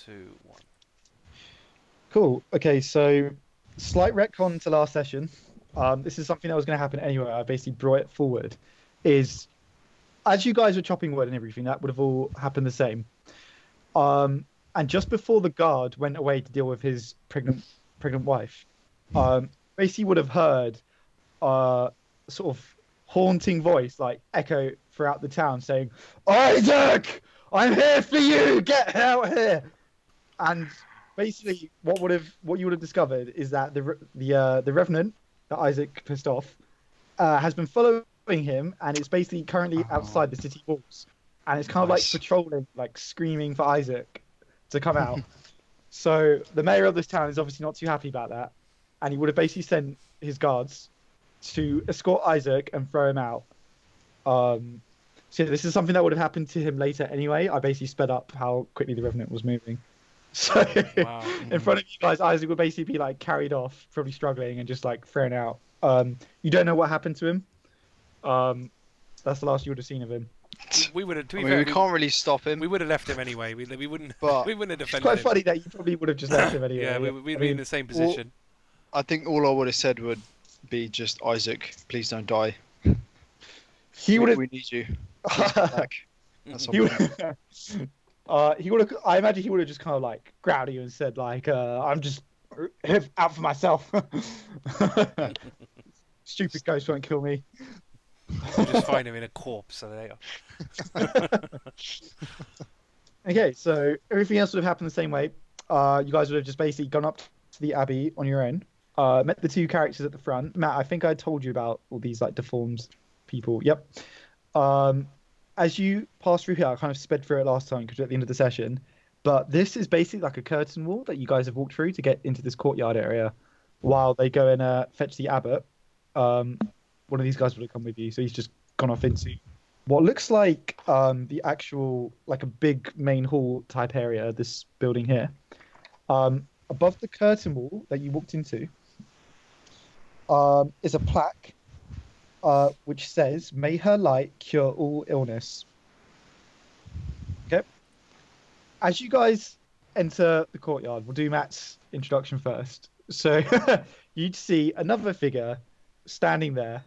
2, 1. Cool. Okay, so slight retcon to last session. This is something that was going to happen anyway. I basically brought it forward. Is as you guys were chopping wood and everything, that would have all happened the same. And just before the guard went away to deal with his pregnant wife, basically would have heard sort of haunting voice like echo throughout the town saying, "Isaac, I'm here for you. Get out here!" And basically, what you would have discovered is that the revenant that Isaac pissed off has been following him, and it's basically currently outside the city walls, and it's kind of like patrolling, like screaming for Isaac to come out. So the mayor of this town is obviously not too happy about that, and he would have basically sent his guards to escort Isaac and throw him out. So this is something that would have happened to him later anyway. I basically sped up how quickly the revenant was moving. So in front of you guys, Isaac would basically be like carried off, probably struggling, and just like thrown out. You don't know what happened to him. That's the last you would have seen of him. We would have. We can't really stop him. We would have left him anyway. We wouldn't. But we wouldn't have defended It's quite him. funny that you probably would have just left him anyway. Yeah, we'd be in the same position. I think all I would have said would be just, "Isaac, please don't die. He would have. We need you. Please come back." He would. He would have. I imagine he would have just kind of like growled at you and said like, "I'm just out for myself. Stupid ghost won't kill me." We'll just find him in a corpse. So there you are. Okay, so everything else would have happened the same way. You guys would have just basically gone up to the Abbey on your own. Met the two characters at the front. Matt, I think I told you about all these like deformed people. Yep. As you pass through here, I kind of sped through it last time because we're at the end of the session. But this is basically like a curtain wall that you guys have walked through to get into this courtyard area while they go and fetch the abbot. One of these guys would have come with you, so he's just gone off into what looks like the actual, like a big main hall type area, this building here. Above the curtain wall that you walked into is a plaque which says, "May her light cure all illness." Okay. As you guys enter the courtyard, we'll do Matt's introduction first. So you'd see another figure standing there,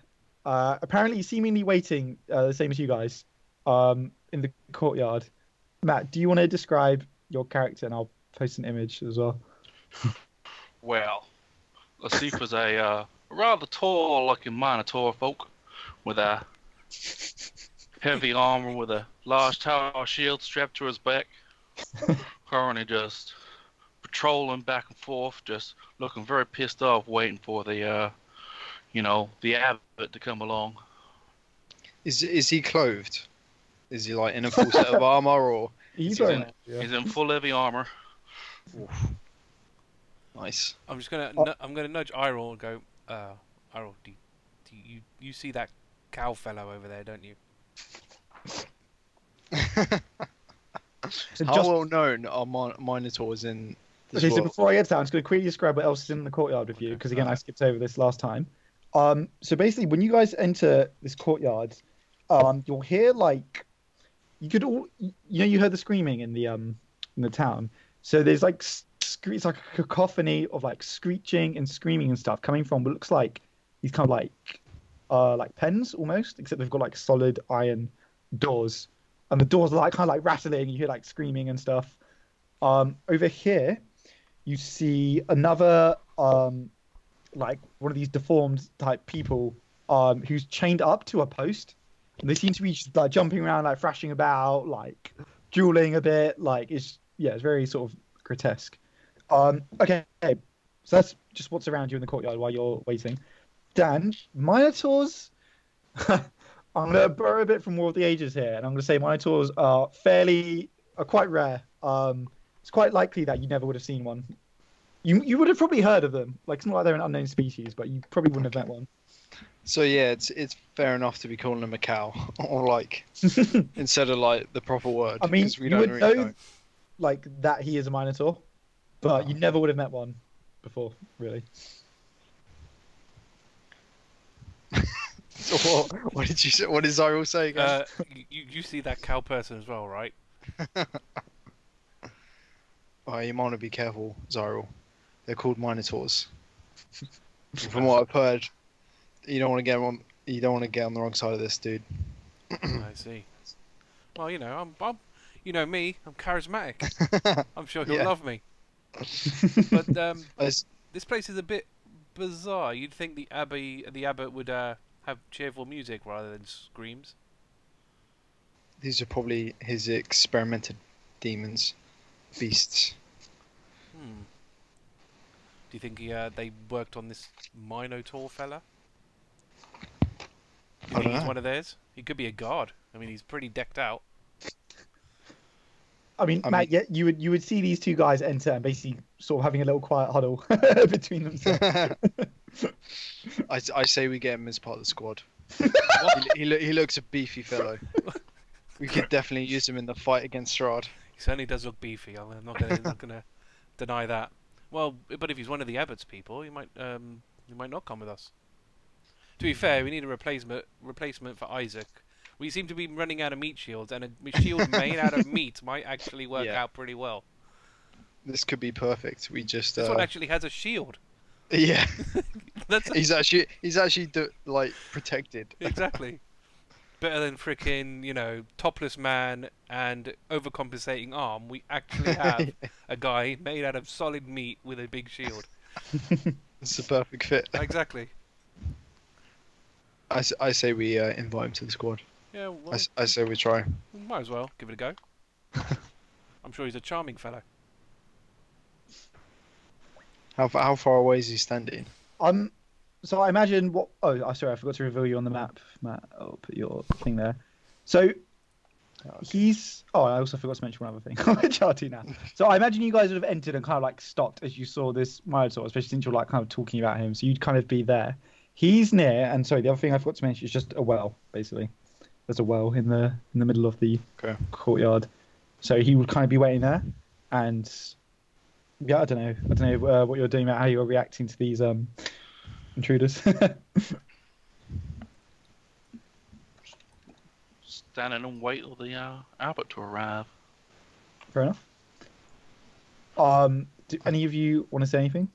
apparently seemingly waiting, the same as you guys, in the courtyard. Matt, do you want to describe your character, and I'll post an image as well? Well, Asefa's a rather tall-looking Minotaur folk with a heavy armor with a large tower shield strapped to his back. Currently just patrolling back and forth, just looking very pissed off, waiting for the abbot to come along. Is he clothed? Is he like in a full set of armor, or he's in full heavy armor? Oof. Nice. I'm gonna nudge Eirril and go, Eirril, do you see that cow fellow over there, don't you? How well known are Minotaurs in this world? So before I get to that, I'm just going to quickly describe what else is in the courtyard with you, because again, I skipped over this last time. So basically, when you guys enter this courtyard, you'll hear like you heard the screaming in the town. So there's like it's like a cacophony of like screeching and screaming and stuff coming from what looks like these kind of like pens almost, except they've got like solid iron doors, and the doors are like kind of like rattling. You hear like screaming and stuff. Over here, you see another like one of these deformed type people who's chained up to a post, and they seem to be just like jumping around, like thrashing about, like dueling a bit. Like it's very sort of grotesque. Okay, so that's just what's around you in the courtyard while you're waiting. Dan, Minotaurs. I'm going to borrow a bit from War of the Ages here, and I'm going to say Minotaurs are quite rare. It's quite likely that you never would have seen one. You would have probably heard of them. Like, it's not like they're an unknown species, but you probably wouldn't have met one. So yeah, it's fair enough to be calling them a cow, or like instead of like the proper word. I mean, we you don't would really know like that he is a Minotaur, but you never would have met one before, really. So what did you say? What did Xyril say again? You see that cow person as well, right? Oh, you might want to be careful, Xyril. They're called Minotaurs. From what I've heard, you don't want to get on. You don't want to get on the wrong side of this, dude. I see. Well, I'm you know me. I'm charismatic. I'm sure he'll Yeah. love me. But It's- this place is a bit bizarre. You'd think the abbot would have cheerful music rather than screams. These are probably his experimented demons, beasts. Hmm. Do you think they worked on this Minotaur fella? Do you I think don't he's know. one of theirs? He could be a god. I mean, he's pretty decked out. I mean, I Matt, mean- yeah, you would see these two guys enter and basically sort of having a little quiet huddle between themselves. I say we get him as part of the squad. he looks a beefy fellow. We could definitely use him in the fight against Strahd. He certainly does look beefy. I'm not gonna deny that. Well, but if he's one of the abbot's people, he might not come with us. To be fair, we need a replacement for Isaac. We seem to be running out of meat shields, and a shield made out of meat might actually work Yeah. out pretty well. This could be perfect. We just This one actually has a shield. yeah. That's He's actually like protected. exactly better than frickin' topless man and overcompensating arm. We actually have a guy made out of solid meat with a big shield. It's the perfect fit. Exactly. I say we invite him to the squad. Yeah. Well, I say we try. might as well give it a go. I'm sure he's a charming fellow. How far away is he standing? So I imagine what. Oh, sorry, I forgot to reveal you on the map, Matt. I'll put your thing there. So he's. Oh, I also forgot to mention one other thing. Which I'll do now. So I imagine you guys would have entered and kind of like stopped as you saw this Minotaur, especially since you're like kind of talking about him. So you'd kind of be there. He's near, and sorry, the other thing I forgot to mention is just a well, basically. There's a well in the middle of the courtyard. So he would kind of be waiting there, and yeah, I don't know what you're doing, Matt, how you're reacting to these intruders. Standing and wait till the abbot to arrive. Fair enough. Do any of you want to say anything?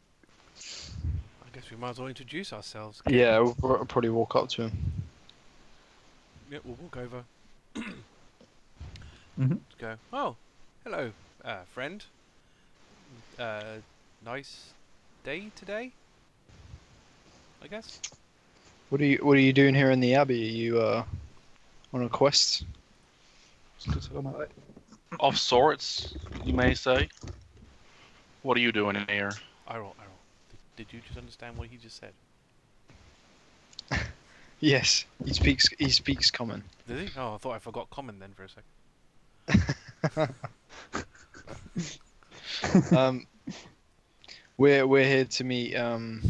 I guess we might as well introduce ourselves. Yeah, we'll probably walk up to him. Yeah, we'll walk over. Mhm. Go. Oh, hello, friend. Nice day today, I guess. What are you doing here in the Abbey? Are you on a quest? Of sorts, you may say. What are you doing in here? Eirril. Did you just understand what he just said? Yes, he speaks common. Did he? Oh, I thought I forgot common then for a second. We're here to meet who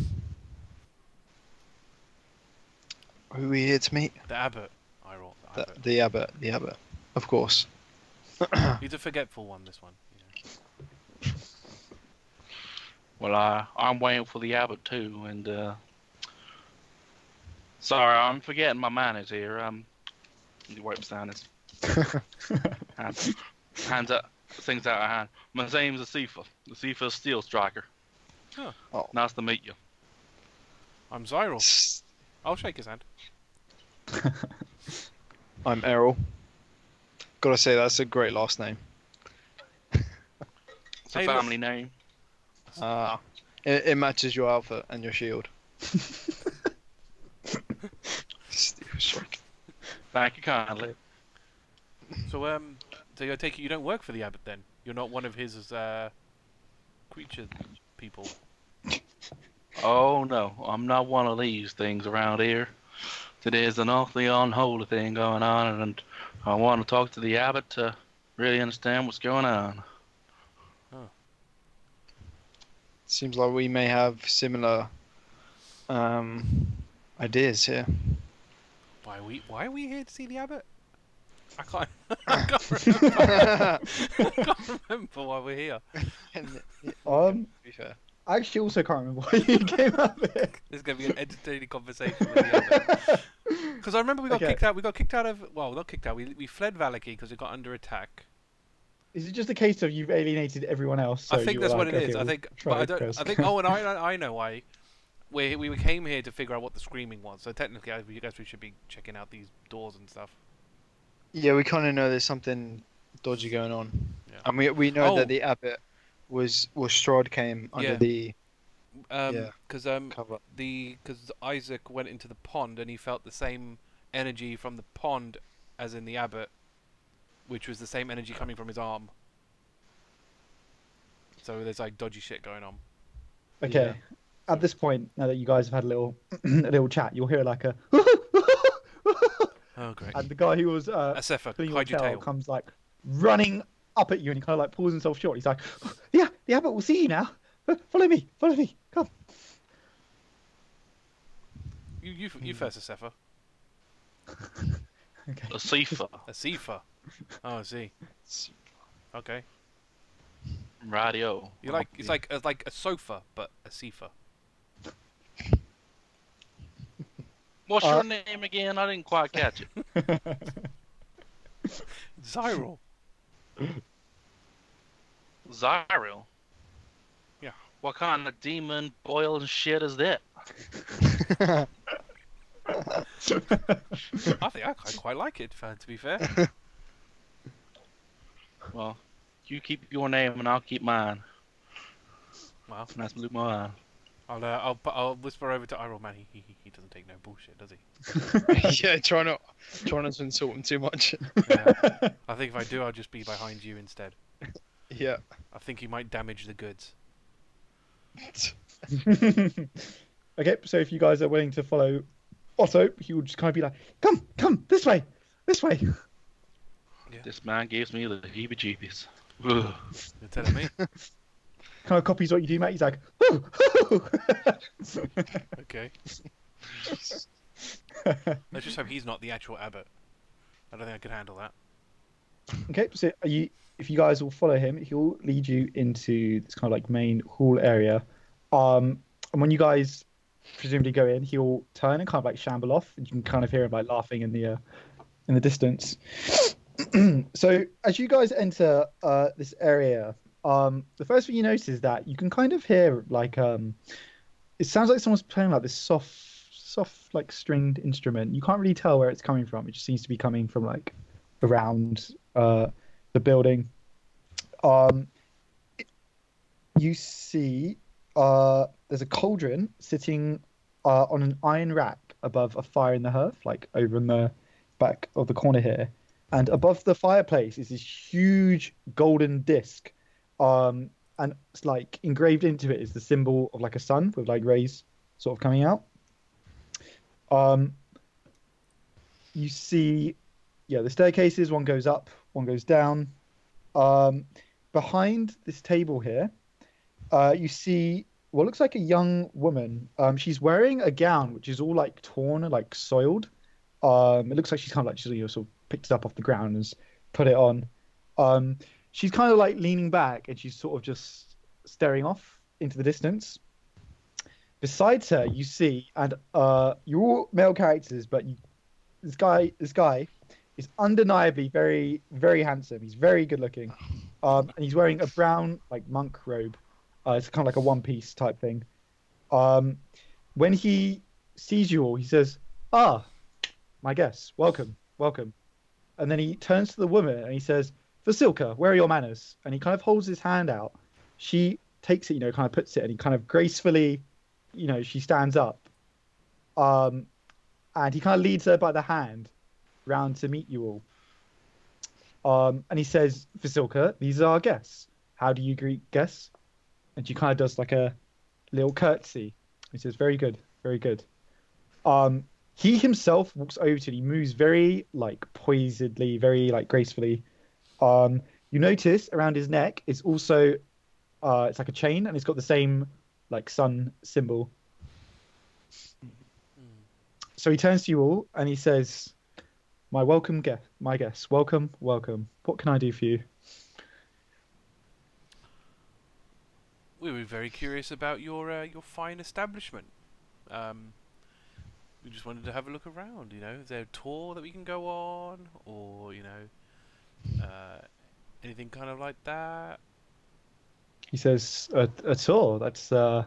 are we here to meet? The abbot, Eirril. The abbot. The abbot, of course. He's a forgetful one. This one. Well, I'm waiting for the abbot too, and sorry, I'm forgetting my manners here. He wipes down his hands up, things out of hand. My name's Asefa. Asefa Steelstriker. Oh. Nice to meet you. I'm Xyril. I'll shake his hand. I'm Eirril. Gotta say, that's a great last name. It's a Hey, look. family name. It matches your outfit and your shield. Steelstriker. Thank you kindly. So I take it you don't work for the abbot then? You're not one of his creature people. Oh no, I'm not one of these things around here. Today's an awfully unholy thing going on, and I want to talk to the abbot to really understand what's going on. Seems like we may have similar ideas here. Why are we here to see the abbot? I can't remember. I can't remember why we're here. To be fair. I actually also can't remember why you came up with. This is going to be an entertaining conversation with the abbot. Because I remember we got Okay. kicked out. We got kicked out of. Well, not kicked out. We fled Valaki because we got under attack. Is it just a case of you've alienated everyone else? So I think you're that's what like, it is. okay, I we'll think, try but I don't. Curse. I think. Oh, and I know why. We came here to figure out what the screaming was. So technically, I guess we should be checking out these doors and stuff. Yeah, we kind of know there's something dodgy going on, Yeah. and we know Oh. that the abbot was Strahd came under Yeah. the Because cover. because Isaac went into the pond and he felt the same energy from the pond as in the abbot, which was the same energy coming from his arm. So there's like dodgy shit going on. Okay. Yeah. At this point, now that you guys have had a little a little chat, you'll hear like a Oh great! and the guy who was Asefa, pulling your hide your tail tail. comes like running up at you, and he kind of like pulls himself short. He's like, "Yeah, the abbot will see you now. Follow me, come." You first, Asefa. Okay. Asefa. Asefa. Oh, I see. Okay. Radio. You like it's like a sofa, but Asefa. What's your name again? I didn't quite catch it. Xyril. Xyril. Yeah. What kind of demon boiling shit is that? I think I quite like it. To be fair. Well, you keep your name and I'll keep mine. Well, Nice blue mine. I'll whisper over to Eirril, man. He doesn't take no bullshit, does he? Yeah, try not to insult him too much. Yeah. I think if I do, I'll just be behind you instead. Yeah. I think he might damage the goods. Okay, so if you guys are willing to follow Otto, he will just kind of be like, "Come, this way." Yeah. This man gives me the heebie-jeebies. Ugh. You're telling me? Kind of copies what you do, mate. He's like, "Ooh." Okay. Let's just hope he's not the actual abbot. I don't think I could handle that. Okay, so if you guys will follow him, he'll lead you into this kind of like main hall area. And when you guys presumably go in, he'll turn and kind of like shamble off, and you can kind of hear him like laughing in the distance. So as you guys enter this area, the first thing you notice is that you can kind of hear like it sounds like someone's playing like this soft like stringed instrument. You can't really tell where it's coming from. It just seems to be coming from like around the building. You see there's a cauldron sitting on an iron rack above a fire in the hearth, like over in the back of the corner here. And above the fireplace is this huge golden disc. And it's like engraved into it is the symbol of like a sun with like rays sort of coming out. You see, the staircases, one goes up, one goes down. Behind this table here, you see what looks like a young woman. She's wearing a gown which is all like torn and like soiled. It looks like she's kind of like sort of picked it up off the ground and has put it on. She's kind of like leaning back and she's sort of just staring off into the distance. Besides her, you see, and you're all male characters, but this guy is undeniably very, very handsome. He's very good looking, and he's wearing a brown like monk robe. It's kind of like a one-piece type thing. When he sees you all, he says, "Ah, my guests, welcome." And then he turns to the woman and he says, "Vasilka, where are your manners?" And he kind of holds his hand out. She takes it, kind of puts it, and he kind of gracefully, she stands up. And he kind of leads her by the hand round to meet you all. And he says, "Vasilka, these are our guests. How do you greet guests?" And she kind of does like a little curtsy. He says, "Very good, very good." He himself walks over to it. He moves very like poisedly, very like gracefully. You notice around his neck is also it's like a chain, and it's got the same like sun symbol. So he turns to you all and he says, my guests, welcome. What can I do for you?" We were very curious about your fine establishment. We just wanted to have a look around. Is there a tour that we can go on, or Anything kind of like that? He says, at all. That's I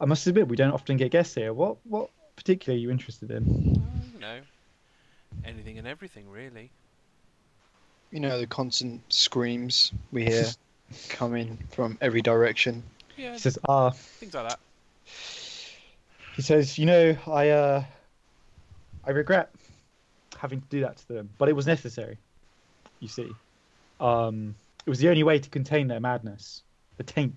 must admit, we don't often get guests here. What particularly are you interested in? You know, anything and everything, really. You know, the constant screams we hear coming from every direction. Yeah, He says, things like that. he says, you know, I regret having to do that to them, but it was necessary. You see, it was the only way to contain their madness, the taint.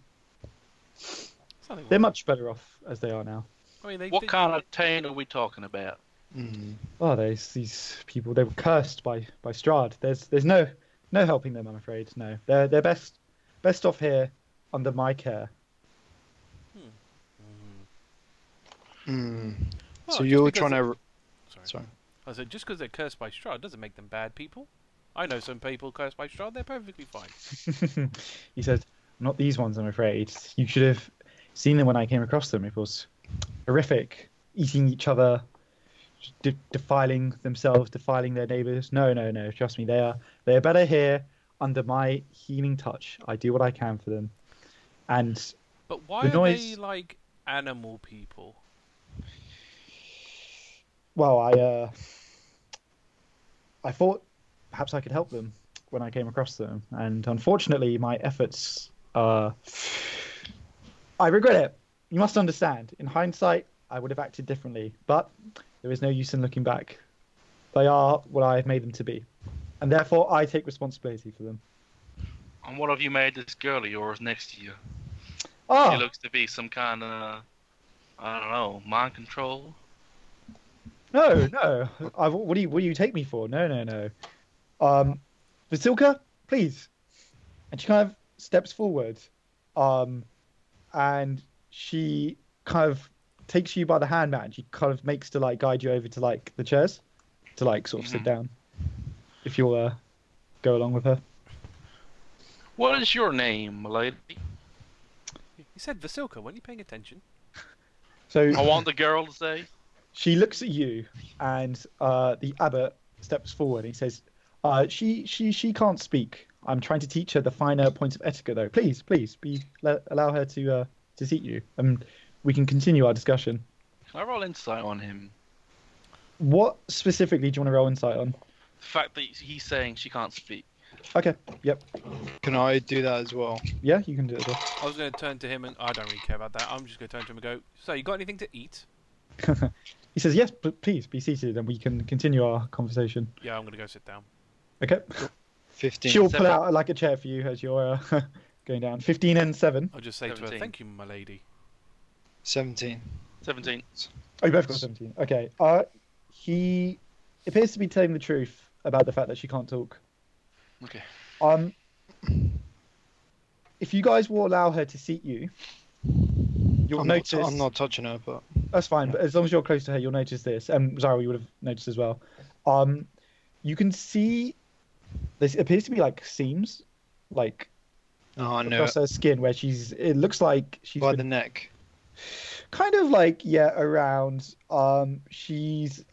Something They're like much better off as they are now. that. I mean, What kind of taint are we talking about? Mm. Oh, these people, they were cursed by Strahd. There's no helping them, I'm afraid. No, they're best off here under my care. Mm. Well, So just you're because trying to. Sorry. I said just because they're cursed by Strahd doesn't make them bad people. I know some people cursed by Strahd; they're perfectly fine. He said, not these ones, I'm afraid. You should have seen them when I came across them. It was horrific, eating each other, defiling themselves, defiling their neighbours. No, trust me, they are better here under my healing touch. I do what I can for them. And But why The are noise- they like animal people? well, I thought perhaps I could help them when I came across them, and unfortunately, my efforts. I regret it. You must understand. In hindsight, I would have acted differently, but there is no use in looking back. They are what I have made them to be, and therefore I take responsibility for them. And what have you made this girl of yours next to you? Ah, She looks to be some kind of, I don't know, mind control. no. What do you take me for? No. Vasilka, please. And she kind of steps forward, and she kind of takes you by the hand, Matt, and she kind of makes to like guide you over to like the chairs, to like sort of sit down. If you'll go along with her. What is your name, my lady? You said Vasilka. Weren't you paying attention? So I want the girl to say. she looks at you, and the abbot steps forward. And he says, "She can't speak. I'm trying to teach her the finer points of etiquette, though. Please, allow her to seat you, and we can continue our discussion." Can I roll insight on him? What specifically do you want to roll insight on? The fact that he's saying she can't speak. Okay. Yep. Can I do that as well? Yeah, you can do it. As well. I was going to turn to him, and I don't really care about that. I'm just going to turn to him and go, "So, you got anything to eat?" He says, "Yes, but please be seated, and we can continue our conversation." Yeah, I'm going to go sit down. Okay. 15. She'll pull out like a chair for you as you're going down. 15 and 7. I'll just say to her, 17. "Thank you, my lady." 17. 17. Oh, you both got 17. Okay. He appears to be telling the truth about the fact that she can't talk. Okay. If you guys will allow her to seat you, you'll notice. I'm not touching her, but That's fine, but as long as you're close to her, you'll notice this. And Xyril, you would have noticed as well. You can see this appears to be like seams, like oh no, across her skin, where it looks like she's by been the neck. kind of like around. And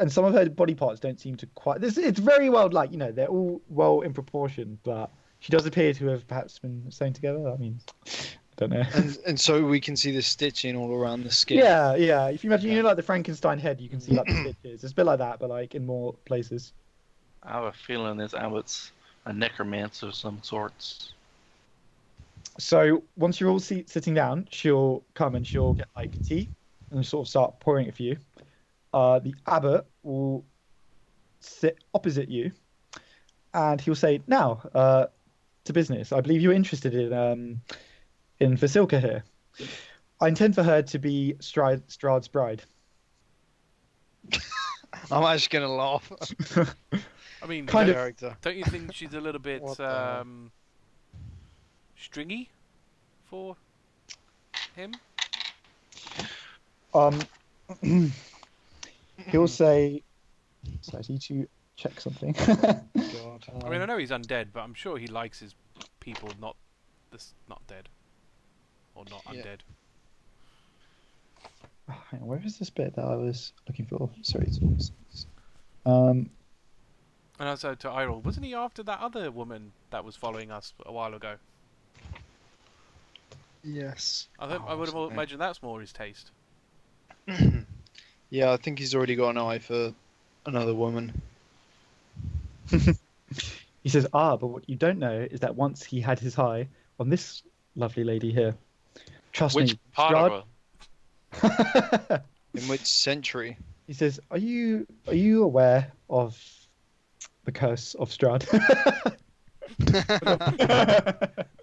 some of her body parts don't seem to quite. It's very well like they're all well in proportion, but she does appear to have perhaps been sewn together. I mean, I don't know. And so we can see the stitching all around the skin. Yeah. If you imagine, like the Frankenstein head, you can see like the stitches. It's a bit like that, but like in more places. I have a feeling this Abbott's a necromancer of some sorts. So once you're all sitting down, she'll come and she'll get like tea and sort of start pouring it for you. The abbot will sit opposite you, and he'll say, "Now, to business. I believe you're interested in Vasilka here. I intend for her to be Strahd's bride." I'm actually gonna laugh. I mean, Kind of. Character. don't you think she's a little bit What the hell? stringy for him? He'll say, "So I need to check something." God. I mean, I know he's undead, but I'm sure he likes his people not dead or not Yeah. undead. Hang on, where is this bit that I was looking for? Sorry. And also to Eirril, wasn't he after that other woman that was following us a while ago? Yes. I think I would have imagined that's more his taste. Yeah, I think he's already got an eye for another woman. He says, but what you don't know is that once he had his eye on this lovely lady here. Trust Which me, part of her? In which century? He says, are you aware of the Curse of Strahd?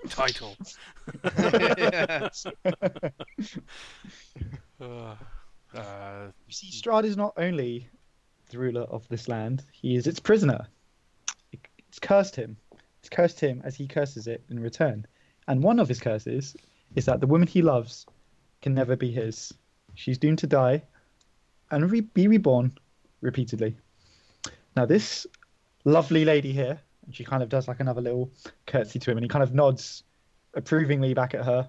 Title. Yes. You see, Strahd is not only the ruler of this land, he is its prisoner. It's cursed him. It's cursed him as he curses it in return. And one of his curses is that the woman he loves can never be his. She's doomed to die and be reborn repeatedly. Now, this lovely lady here, and she kind of does like another little curtsy to him, and he kind of nods approvingly back at her.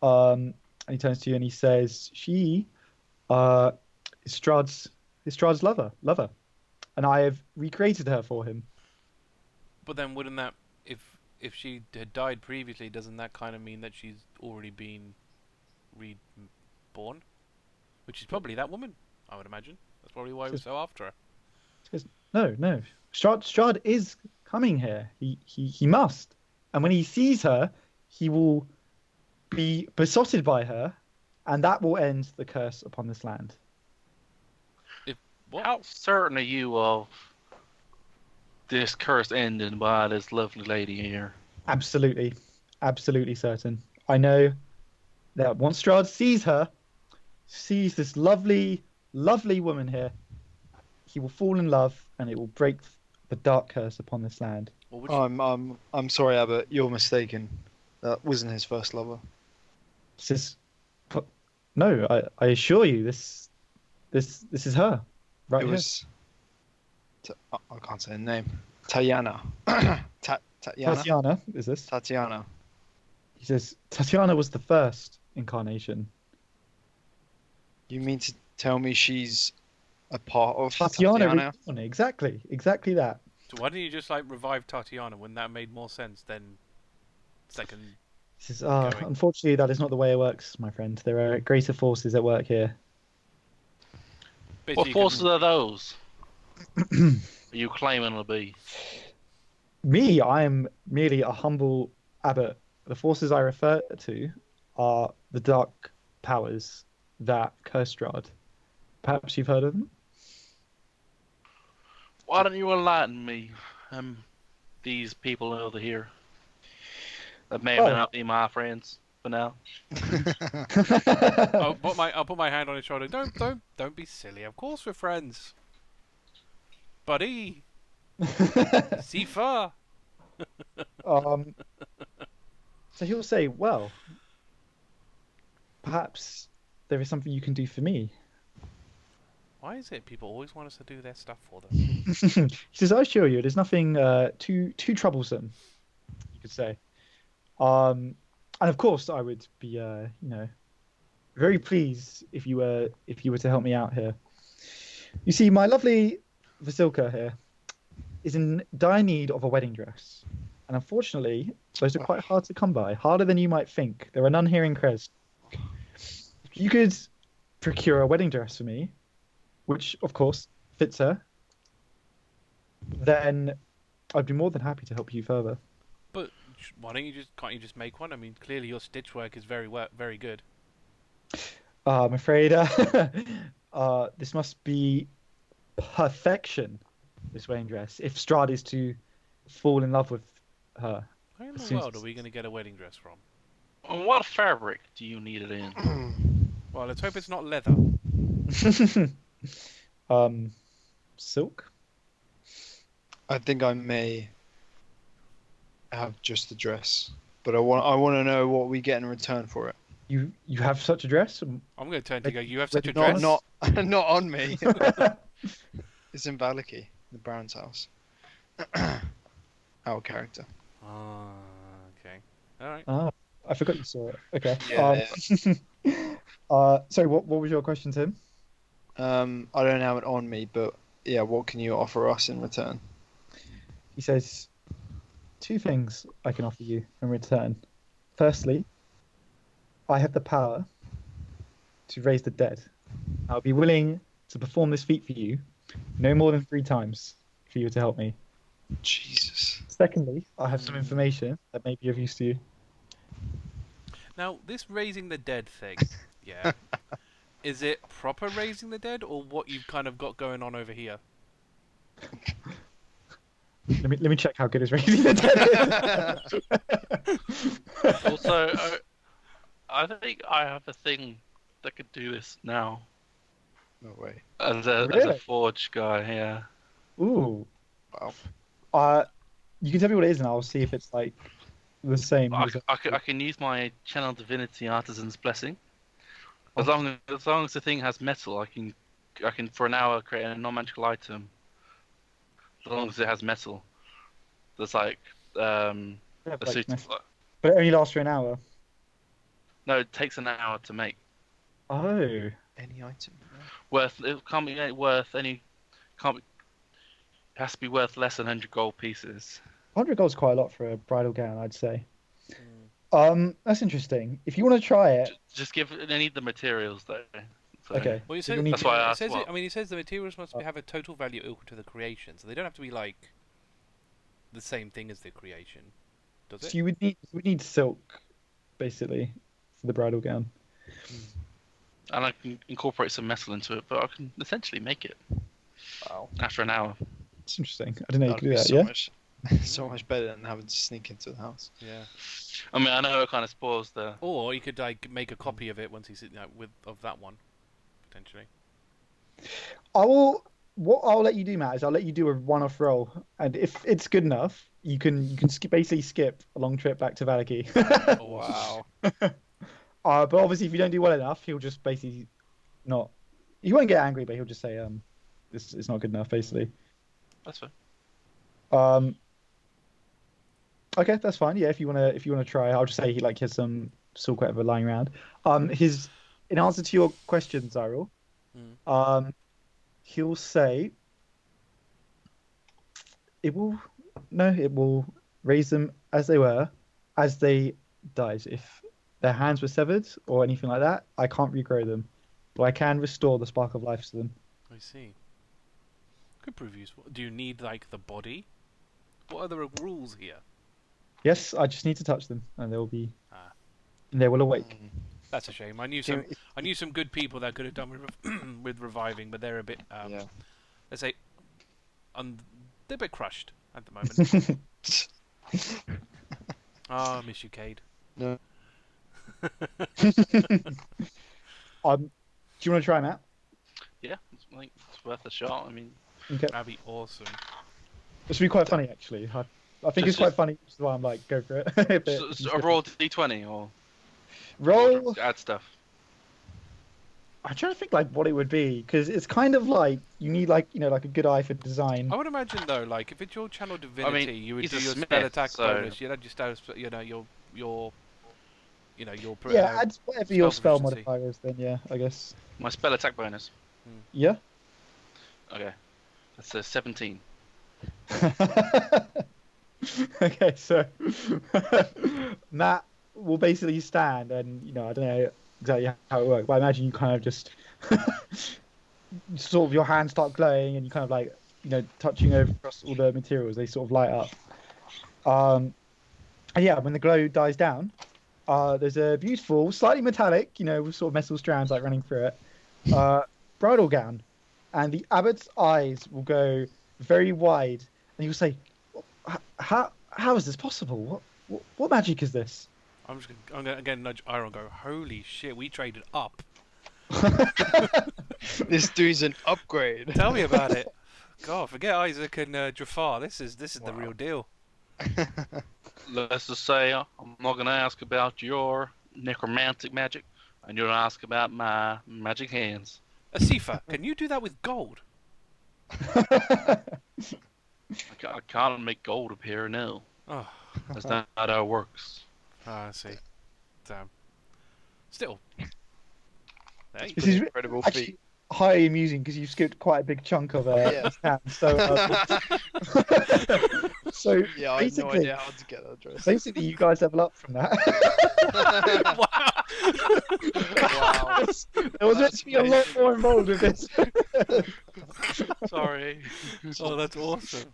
And he turns to you and he says, she is Strahd's lover. And I have recreated her for him. But then wouldn't that, if she had died previously, doesn't that kind of mean that she's already been reborn? Which is probably that woman, I would imagine. That's probably why he was so after her. No. Strahd is coming here. He must. And when he sees her, he will be besotted by her, and that will end the curse upon this land. What? How certain are you of this curse ending by this lovely lady here? Absolutely certain. I know that once Strahd sees this lovely woman here, he will fall in love, and it will break the dark curse upon this land. Well, I'm sorry, Abbott. You're mistaken. That wasn't his first lover. No, I assure you, this is her. Right It here. was. I can't say the name. Tatiana. Tatiana. Tatiana, is this? Tatiana. He says, Tatiana was the first incarnation. You mean to tell me she's a part of Tatiana. Tatiana? Exactly that. so why didn't you just revive Tatiana? Wouldn't that have made more sense than second? He says, Going. unfortunately, that is not the way it works, my friend. There are greater forces at work here. What Basically, forces are those? Are you claiming to be? Me, I am merely a humble abbot. The forces I refer to are the dark powers that curse Strahd. Perhaps you've heard of them? Why don't you enlighten me? These people over here that may or may not be my friends for now. I'll put my hand on his shoulder. Don't be silly. Of course we're friends, buddy. Sifa. So he'll say, well, perhaps there is something you can do for me. Why is it people always want us to do their stuff for them? He says, I assure you, it is nothing too troublesome, you could say. And of course, I would be, very pleased if you were to help me out here. You see, my lovely Vasilka here is in dire need of a wedding dress, and unfortunately, those are quite hard to come by. Harder than you might think. There are none here in Krez. If you could procure a wedding dress for me, which of course fits her, then I'd be more than happy to help you further. But why don't can't you just make one? I mean, clearly your stitch work is very good. I'm afraid this must be perfection, this wedding dress, if Strahd is to fall in love with her. Where in the world are we going to get a wedding dress from? And what fabric do you need it in? Well, let's hope it's not leather. Silk? I think I may have just the dress, but I want to know what we get in return for it. You have such a dress? I'm going to turn to go, you have such a Not- dress? Not on me. It's in Valaki, the Brown's house. Our character. Ah, okay. Alright. I forgot you saw it. Okay. Yeah, So what was your question, Tim? I don't have it on me, but yeah, what can you offer us in return? He says, 2 things I can offer you in return. Firstly, I have the power to raise the dead. I'll be willing to perform this feat for you no more than 3 times for you to help me. Jesus. Secondly, I have some information that may be of use to you. Now, this raising the dead thing, yeah, is it proper raising the dead, or what you've kind of got going on over here? Let me check how good his raising the dead is. Also, I think I have a thing that could do this now. No way. As a Really? forge guy, yeah. Ooh. Wow. You can tell me what it is, and I'll see if it's like the same. I can use my channel divinity artisan's blessing. As long as the thing has metal, I can for an hour create a non-magical item. As long as it has metal. There's like Yeah, a like suit. metal. But it only lasts for an hour. No, it takes an hour to make. Oh. Any item. It can't be worth any. Can't be. It has to be worth less than 100 gold pieces. 100 gold's quite a lot for a bridal gown, I'd say. That's interesting. If you want to try it, Just give. I need the materials though. So, okay. Well, you So said, you'll need That's why I it asked says what. I mean, it says the materials must have a total value equal to the creation, so they don't have to be like the same thing as the creation, does So it? you would need silk, basically, for the bridal gown. And I can incorporate some metal into it, but I can essentially make it Wow. after an hour. It's interesting. I didn't know you That'd could do be that. so Yeah. much, so much better than having to sneak into the house. Yeah. I mean, I know it kind of spoils the. Or you could like make a copy of it once he's of that one, potentially. What I'll let you do, Matt, is I'll let you do a one-off roll, and if it's good enough, you can basically skip a long trip back to Valaki. Wow. But obviously, if you don't do well enough, he'll just basically not. He won't get angry, but he'll just say, this is not good enough, basically. That's fine. Okay, that's fine. Yeah, if you wanna try, I'll just say he has some silk whatever lying around. In answer to your question, Xyril, he'll say it will raise them as they were, as they died. If their hands were severed or anything like that, I can't regrow them, but I can restore the spark of life to them. I see. Could prove useful. Do you need like the body? What are the rules here? Yes, I just need to touch them, and they will awake. That's a shame. I knew some good people that could have done with reviving, but they're a bit Yeah. let's say they're a bit crushed at the moment. I miss you, Cade. No. Do you want to try, Matt? Yeah, I think it's worth a shot. I mean, Okay. That'd be awesome. This would be quite funny, actually. I think it's quite funny, which is why I'm like, go for it. But so a roll d20 or roll. add stuff. I'm trying to think like what it would be, because it's kind of like you need like a good eye for design. I would imagine though, like if it's your channel divinity, you would he's do a your smith, spell attack so- bonus. You'd add your your Yeah, add whatever your spell proficiency. modifier is, then yeah, I guess. My spell attack bonus. Yeah. Okay, that's a 17. Okay, so Matt will basically stand, and I don't know exactly how it works, but I imagine you kind of just sort of your hands start glowing, and you kind of like touching over across all the materials, they sort of light up. And yeah, when the glow dies down, there's a beautiful, slightly metallic, with sort of metal strands like running through it, bridal gown, and the abbot's eyes will go very wide, and he'll say, "How is this possible? What magic is this?" I'm gonna again nudge Eirril and go, "Holy shit, we traded up." This dude's an upgrade. Tell me about it. God, forget Isaac and Jafar. This is the real deal. Let's just say I'm not gonna ask about your necromantic magic, and you're gonna ask about my magic hands. Asefa, can you do that with gold? I can't make gold appear, no. Oh, That's not how it works. I see. Damn. Still. Hey. This is Incredible actually, feat. highly amusing because you skipped quite a big chunk of Yeah. his hand. So, so Yeah, I have no basically, idea how to get that dress. basically, you guys level up from that. Wow. There was meant That's to be a lot amazing. more involved with this. Sorry. Oh, that's awesome.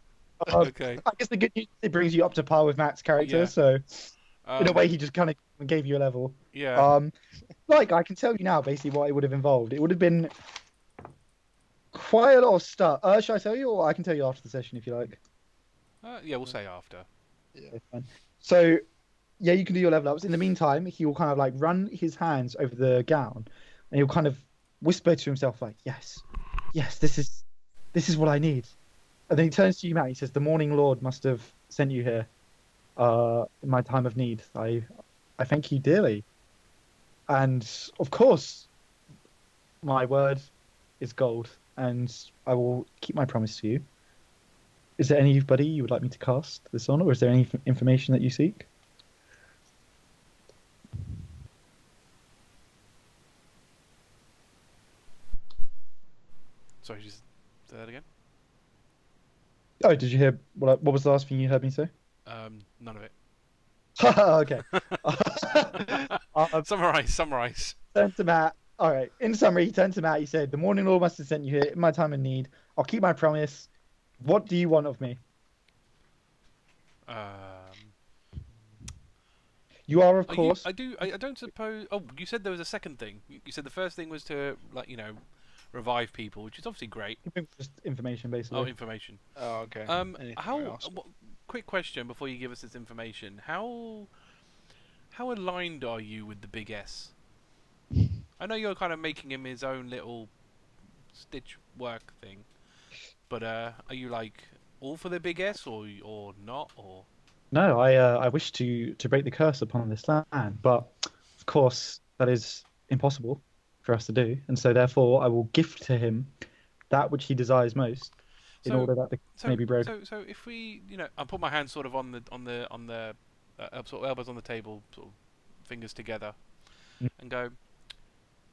Um, Okay. I guess the good news, it brings you up to par with Matt's character. Yeah. So in a Um, way, he just kind of gave you a level. Yeah. Like I can tell you now, basically what it would have involved. It would have been quite a lot of stuff. Shall I tell you, or I can tell you after the session if you like? Yeah, we'll say after. Okay, fine. So, yeah, you can do your level ups. In the meantime, he will kind of like run his hands over the gown, and he'll kind of whisper to himself like, "Yes, yes, this is what I need." And then he turns to you, Matt. He says, "The Morning Lord must have sent you here, in my time of need. I thank you dearly. And of course, my word is gold, and I will keep my promise to you. Is there anybody you would like me to cast this on, or is there any information that you seek?" Sorry, just say that again. Oh, did you hear what was the last thing you heard me say? None of it. Okay. Summarize. Turned to Matt. All right. In summary, he turned to Matt. He said, "The Morning Lord must have sent you here in my time of need. I'll keep my promise. What do you want of me?" You are, of course. I don't suppose. Oh, you said there was a second thing. You said the first thing was to revive people, which is obviously great. Just information, basically. Oh, information. Oh, okay. Anything else? Quick question before you give us this information. How aligned are you with the Big S? I know you're kind of making him his own little stitch work thing, but are you like all for the Big S or not or? No, I wish to break the curse upon this land, but of course that is impossible for us to do, and so therefore I will gift to him that which he desires most, in order that the curse may be broken. So if we, I put my hands sort of on the sort of elbows on the table, sort of fingers together, and go.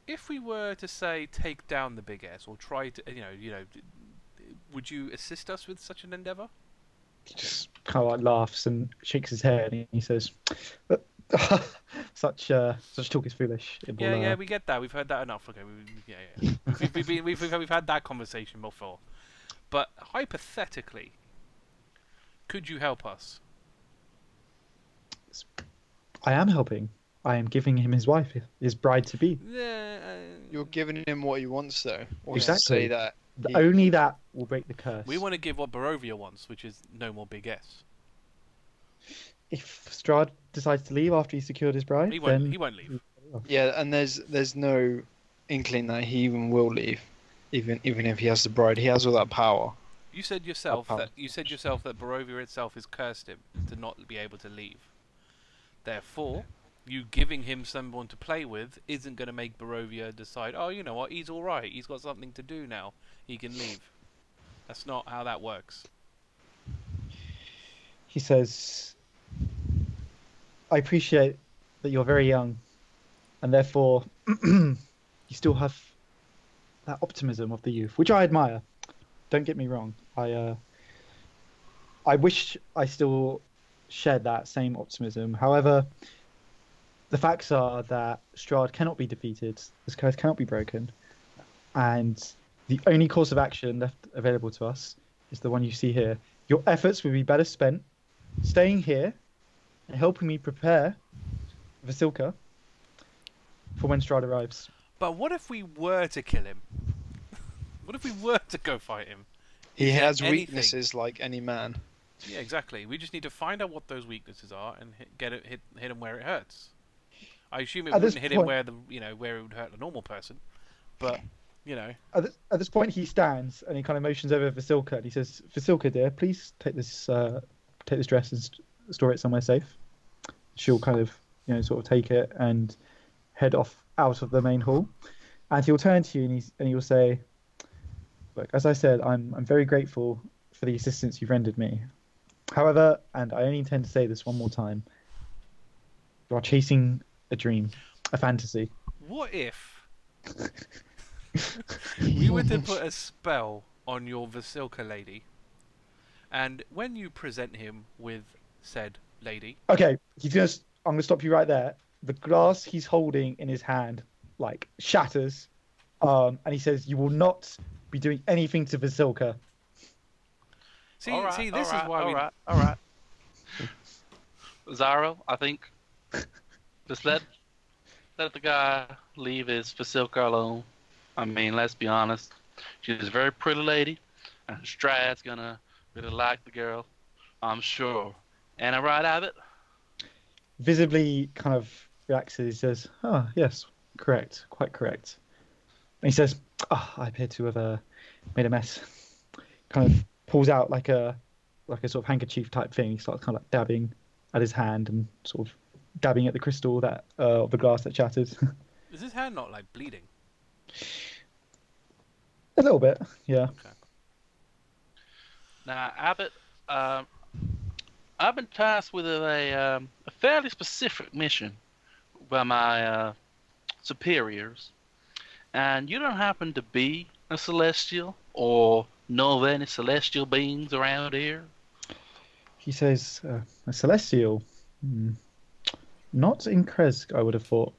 If we were to say take down the Big S or try to, would you assist us with such an endeavour? He just kind of like laughs and shakes his head, and he says, "Such talk is foolish." Yeah, we get that. We've heard that enough. Okay, we've had that conversation before. But hypothetically, could you help us? I am helping. I am giving him his wife, his bride to be. You're giving him what he wants, though. Or Exactly. Say that. Only that will break the curse. We want to give what Barovia wants, which is no more Big S. If Strahd decides to leave after he secured his bride, He then won't leave. Yeah, and there's no inkling that he even will leave, even if he has the bride. He has all that power. You said yourself that Barovia itself has cursed him to not be able to leave. Therefore, you giving him someone to play with isn't going to make Barovia decide, oh, you know what, he's all right. He's got something to do now. He can leave. That's not how that works. he says, "I appreciate that you're very young, and therefore you still have that optimism of the youth, which I admire. Don't get me wrong. I wish I still shared that same optimism. However, the facts are that Strahd cannot be defeated, this curse cannot be broken, and the only course of action left available to us is the one you see here. Your efforts would be better spent staying here and helping me prepare Vasilka for when Strahd arrives." But what if we were to kill him? What if we were to go fight him? He Is there has anything- weaknesses like any man. Yeah, exactly. We just need to find out what those weaknesses are and hit him where it hurts. I assume it At this wouldn't hit him point- where it would hurt a normal person, but At this point, he stands and he kind of motions over Vasilka and he says, "Vasilka, dear, please take this dress and store it somewhere safe." She'll kind of, sort of take it and head off out of the main hall. And he'll turn to you and he will say, "Look, as I said, I'm very grateful for the assistance you've rendered me. However, and I only intend to say this one more time, you are chasing a dream, a fantasy." what if We were to put a spell on your Vasilka lady, and when you present him with said lady, Okay, I'm gonna stop you right there. The glass he's holding in his hand like shatters, and he says, "You will not be doing anything to Vasilka." see, Alright, see, this is alright, why we. alright. Xyril, I think just let the guy leave his Vasilka alone. I mean, let's be honest. She's a very pretty lady, and Strahd's gonna really like the girl, I'm sure. And I right of it. Visibly kind of relaxes. He says, "Oh, yes, correct, quite correct." And he says, "Oh, I appear to have made a mess." Kind of pulls out like a sort of handkerchief type thing. He starts kind of like dabbing at his hand and sort of dabbing at the crystal that of the glass that shattered. Is his hand not like bleeding? A little bit, yeah. Okay. Now, Abbott, I've been tasked with a fairly specific mission by my superiors, and you don't happen to be a celestial or know of any celestial beings around here? He says, "A celestial, not in Kresk, I would have thought,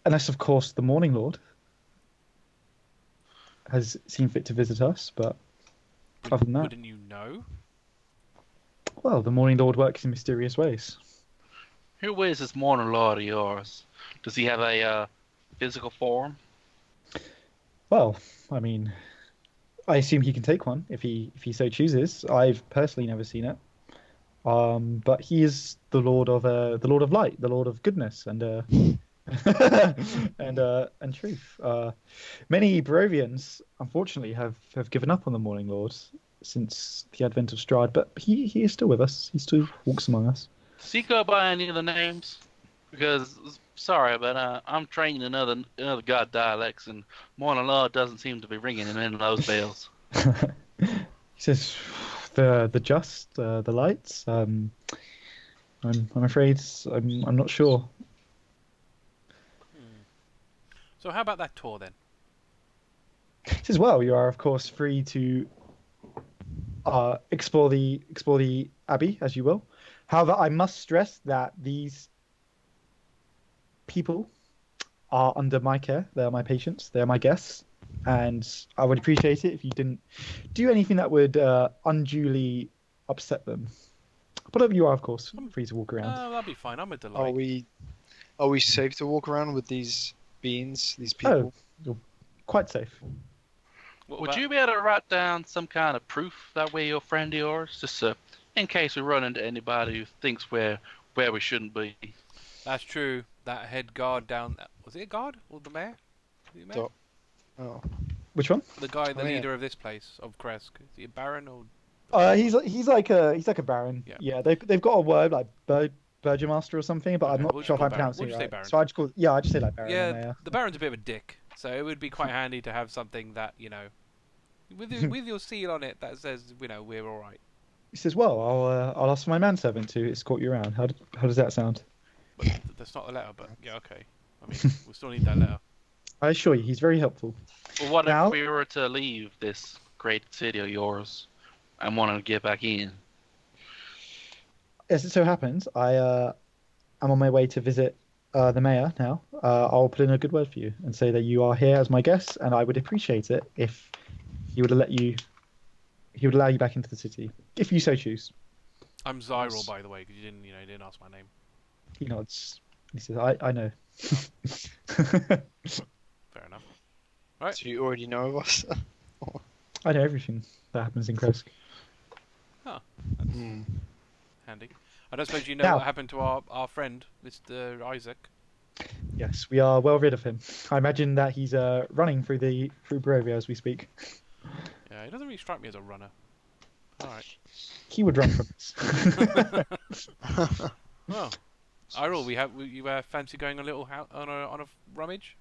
unless of course the Morning Lord has seen fit to visit us. But other than that, Wouldn't you know? well, the Morning Lord works in mysterious ways." Who is this Morning Lord of yours? Does he have a physical form? Well, I mean, I assume he can take one if he so chooses. I've personally never seen it, but he is the Lord of Light, the Lord of Goodness, and and truth. Many Barovians, unfortunately, have given up on the Morning Lord since the advent of Strahd, but he is still with us. He still walks among us. Does he go by any of the names? Because, sorry, but I'm trained in other god dialects, and Morning Lord doesn't seem to be ringing in those bells. He says, "The just, the lights. I'm afraid I'm not sure." So how about that tour then? He says, "Well, you are of course free to explore the Abbey as you will. However, I must stress that these people are under my care. They are my patients. They are my guests, and I would appreciate it if you didn't do anything that would unduly upset them. But you are, of course, free to walk around." That'll be fine. I'm a delight. Are we safe to walk around with these beings, these people? You're quite safe. What Would about- you be able to write down some kind of proof that we're your friend of yours? Just in case we run into anybody who thinks we're where we shouldn't be. That's true. That head guard down. Was it a guard or the mayor? Was it the mayor? Oh. Which one? The guy, the Oh, yeah. leader of this place, of Kresk. Is he a baron or? He's like a baron. Yeah. Yeah, they've got a word like Burgomaster or something, but I'm Okay, not we'll sure if just I'm call baron. pronouncing We'll it just say right. baron. So I just say like baron. Yeah, the baron's a bit of a dick, so it would be quite handy to have something that with your seal on it that says we're all right. He says, "Well, I'll ask for my manservant to escort you around. How does that sound?" But that's not the letter. But yeah, okay. I mean, we still need that letter. I assure you, he's very helpful. Well, what Now- if we were to leave this great city of yours and wanted to get back in? As it so happens, I'm on my way to visit the mayor now. I'll put in a good word for you and say that you are here as my guest, and I would appreciate it if he would allow you back into the city, if you so choose. I'm Xyril, by the way, because you didn't ask my name. He nods. He says, I know." Fair enough. Right. So you already know of us? I know everything that happens in Kresk. That's Hmm. handy. I don't suppose you know Now- what happened to our friend, Mr. Isaac. Yes, we are well rid of him. I imagine that he's running through Barovia as we speak. Yeah, he doesn't really strike me as a runner. All right. He would run from us. Well, Eirril, you fancy going a little on a rummage?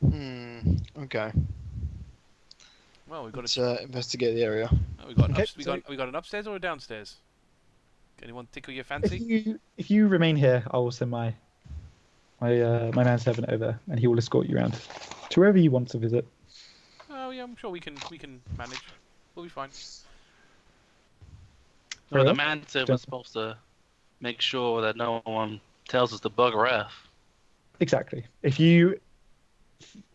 Okay. Well, we've got Let's investigate the area. we got Okay, we got an upstairs or a downstairs. Anyone tickle your If fancy? you remain here, I will send my my man servant over, and he will escort you around to wherever you want to visit. Oh yeah, I'm sure we can manage. We'll be fine. Well, Very the well. man said Done. we're supposed to make sure that no one tells us to bugger off. Exactly. If you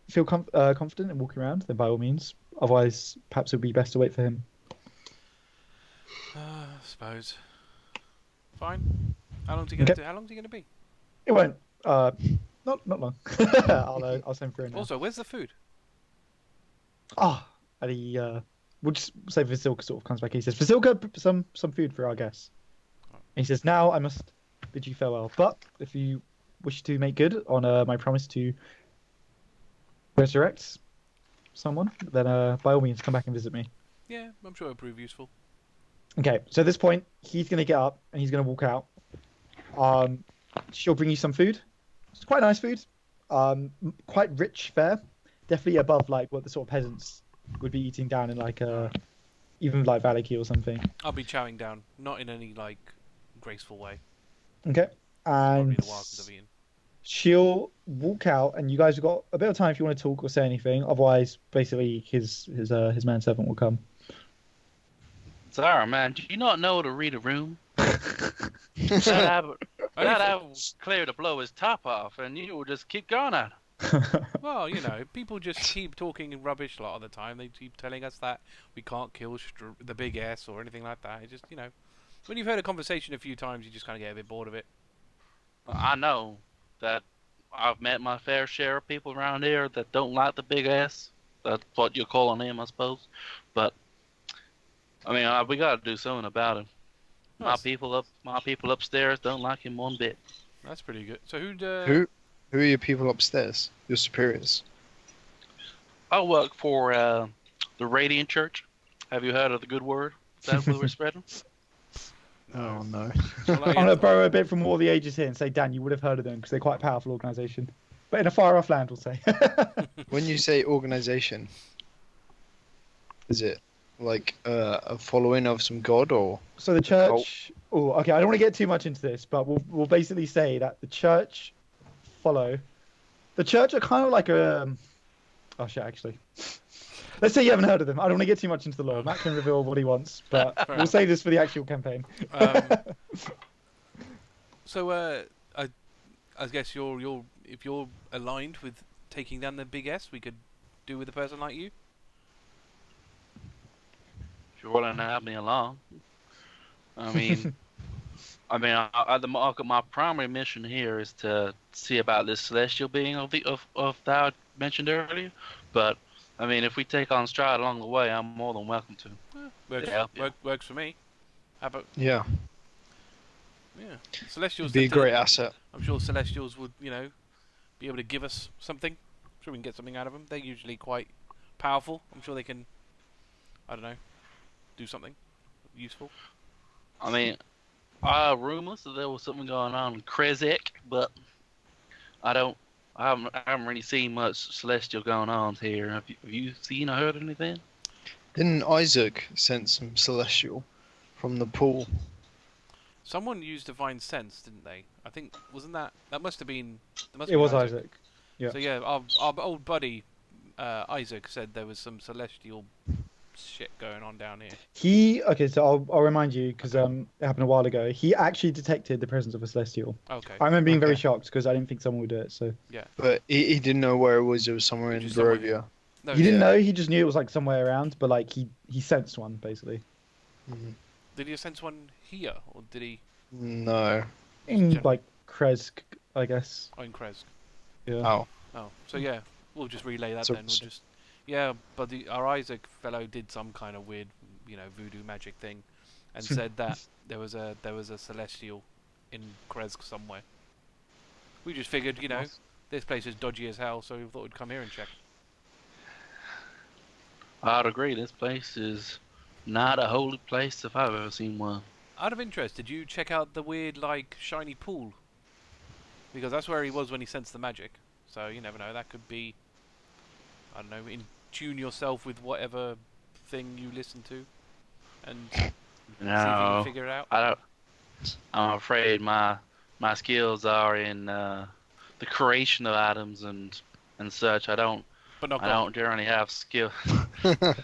feel confident in walking around, then by all means. Otherwise, perhaps it would be best to wait for him. I suppose. Fine. How long's he gonna Okay. do? How long's he gonna be? It won't. Not long. I'll send through it now. Also, where's the food? And he we'll just say Vasilka sort of comes back. He says, Vasilka, some food for our guests. And he says, now I must bid you farewell. But if you wish to make good on my promise to resurrect someone, then by all means come back and visit me. Yeah, I'm sure it'll prove useful. Okay, so at this point, he's going to get up and he's going to walk out. She'll bring you some food. It's quite nice food. Quite rich fare. Definitely above like what the sort of peasants would be eating down in like even like Valaki or something. I'll be chowing down, not in any like graceful way. Okay, Probably and the while since I've eaten. she'll walk out, and you guys have got a bit of time if you want to talk or say anything. Otherwise, basically, his manservant will come. Sorry, man. Do you not know to read a room? that I will clear to blow his top off, and you will just keep going at it. Well, you know, people just keep talking rubbish a lot of the time. They keep telling us that we can't kill the big S or anything like that. It just, you know, when you've heard a conversation a few times, you just kind of get a bit bored of it. I know that I've met my fair share of people around here that don't like the big ass. That's what you're calling him, I suppose. But I mean, we got to do something about him. My Nice. people upstairs don't like him one bit. That's pretty good. So Who are your people upstairs? Your superiors? I work for the Radiant Church. Have you heard of the good word? Is that what we're spreading? Oh no. Well, I'm going to borrow a bit from all the ages here and say, Dan, you would have heard of them because they're quite a powerful organisation. But in a far off land, we'll say. When you say organization, is it like a following of some god or? So the church. Oh, okay. I don't want to get too much into this, but we'll basically say that the church follow. The church are kind of like a. Oh shit! Actually, let's say you haven't heard of them. I don't want to get too much into the lore. Matt can reveal what he wants, but Fair we'll enough. save this for the actual campaign. So I guess if you're aligned with taking down the big S, we could do with a person like you. If you're willing to have me along. I mean, my primary mission here is to see about this celestial being of that I mentioned earlier. But I mean, if we take on Strahd along the way, I'm more than welcome to. Works for me. How about Yeah, yeah? Celestials be a tend to- great asset. I'm sure Celestials would, you know, be able to give us something. I'm sure we can get something out of them. They're usually quite powerful. I'm sure they can, I don't know, do something useful. I mean, rumors that there was something going on in Krezek, but I haven't really seen much celestial going on here. Have you seen or heard anything? Didn't Isaac send some celestial from the pool? Someone used Divine Sense, didn't they? I think wasn't that must have been. It was Isaac. Yeah. So yeah, our old buddy Isaac said there was some celestial shit going on down here. Okay, so I'll remind you because it happened a while ago. He actually detected the presence of a celestial. Okay. I remember being very Okay. shocked because I didn't think someone would do it. So But he didn't know where it was. It was somewhere in Just somewhere Barovia. No, he didn't yeah. know. He just knew it was like somewhere around, but like he sensed one basically. Mhm. Did he sense one here, or did he? No. In General. like Kresk, I guess. Oh, in Krezk. Yeah. Oh. Oh, so yeah, we'll just relay that So- then. We'll just, yeah, but our Isaac fellow did some kind of weird, you know, voodoo magic thing, and said that there was a celestial in Krezk somewhere. We just figured, you know, this place is dodgy as hell, so we thought we'd come here and check. I'd agree. This place is not a holy place if I've ever seen one. Out of interest, did you check out the weird, like, shiny pool? Because that's where he was when he sensed the magic. So you never know. That could be, I don't know, in tune yourself with whatever thing you listen to, and see if you can No, figure it out. I don't. I'm afraid my skills are in the creation of items and such. I don't But not I gold. don't generally have skill. I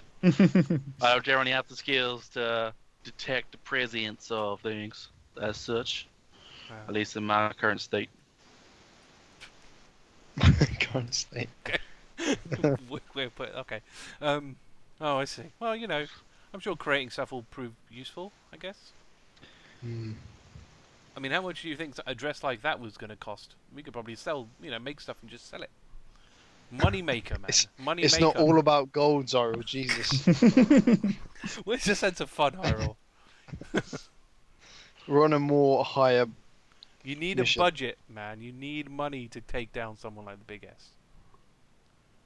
don't generally have the skills to detect the presence of things as such. At least in my current state. Can't say. We'll put okay. Oh, I see. Well, you know, I'm sure creating stuff will prove useful. I guess. Hmm. I mean, how much do you think a dress like that was going to cost? We could probably sell, you know, make stuff and just sell it. Money maker, man. Money It's maker. not all about gold, Xyril. Jesus. Where's the sense of fun, Eirril? We're on a more higher. You need Mission. a budget, man. You need money to take down someone like the Big S.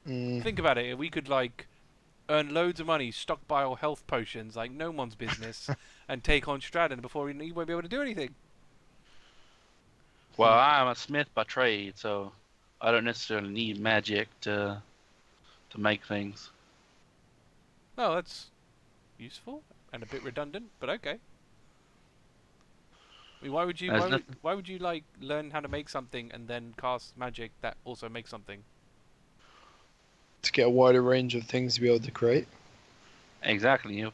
Think about it. If we could, like, earn loads of money, stockpile health potions like no one's business, and take on Strahd before he won't be able to do anything. Well, I'm a smith by trade, so I don't necessarily need magic to make things. No, that's useful and a bit redundant, but okay. I mean, why would you like learn how to make something and then cast magic that also makes something? To get a wider range of things to be able to create. Exactly. You've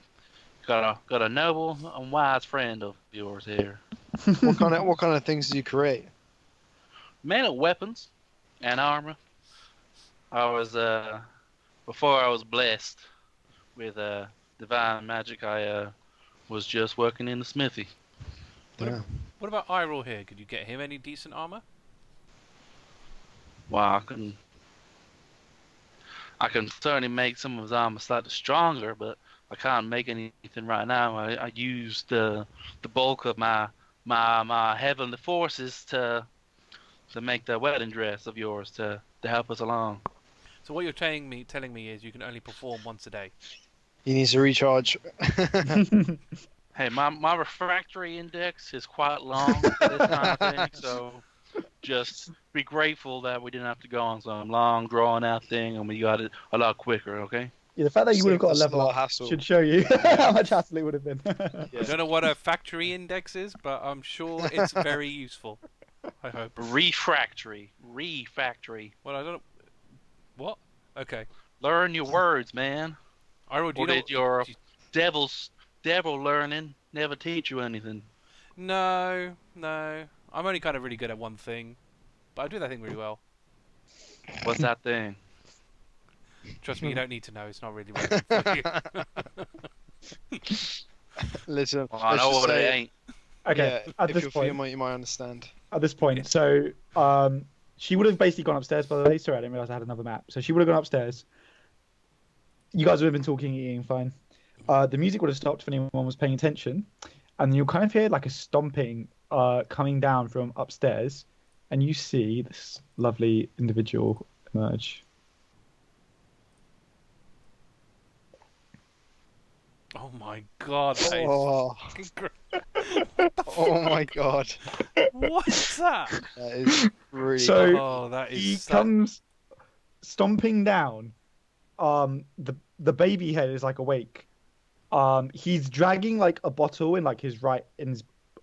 got a noble and wise friend of yours here. What kind of things do you create? Mainly weapons and armor. I was before I was blessed with divine magic. I was just working in the smithy. Yeah. What about Eirril here? Could you get him any decent armor? Well, I can certainly make some of his armor slightly stronger, but I can't make anything right now. I used the bulk of my heavenly forces to make the wedding dress of yours to help us along. So what you're telling me is you can only perform once a day. He needs to recharge. Hey, my refractory index is quite long for this kind of thing, so just be grateful that we didn't have to go on some long, drawn-out thing, and we got it a lot quicker, okay? Yeah, the fact that you would have got a That's level lot of up hassle. should show you how much hassle it would have been. I don't know what a factory index is, but I'm sure it's very useful. I hope. Refractory. Well, I don't know. What? Okay. Learn your words, man. Eirril, do you Or know? did your devil learning never teach you anything? No. I'm only kind of really good at one thing, but I do that thing really well. What's that thing? Trust me, you don't need to know. It's not really relevant for you. Listen, Well, I let's know just what it say, ain't. Okay, yeah, at if this you're point, female, you might understand. at this point, so she would have basically gone upstairs. By the way, sorry, I didn't realize I had another map. So she would have gone upstairs. You guys would have been talking, eating, fine. The music would have stopped if anyone was paying attention, and you'll kind of hear like a stomping coming down from upstairs, and you see this lovely individual emerge. Oh my god, that is Oh, fucking great. oh my god, What's that? that is really. So Oh, that he is. comes stomping down. The baby head is like awake. He's dragging like a bottle in like his I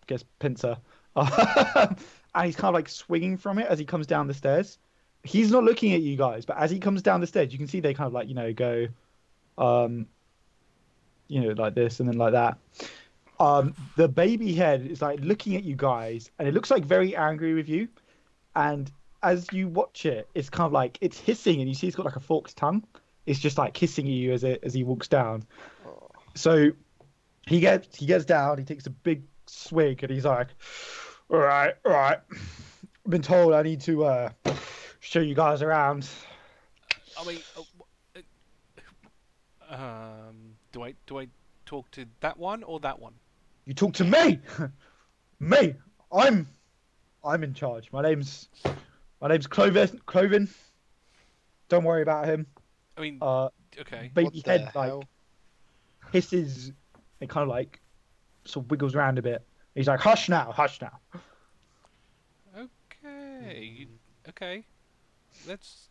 guess pincer, and he's kind of like swinging from it as he comes down the stairs. He's not looking at you guys, but as he comes down the stairs, you can see they kind of like go, like this and then like that. The baby head is like looking at you guys, and it looks like very angry with you. And as you watch it, it's kind of like it's hissing, and you see it's got like a forked tongue. It's just like kissing you as he walks down. So he gets down, he takes a big swig, and he's like, all right. I've been told I need to show you guys around. I mean, do I talk to that one or that one? You talk to me. Me. I'm in charge. My name's Cloven. Don't worry about him. I mean, okay. Baby What the head hell? like hisses and kind of like sort of wiggles around a bit. He's like, hush now. Okay. Okay. Let's.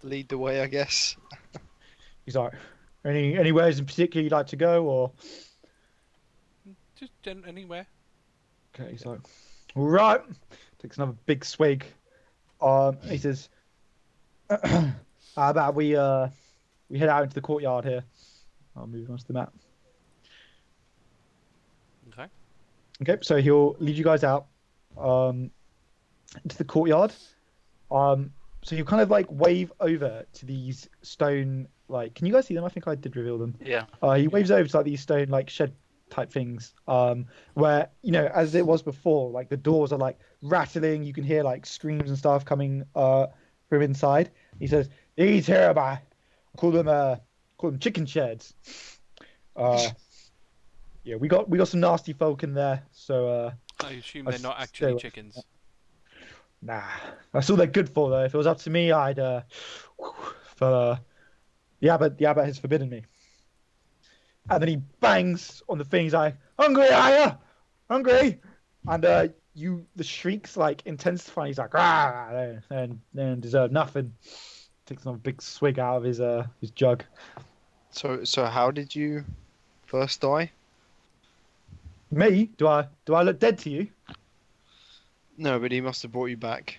Lead the way, I guess. He's like, anywhere in particular you'd like to go, or? Just anywhere. Okay, he's like, all right. Takes another big swig. He says, "How about we head out into the courtyard here?" I'll move on to the map. Okay. Okay, so he'll lead you guys out into the courtyard. So he'll kind of like wave over to these stone, like, can you guys see them? I think I did reveal them. Yeah. He waves over to like these stone like shed type things, where, you know, as it was before, like the doors are like rattling. You can hear like screams and stuff coming from inside. He says, "These here, I call them chicken sheds." Yeah, we got some nasty folk in there. So I assume they're not actually so- chickens. nah, that's all they're good for though. If it was up to me, I'd but the abbot has forbidden me. And then he bangs on the thing. He's like, "Hungry, are ya? Hungry?" And the shrieks like intensify. He's like, "Ah, they don't deserve nothing." Takes another big swig out of his jug. So how did you first die? Me? Do I look dead to you? No, but he must have brought you back.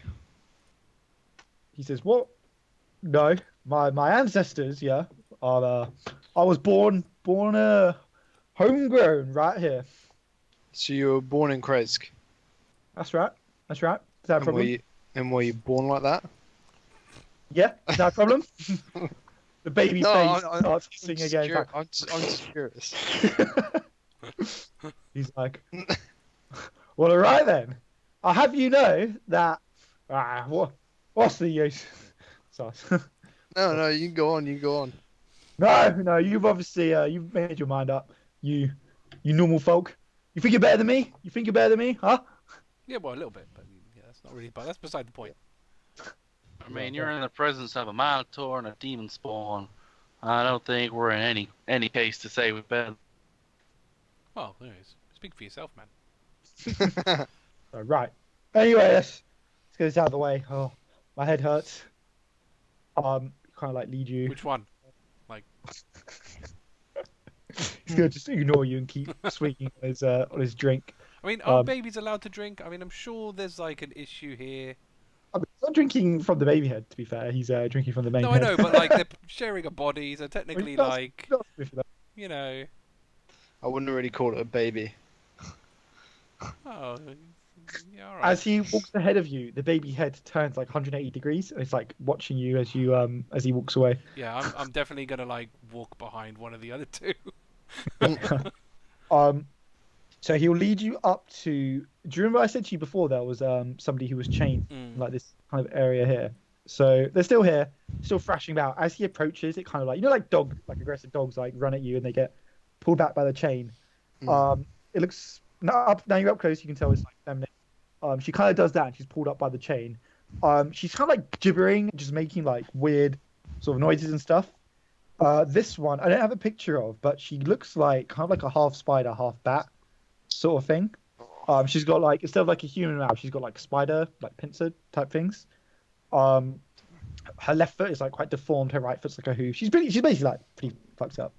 He says, "What? No, my ancestors, yeah, are I was born homegrown right here." So you were born in Kresk. That's right. Is that a And problem? were you born like that? Yeah, is that a problem? The baby No, face I'm starts I'm hissing just again. curi- I'm just curious. He's like, "Well, all right then. I'll have you know that. What's the use?" So, No, you can go on. You can go on. no. You've obviously you've made your mind up. You normal folk. You think you're better than me? Huh? Yeah, well, a little bit, but yeah, that's not really. But that's beside the point. I mean, you're in the presence of a Minotaur and a demon spawn. I don't think we're in any case to say we're better. Well, anyways, speak for yourself, man. Right. Anyway, let's get this out of the way. Oh, my head hurts. Kind of like lead you. Which one? He's gonna just ignore you and keep swigging on his drink. I mean, are Um, babies allowed to drink? I mean, I'm sure there's like an issue here. I mean, he's not drinking from the baby head. To be fair, he's drinking from the main No, I head. know, but like they're sharing a body, so technically, does- like, He does with that. you know. I wouldn't really call it a baby. Oh, yeah, all right. As he walks ahead of you, the baby head turns like 180 degrees, and it's like watching you as he walks away. Yeah, I'm definitely gonna like walk behind one of the other two. So he'll lead you up to. Do you remember I said to you before there was somebody who was chained Mm. like this kind of area here? So they're still here, still thrashing about. As he approaches, it kind of like, you know, like aggressive dogs like run at you and they get pulled back by the chain. It looks now you're up close, you can tell it's like feminine. She kind of does that, and she's pulled up by the chain. She's kind of like gibbering, just making like weird sort of noises and stuff. This one I don't have a picture of, but she looks like kind of like a half spider, half bat sort of thing. She's got like, instead of like a human mouth, she's got like spider, like pincer type things. Her left foot is like quite deformed. Her right foot's like a hoof. She's basically like pretty fucked up.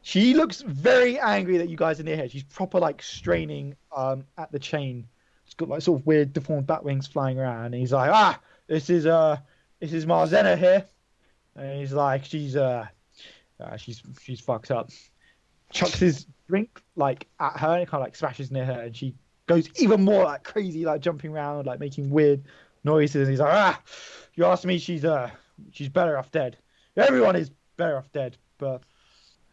She looks very angry that you guys are near her. She's proper like straining at the chain. She's got like sort of weird deformed bat wings flying around. And he's like, this is Marzena here. And he's like, she's fucked up. Chucks his drink like at her and it kind of like smashes near her, and she goes even more like crazy, like jumping around, like making weird noises. And he's like, you asked me, she's better off dead. Everyone is better off dead, but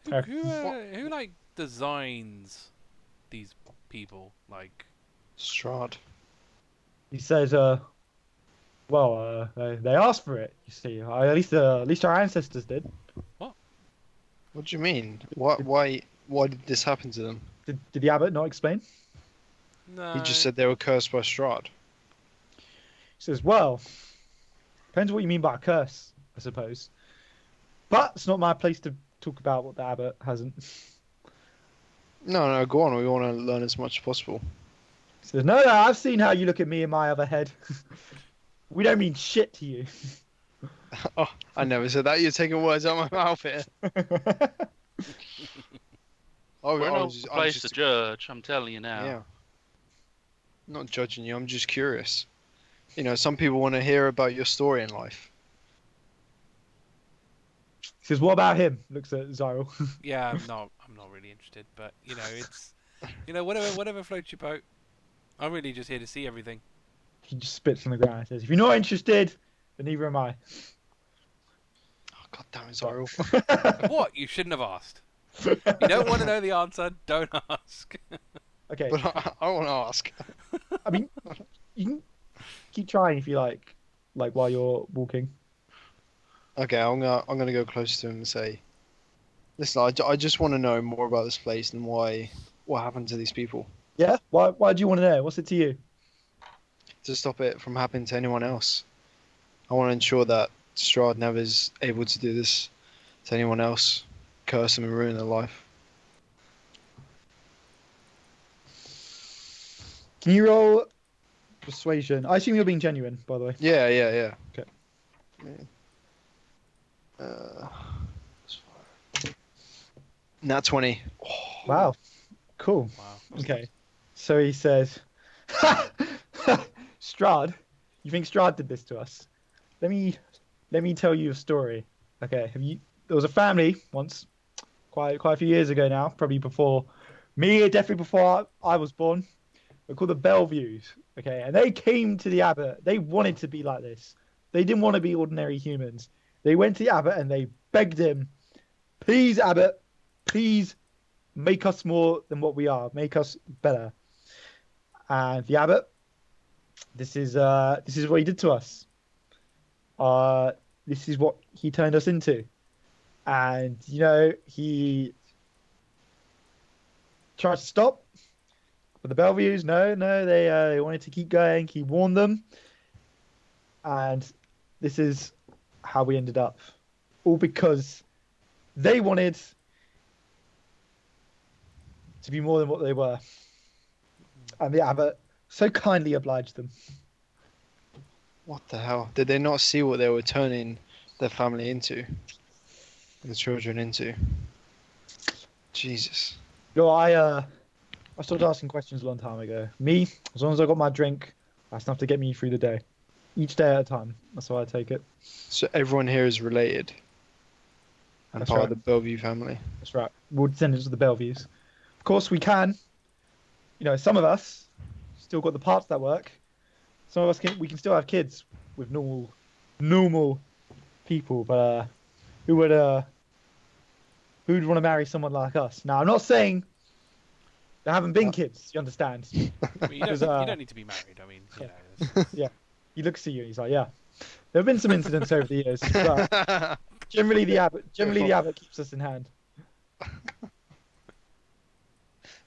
Who like designs these people? Like, Strahd. he says, well, they asked for it. You see, at least our ancestors did. What do you mean? Why did this happen to them? Did the abbot not explain? no. He just said they were cursed by Strahd. He says, well, depends what you mean by a curse, I suppose. But it's not my place to talk about what the abbot hasn't. No, go on. We want to learn as much as possible. He says, no, I've seen how you look at me in my other head. We don't mean shit to you. Oh, I never said that. You're taking words out of my mouth here. We're I no was just- I'm place just- to judge. I'm telling you now. Yeah. I'm not judging you. I'm just curious. You know, some people want to hear about your story in life. He says, "What about him?" Looks at Xyril. Yeah, I'm not really interested, but it's, whatever floats your boat. I'm really just here to see everything. He just spits on the ground and says, "If you're not interested, then neither am I." Oh, God damn it, Xyril. What? You shouldn't have asked. You don't want to know the answer, don't ask. Okay. But I want to ask. I mean, you can keep trying if you like while you're walking. Okay, I'm gonna go close to him and say, listen, I just want to know more about this place and what happened to these people Yeah. Why do you want to know? What's it to you? to stop it from happening to anyone else. I want to ensure that Strahd never is able to do this to anyone else, curse them and ruin their life. Can you roll persuasion? I assume you're being genuine, by the way. Yeah. Okay. Nat 20. Wow. Cool. Wow. Okay. So he says, Strahd, you think Strahd did this to us? Let me tell you a story. Okay. There was a family once, quite a few years ago now, probably before me, definitely before I was born. They're called the Belleviews. Okay. And they came to the abbot. They wanted to be like this. They didn't want to be ordinary humans. They went to the abbot and they begged him, "Please, abbot, please make us more than what we are. Make us better." And the abbot, this is what he did to us. This is what he turned us into. And he tried to stop, but the Belleviews, no, they wanted to keep going. He warned them, and this is how we ended up. All because they wanted to be more than what they were. And the abbot so kindly obliged them. What the hell? Did they not see what they were turning their family into? And the children into? Jesus. I stopped asking questions a long time ago. Me, as long as I got my drink, that's enough to get me through the day. Each day at a time. That's how I take it. So everyone here is related and That's part right. of the Bellevue family. That's right. We're descendants of the Belleviews. Of course, we can. Some of us still got the parts that work. Some of us we can still have kids with normal people. But who would want to marry someone like us? Now, I'm not saying there haven't been kids. You understand? I mean, you Because, don't need to be married. I mean, it's- He looks at you and he's like, "Yeah." There have been some incidents over the years, but generally the abbot keeps us in hand.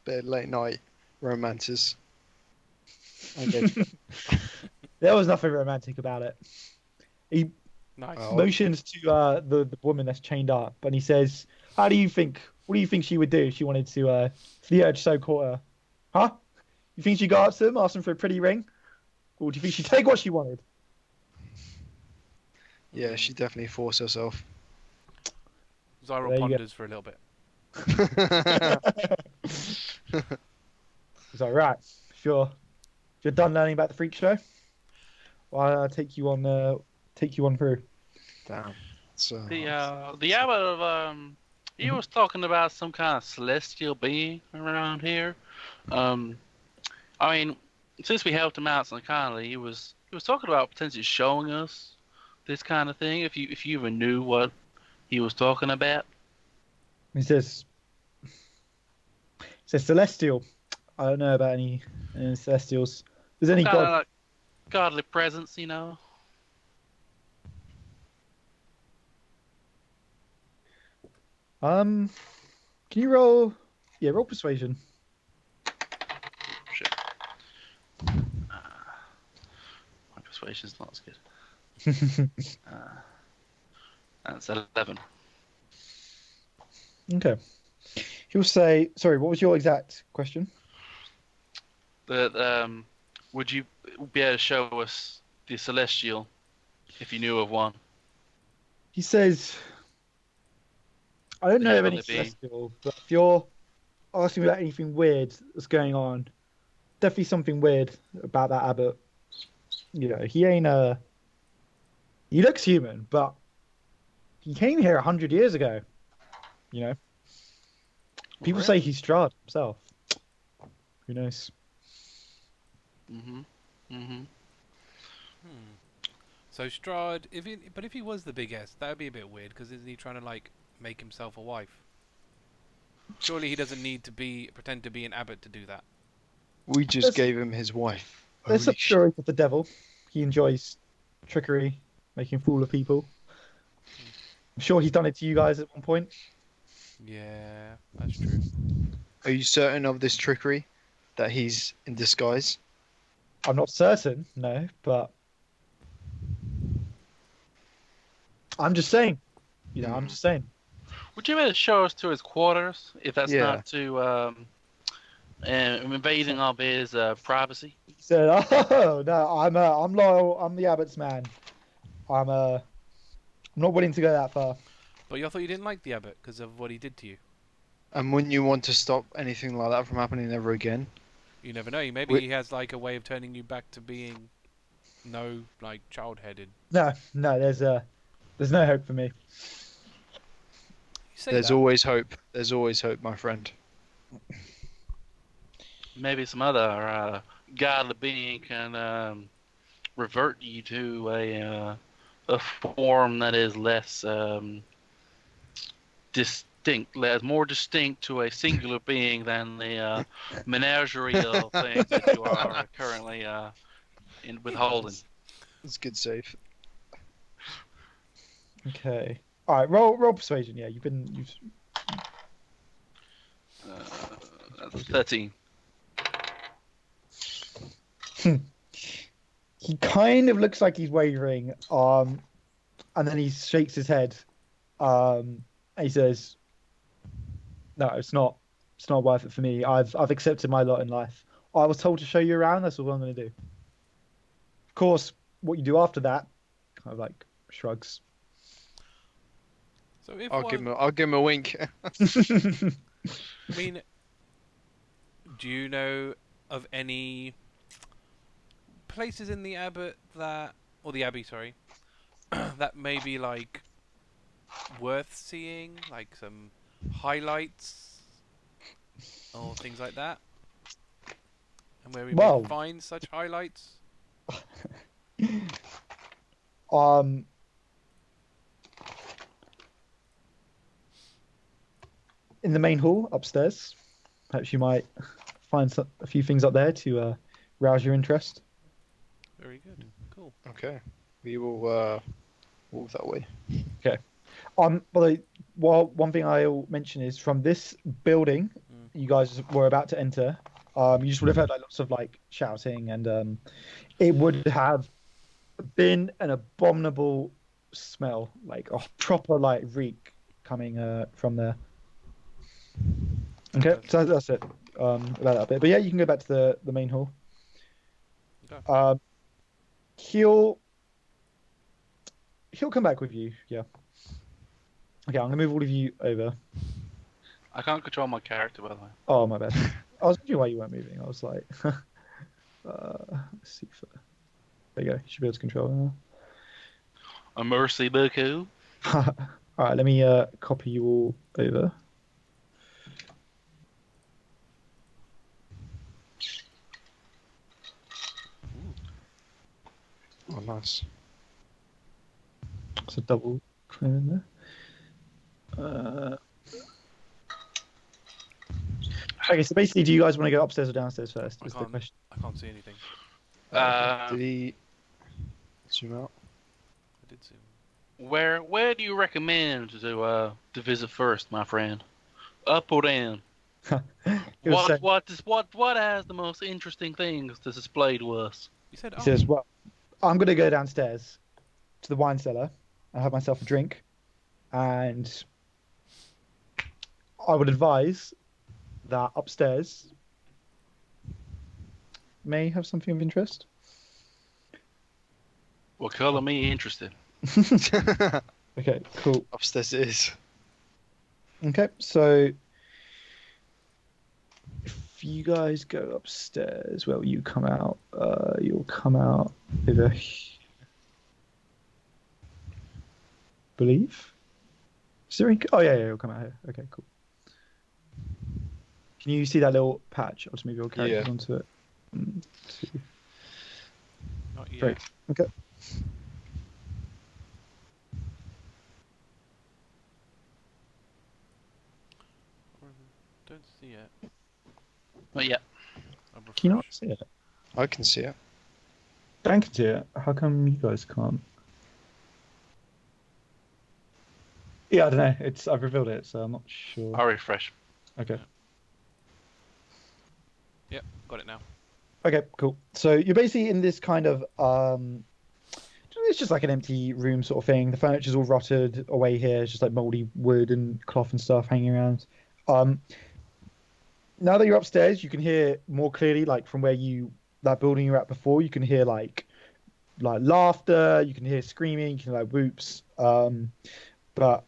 Bit of late night romances. Okay. There was nothing romantic about it. He nice. Oh. motions to the woman that's chained up, and he says, What do you think she would do if she wanted to, if the urge so caught her? Huh? You think she'd go up to him, ask him for a pretty ring? Or do you think she'd take what she wanted? Yeah, she definitely forced herself. Xyril There you go. ponders for a little bit. He's like, "Right, if you're done learning about the freak show, well, I'll take you on through." Damn. So The abbot of he was talking about some kind of celestial being around here. I mean, since we helped him out so kindly, he was talking about potentially showing us this kind of thing. If you even knew what he was talking about. He says celestial. I don't know about any celestials. There's any Kind of god? like godly presence, you know. Can you roll? Yeah, roll persuasion. Shit. My persuasion's not as good. That's 11. Okay. He'll say, sorry, what was your exact question? That would you be able to show us the celestial if you knew of one? He says, I don't The know of any heavenly being. celestial, but if you're asking me about anything weird that's going on, definitely something weird about that abbot. he ain't he looks human, but he came here 100 years ago. You know, people say he's Strahd himself. Who knows? Mm-hmm. Mm-hmm. So Strahd, if he was the big S, that would be a bit weird because isn't he trying to like make himself a wife? Surely he doesn't need to pretend to be an abbot to do that. We just gave him his wife. There's some stories of the devil. He enjoys trickery, making a fool of people. I'm sure he's done it to you guys at one point. Yeah, that's true. Are you certain of this trickery? That he's in disguise? I'm not certain, no, but I'm just saying. I'm just saying. Would you ever show us to his quarters if that's Yeah. not too invading our bear's privacy? He said, "Oh no, I'm loyal. I'm the abbot's man. I'm not willing to go that far." But I thought you didn't like the abbot because of what he did to you. And wouldn't you want to stop anything like that from happening ever again? You never know. Maybe he has like a way of turning you back to being child-headed. No, there's no hope for me. You say There's that. always hope. There's always hope, my friend. Maybe some other godly being can revert you to a form that is less distinct, more distinct to a singular being than the menagerie of things that you are currently withholding. It's a good save. Okay. All right. Roll persuasion. Yeah, you've. That's 13. He kind of looks like he's wavering, and then he shakes his head, and he says, "No, it's not worth it for me. I've accepted my lot in life. I was told to show you around. That's all I'm going to do. Of course, what you do after that, kind of like shrugs." So if I'll give him a wink. I mean, do you know of any places in the Abbey, sorry, that may be like worth seeing, like some highlights or things like that, and where we may find such highlights? In the main hall upstairs, perhaps you might find a few things up there to rouse your interest. Very good. Cool. Okay. We will walk that way. Okay. But one thing I'll mention is from this building you guys were about to enter, you just would have heard like lots of like shouting, and it would have been an abominable smell, like a proper like reek coming from there. Okay, so that's it about that bit. But yeah, you can go back to the main hall. Okay. He'll come back with you. Yeah. Okay, I'm gonna move all of you over. I can't control my character, by the way. Oh, my bad. I was wondering why you weren't moving. I was like, let's see. There you go. You should be able to control it now. A mercy buku. All right, let me copy you all over. Oh, nice. It's a double claim in there. Okay, so basically, do you guys want to go upstairs or downstairs first? Is the question. I can't see anything. Did he zoom out? I did zoom. Where do you recommend to visit first, my friend? Up or down? What has the most interesting things to display to us? You said He says, "Well, I'm going to go downstairs to the wine cellar and have myself a drink, and I would advise that upstairs may have something of interest." Well, color me interested. Okay, cool. Upstairs it is. Okay, so if you guys go upstairs, where will you come out? You'll come out over here. Believe? Is there any... Oh, yeah, you'll come out here. Okay, cool. Can you see that little patch? I'll just move your characters onto it. 1, 2. Not yet. Great. Okay. Don't see it. Not yet. I'll Can you not refresh. see it? I can see it. Dan can see it. How come you guys can't? Yeah, I don't know. I've revealed it, so I'm not sure. I'll refresh. Okay. Yep, got it now. Okay, cool. So you're basically in this kind of it's just like an empty room sort of thing. The furniture's all rotted away here. It's just like moldy wood and cloth and stuff hanging around. Now that you're upstairs, you can hear more clearly, like from where that building you were at before. You can hear like laughter. You can hear screaming. You can hear like whoops. But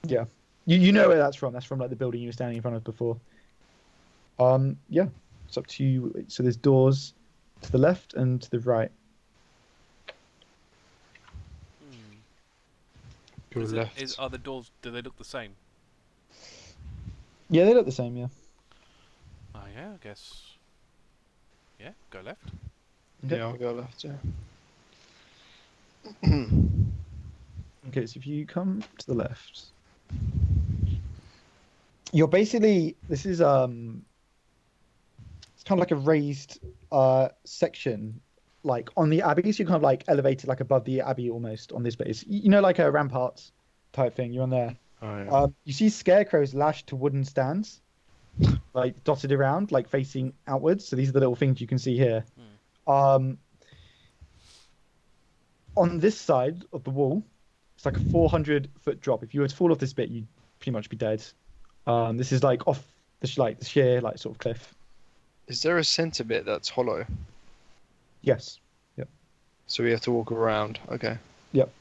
yeah, you know where that's from. That's from like the building you were standing in front of before. Yeah, it's up to you. So there's doors to the left and to the right. Go Is left. are the doors? Do they look the same? Yeah, they look the same. Yeah. Oh yeah, I guess. Yeah, go left. Okay. Yeah, I'll go left. Yeah. Okay, so if you come to the left, you're basically this is it's kind of like a raised section, like on the Abbey. So you're kind of like elevated like above the Abbey almost on this base. You know, like a ramparts type thing. You're on there. Oh, yeah. You see scarecrows lashed to wooden stands, like dotted around, like facing outwards. So these are the little things you can see here. On this side of the wall, it's like a 400-foot drop. If you were to fall off this bit, you'd pretty much be dead. This is like off the sheer like sort of cliff. Is there a center bit that's hollow? Yes. So we have to walk around. Okay. Yep.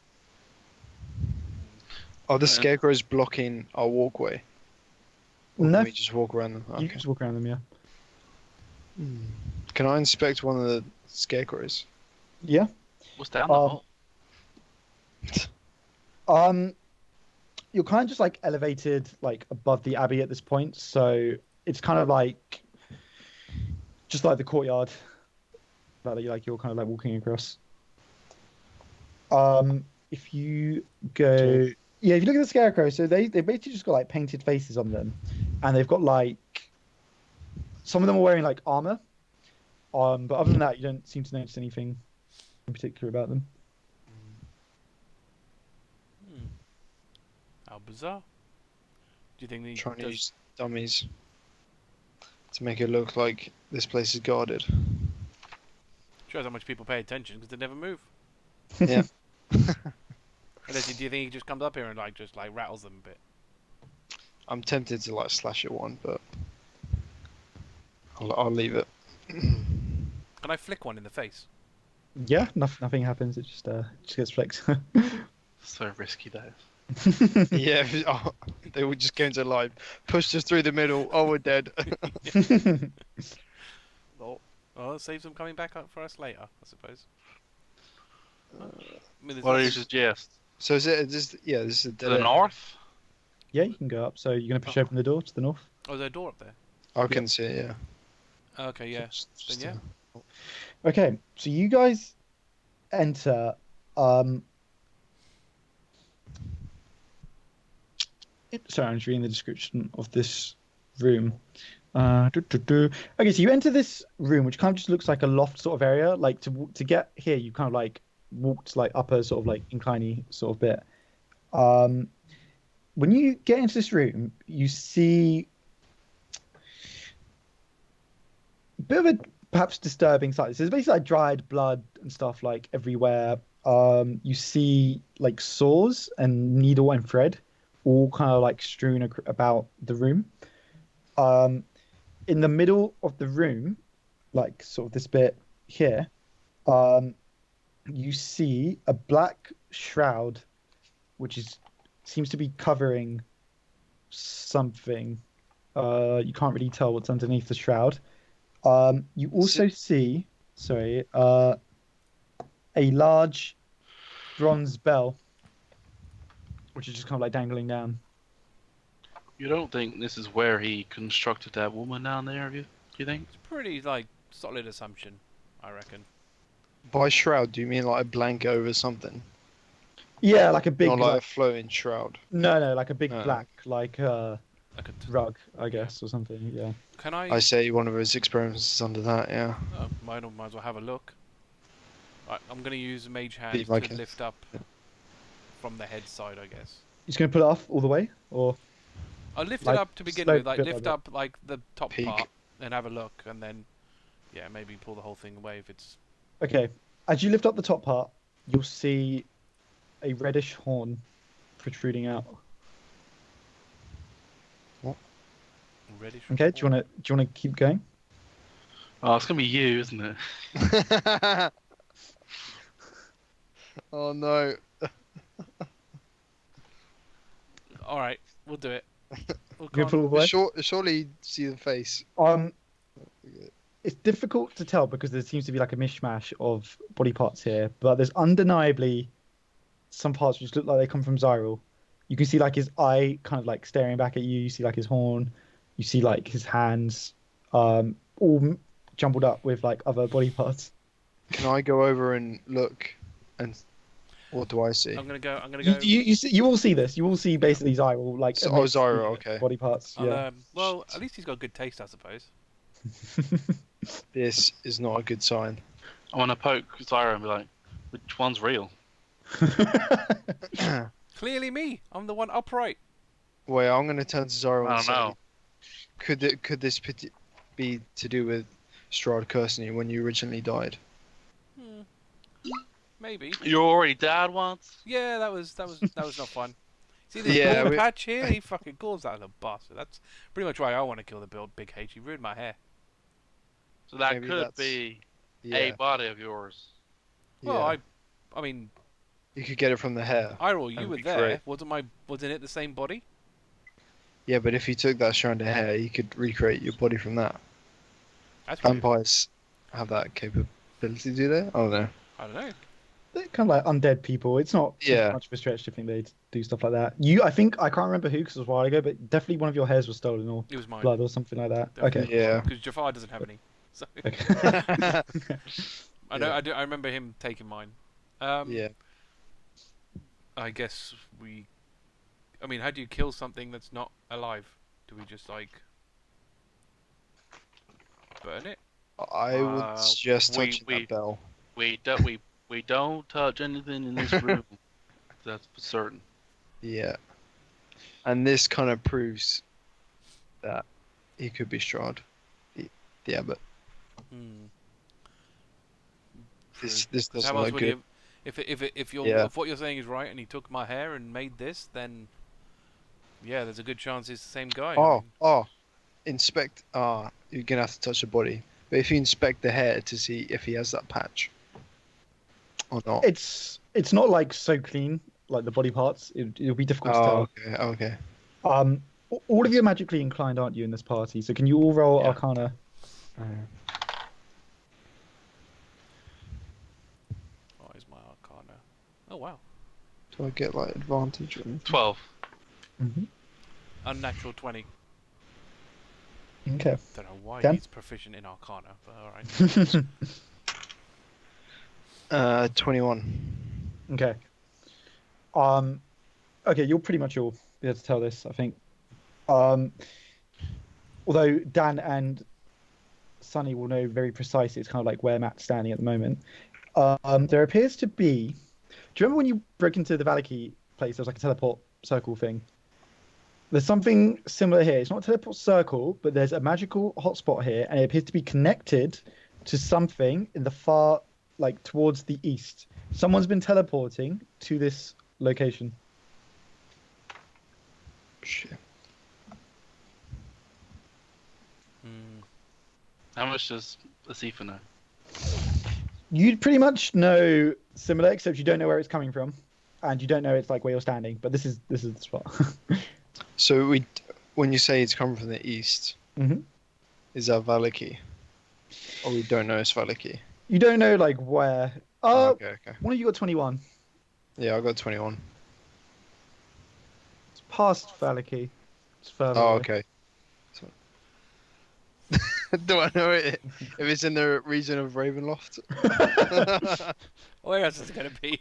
Are the scarecrows blocking our walkway? Or No. Can we just walk around them? You Okay. can just walk around them, yeah. Can I inspect one of the scarecrows? Yeah. What's down the hole? You're kind of just like elevated like above the Abbey at this point, so it's kind of like just like the courtyard that you're kind of like walking across. If you go, yeah, if you look at the scarecrow, so they basically just got like painted faces on them, and they've got like some of them are wearing like armor, but other than that, you don't seem to notice anything in particular about them. How bizarre. Do you think they Trying to use dummies to make it look like this place is guarded. shows how much people pay attention because they never move? Yeah. Unless do you think he just comes up here and like just like rattles them a bit? I'm tempted to like slash at one, but I'll leave it. Can I flick one in the face? Yeah, nothing happens. It just gets flicked. So risky, Dave. Yeah, they would just go into life, pushed us through the middle. Oh, we're dead. Well, it saves them coming back up for us later, I suppose. I mean, there's What do you lots- suggest? So is it just this is a To dead the end. north? Yeah, you can go up. So you're gonna push open the door to the north. Oh, there's a door up there. I can see it. Yeah. Okay, yeah. Just, Then Okay, so you guys enter. Sorry, I'm just reading the description of this room. Okay, so you enter this room, which kind of just looks like a loft sort of area. Like to get here, you kind of like walked like up a sort of like incliney sort of bit. When you get into this room, you see a bit of a perhaps disturbing sight. So there's basically like dried blood and stuff like everywhere. You see like saws and needle and thread all kind of like strewn about the room. In the middle of the room, like sort of this bit here, you see a black shroud, which seems to be covering something. You can't really tell what's underneath the shroud. You also see, a large bronze bell, which is just kind of like dangling down. You don't think this is where he constructed that woman down there? Do you think? It's a pretty like solid assumption, I reckon. By shroud, do you mean like a blanket over something? Yeah, like a big, Not like a floating shroud. no, like a big Oh. black, like Like a rug, I guess, or something. Yeah. Can I? I say one of his experiments is under that, yeah. Might as well have a look. Right, I'm gonna use Mage Hand Be like to it. lift up from the head side, I guess. You're just gonna pull it off all the way, or I'll lift Like, it up to begin slope with, like bit by lift bit. up like the top Peak. part and have a look, and then yeah, maybe pull the whole thing away if it's okay. As you lift up the top part, you'll see a reddish horn protruding out. reddish. Okay. Do you wanna keep going? Oh, it's gonna be you, isn't it? Oh no. All right, we'll do it. We'll You gonna pull con- all the way? Surely you see the face. It's difficult to tell because there seems to be like a mishmash of body parts here, but there's undeniably some parts which look like they come from Xyril. You can see like his eye kind of like staring back at you. You see like his horn. You see like his hands, all jumbled up with like other body parts. Can I go over and look? And what do I see? I'm gonna go. You will see this. You will see basically Xyril like. So- amidst Xyril, the okay. Body parts. I'll, Yeah. well, at least he's got good taste, I suppose. This is not a good sign. I want to poke Xyril and be like, which one's real? Clearly me. I'm the one upright. Wait, I'm going to turn to Xyril I and don't say, know. could this be to do with Strahd cursing you when you originally died? Hmm. Maybe. You already died once? Yeah, that was not fun. See this Yeah, bald we- patch here? He fucking calls that little bastard. That's pretty much why I want to kill the big H. He ruined my hair. So that Maybe could that's- be Yeah. a body of yours. Well, yeah. I mean, You could get it from the hair. Eirril, you That'd were be there. great. Wasn't it the same body? Yeah, but if you took that strand of hair, you could recreate your body from that. That's weird. Vampires have that capability, do they? I don't know. I don't know. They're kind of like undead people. It's not Yeah. much of a stretch to think they'd do stuff like that. I think I can't remember who because it was a while ago, but definitely one of your hairs was stolen or It was mine. blood or something like that. Definitely. Okay. Yeah. Because Jafar doesn't have any. So Okay. I know. Yeah. I remember him taking mine. Yeah. I guess we. I mean, how do you kill something that's not alive? Do we just like burn it? I would suggest we- touching we- that bell. We don't touch anything in this room. That's for certain. Yeah. And this kind of proves that he could be Strahd, the abbot. Hmm. This True. doesn't How else look would good. he? If Yeah. if what you're saying is right, and he took my hair and made this, then yeah, there's a good chance it's the same guy. Inspect. You're gonna have to touch the body. But if you inspect the hair to see if he has that patch or not. It's not like so clean, like the body parts. It'll be difficult to tell. Okay. All of you are magically inclined, aren't you, in this party? So can you all roll Yeah. Arcana? What is my Arcana? Oh wow, Do I get like advantage or anything? 12. Mm-hmm. unnatural 20. Okay. Don't know why Dan? he's proficient in Arcana, but all right. 21. Okay. Okay, you'll pretty much all be able to tell this, I think. Although Dan and Sunny will know very precisely, it's kind of like where Matt's standing at the moment. There appears to be. Do you remember when you broke into the Valaki place? There was like a teleport circle thing. There's something similar here. It's not a teleport circle, but there's a magical hotspot here, and it appears to be connected to something in the far, like towards the east. Someone's been teleporting to this location. Shit. Hmm. How much does Asefa know? You'd pretty much know similar, except you don't know where it's coming from, and you don't know it's like where you're standing. But this is the spot. So when you say it's coming from the east, Mhm. is that Valaki? Oh, we don't know his Valaki. You don't know like where. Oh, Oh, okay. one of you got 21. Yeah, I got 21. It's past Valaki. It's further Oh, away. okay. So... Do I know it? If it's in the region of Ravenloft? Where else is it going to be?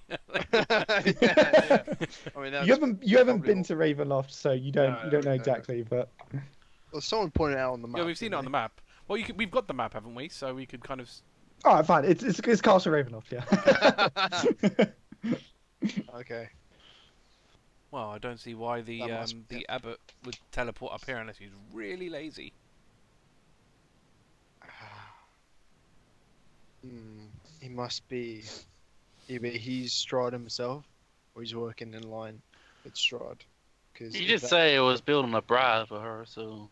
yeah. I mean, that's You haven't probably been what- to Ravenloft, so you don't know no. exactly. But Well, someone pointed it out on the map. Yeah, we've seen it on the map. Well, we've got the map, haven't we? So we could kind of. all right, fine. It's Castle Ravenloft. Yeah. Okay. Well, I don't see why the That must be the abbot would teleport up here unless he's really lazy. He must be either he's Strahd himself or he's working in line with Strahd. Cause He if did that- say it was building a bride for her, so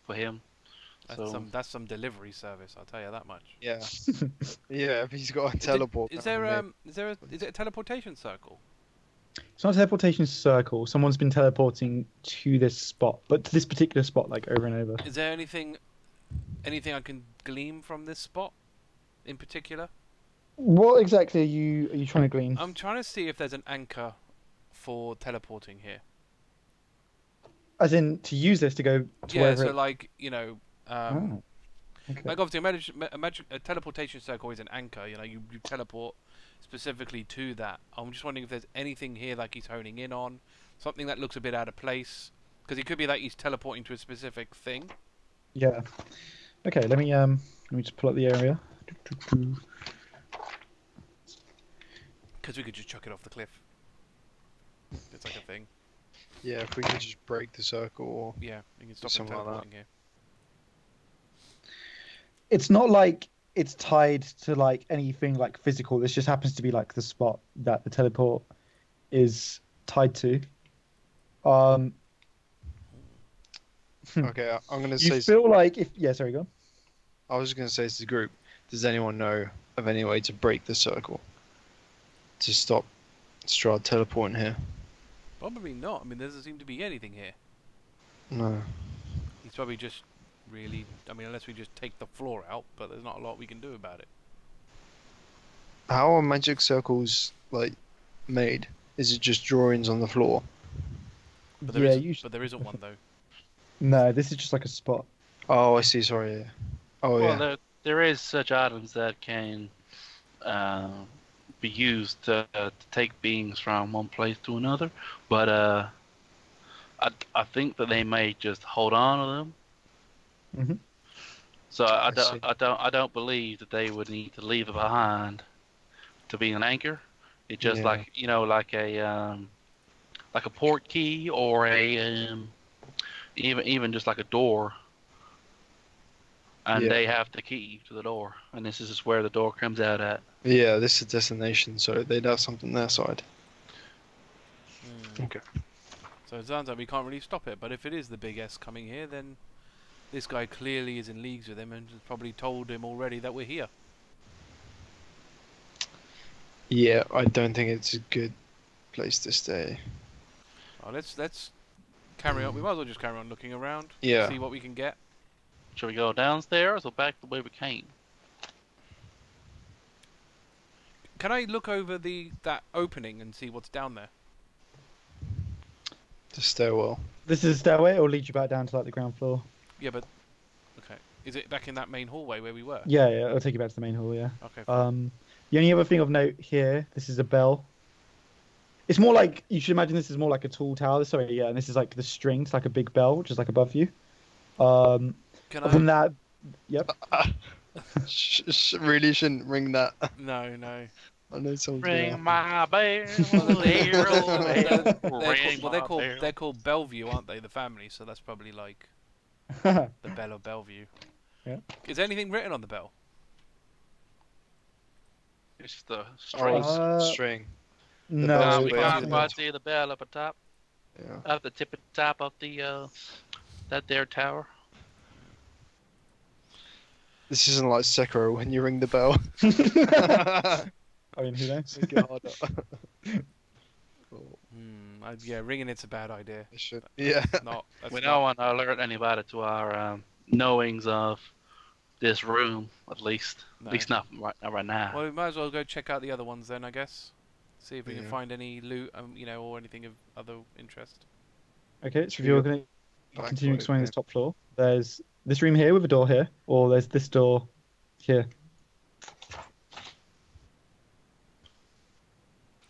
for him. That's some delivery service. I'll tell you that much. Yeah. Yeah, if he's got a teleport. Is gun, there is it a teleportation circle? It's not a teleportation circle. Someone's been teleporting to this spot, but to this particular spot, like over and over. Is there anything I can glean from this spot in particular? What exactly are you trying to glean? I'm trying to see if there's an anchor for teleporting here. As in to use this to go to Yeah, wherever. so like Oh, okay. like obviously imagine a teleportation circle is an anchor. You know, you teleport specifically to that. I'm just wondering if there's anything here like he's honing in on, something that looks a bit out of place, because it could be that he's teleporting to a specific thing. Yeah. Okay. Let me just pull up the area. Because we could just chuck it off the cliff. It's like a thing. Yeah, if we could just break the circle or Yeah, you can stop him Something like that. teleporting here. It's not like it's tied to like anything like physical. This just happens to be like the spot that the teleport is tied to. Okay, I'm gonna You say. feel like if sorry, go on. I was gonna say to the group. Does anyone know of any way to break the circle? To stop Strahd teleporting here? Probably not. I mean, there doesn't seem to be anything here. No. He's probably just really. I mean, unless we just take the floor out, but there's not a lot we can do about it. How are magic circles like made? Is it just drawings on the floor? But there isn't. There isn't one though. No, this is just like a spot. Oh, I see. Sorry. Yeah. Oh Well, yeah. there is such items that can be used to take beings from one place to another, but I think that they may just hold on to them. Mhm. So I see. I don't believe that they would need to leave it behind to be an anchor. It's just Yeah. like a port key or a even just like a door. And Yeah. they have the key to the door, and this is where the door comes out at. Yeah, this is destination, so they'd have something their side. Hmm. Okay. So it sounds like we can't really stop it. But if it is the big S coming here, then this guy clearly is in leagues with him and has probably told him already that we're here. Yeah, I don't think it's a good place to stay. Well, let's carry on. We might as well just carry on looking around. Yeah. See what we can get. Should we go downstairs or back the way we came? Can I look over that opening and see what's down there? The stairwell. This is a stairway. It'll lead you back down to like the ground floor. Yeah, but okay. Is it back in that main hallway where we were? Yeah, it'll take you back to the main hall. Yeah. Okay. Fine. The only other thing of note here, this is a bell. It's more like you should imagine this is more like a tall tower. Sorry, yeah, and this is like the string. It's like a big bell, which is like above you. Can Other than I? that, yep. Really shouldn't ring that. No, no. I know someone's gonna Ring happen. my bell, Eirril bell. Ring Well, my bell. they're called Bellevue, aren't they? The family, so that's probably like the Bell of Bellevue. Yeah. Is there anything written on the bell? It's the Oh, string. string. No, bell's We way can't up the quite see the bell up at top, Yeah. up the tip at the top of the that there tower. This isn't like Sekiro when you ring the bell. I mean, who knows? Make it harder. Yeah, ringing it's a bad idea. It should. Yeah. Not. That's We not- don't want to alert anybody to our knowings of this room, at least. No. At least not right now. Well, we might as well go check out the other ones then, I guess. See if we can Yeah. find any loot, or anything of other interest. Okay, so Should if we you're go going to back continue way exploring this again? top floor, there's this room here with a door here, or there's this door here.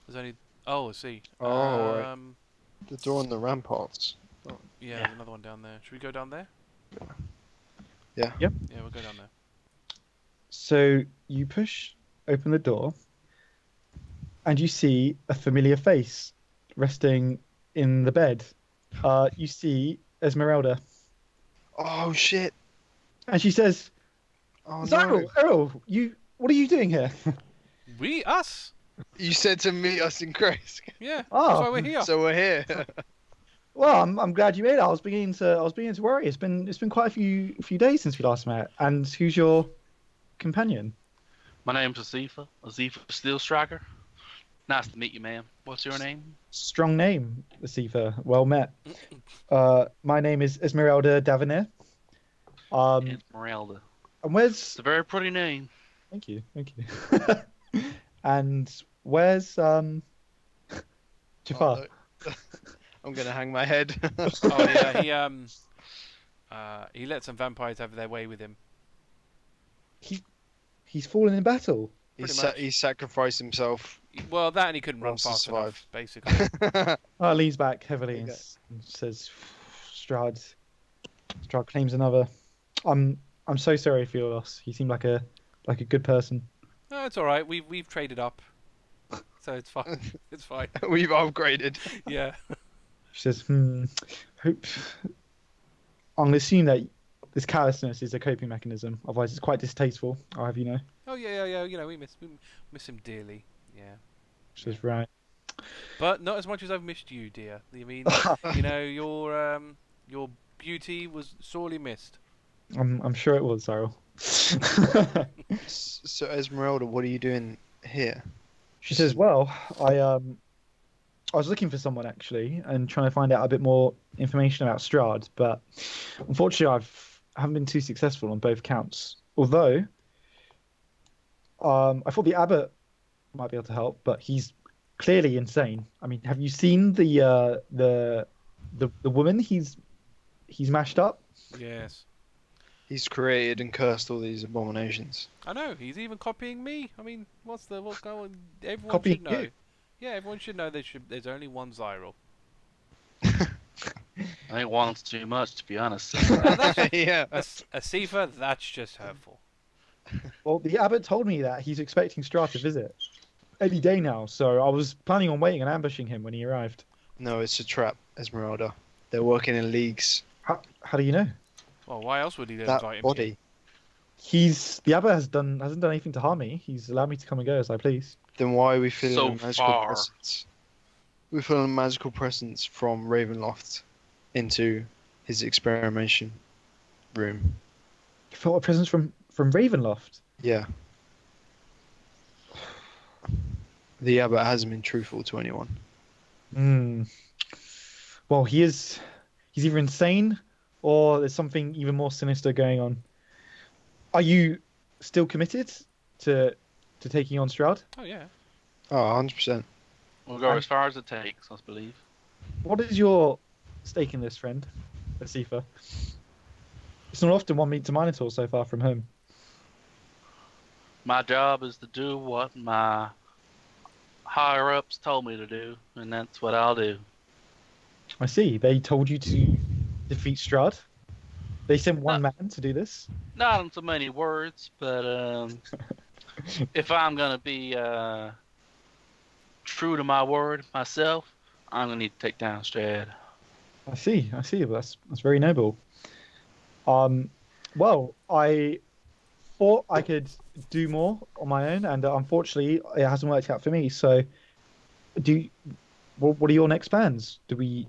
There's only. Oh, I see. Oh, right. Um, The door on the ramparts. yeah, Yeah. there's another one down there. Should we go down there? Yeah. Yep. Yeah, we'll go down there. So you push open the door, and you see a familiar face resting in the bed. You see Esmeralda, Oh shit! and she says, Oh "Xyril, no! Eirril, what are you doing here?" Us? You said to meet us in Grace, Yeah. Oh. That's why we're here. so we're here. Well, I'm glad you made it. I was beginning to worry. It's been quite a few days since we last met. And who's your companion? My name's Asefa. Asefa Steelstriker. Nice to meet you, ma'am. What's your name? Strong name, Asefa. Well met. My name is Esmeralda Daviner. Esmeralda. And where's? It's a very pretty name. Thank you. And where's Jafar? Oh, no. I'm gonna hang my head. Oh yeah, he let some vampires have their way with him. He's fallen in battle. Pretty much. He sacrificed himself. Well, that and he couldn't run Wants to fast survive. enough, basically. Leans back heavily and Okay. says, Strahd claims another. I'm so sorry for your loss. He seemed like a good person. No, it's all right. We've traded up, so it's fine. It's fine. We've upgraded. Yeah. She says, hope. I'm going to assume that this callousness is a coping mechanism. Otherwise, it's quite distasteful. I'll have you know. Oh yeah. You know, we miss him dearly. Yeah. She says, right. But not as much as I've missed you, dear. I mean, your beauty was sorely missed. I'm sure it was, Cyril. So Esmeralda, what are you doing here? She says, well, I was looking for someone actually and trying to find out a bit more information about Strahd, but unfortunately I haven't been too successful on both counts. Although I thought the abbot might be able to help, but he's clearly insane. I mean, have you seen the woman he's mashed up? Yes. He's created and cursed all these abominations. I know. He's even copying me. I mean, what's going on? Everyone Copying should know. you? Yeah, everyone should know there's only one Xyril. I think one's too much, to be honest. Yeah. Asefa, that's just hurtful. Well, the abbot told me that he's expecting Strahd to visit any day now, so I was planning on waiting and ambushing him when he arrived. No, it's a trap, Esmeralda. They're working in leagues. How do you know? Well, why else would he That invite him? body. The abbot hasn't done anything to harm me. He's allowed me to come and go as I please. Then why are we feeling So a magical far. presence? We're feeling a magical presence from Ravenloft into his experimentation room. You felt a presence from Ravenloft. Yeah. The abbot hasn't been truthful to anyone. Well, he's either insane or there's something even more sinister going on. Are you still committed to taking on Strahd? Oh yeah. Oh, 100%. We'll go as far as it takes, I believe. What is your stake in this, friend, Asefa? It's not often one meets a Minotaur so far from home. My job is to do what my higher-ups told me to do, and that's what I'll do. I see. They told you to defeat Strahd. They sent one man to do this. Not in so many words, but if I'm going to be true to my word myself, I'm going to need to take down Strahd. I see. Well, that's very noble. Well, I thought I could do more on my own, and unfortunately, it hasn't worked out for me. So, what are your next plans? Do we?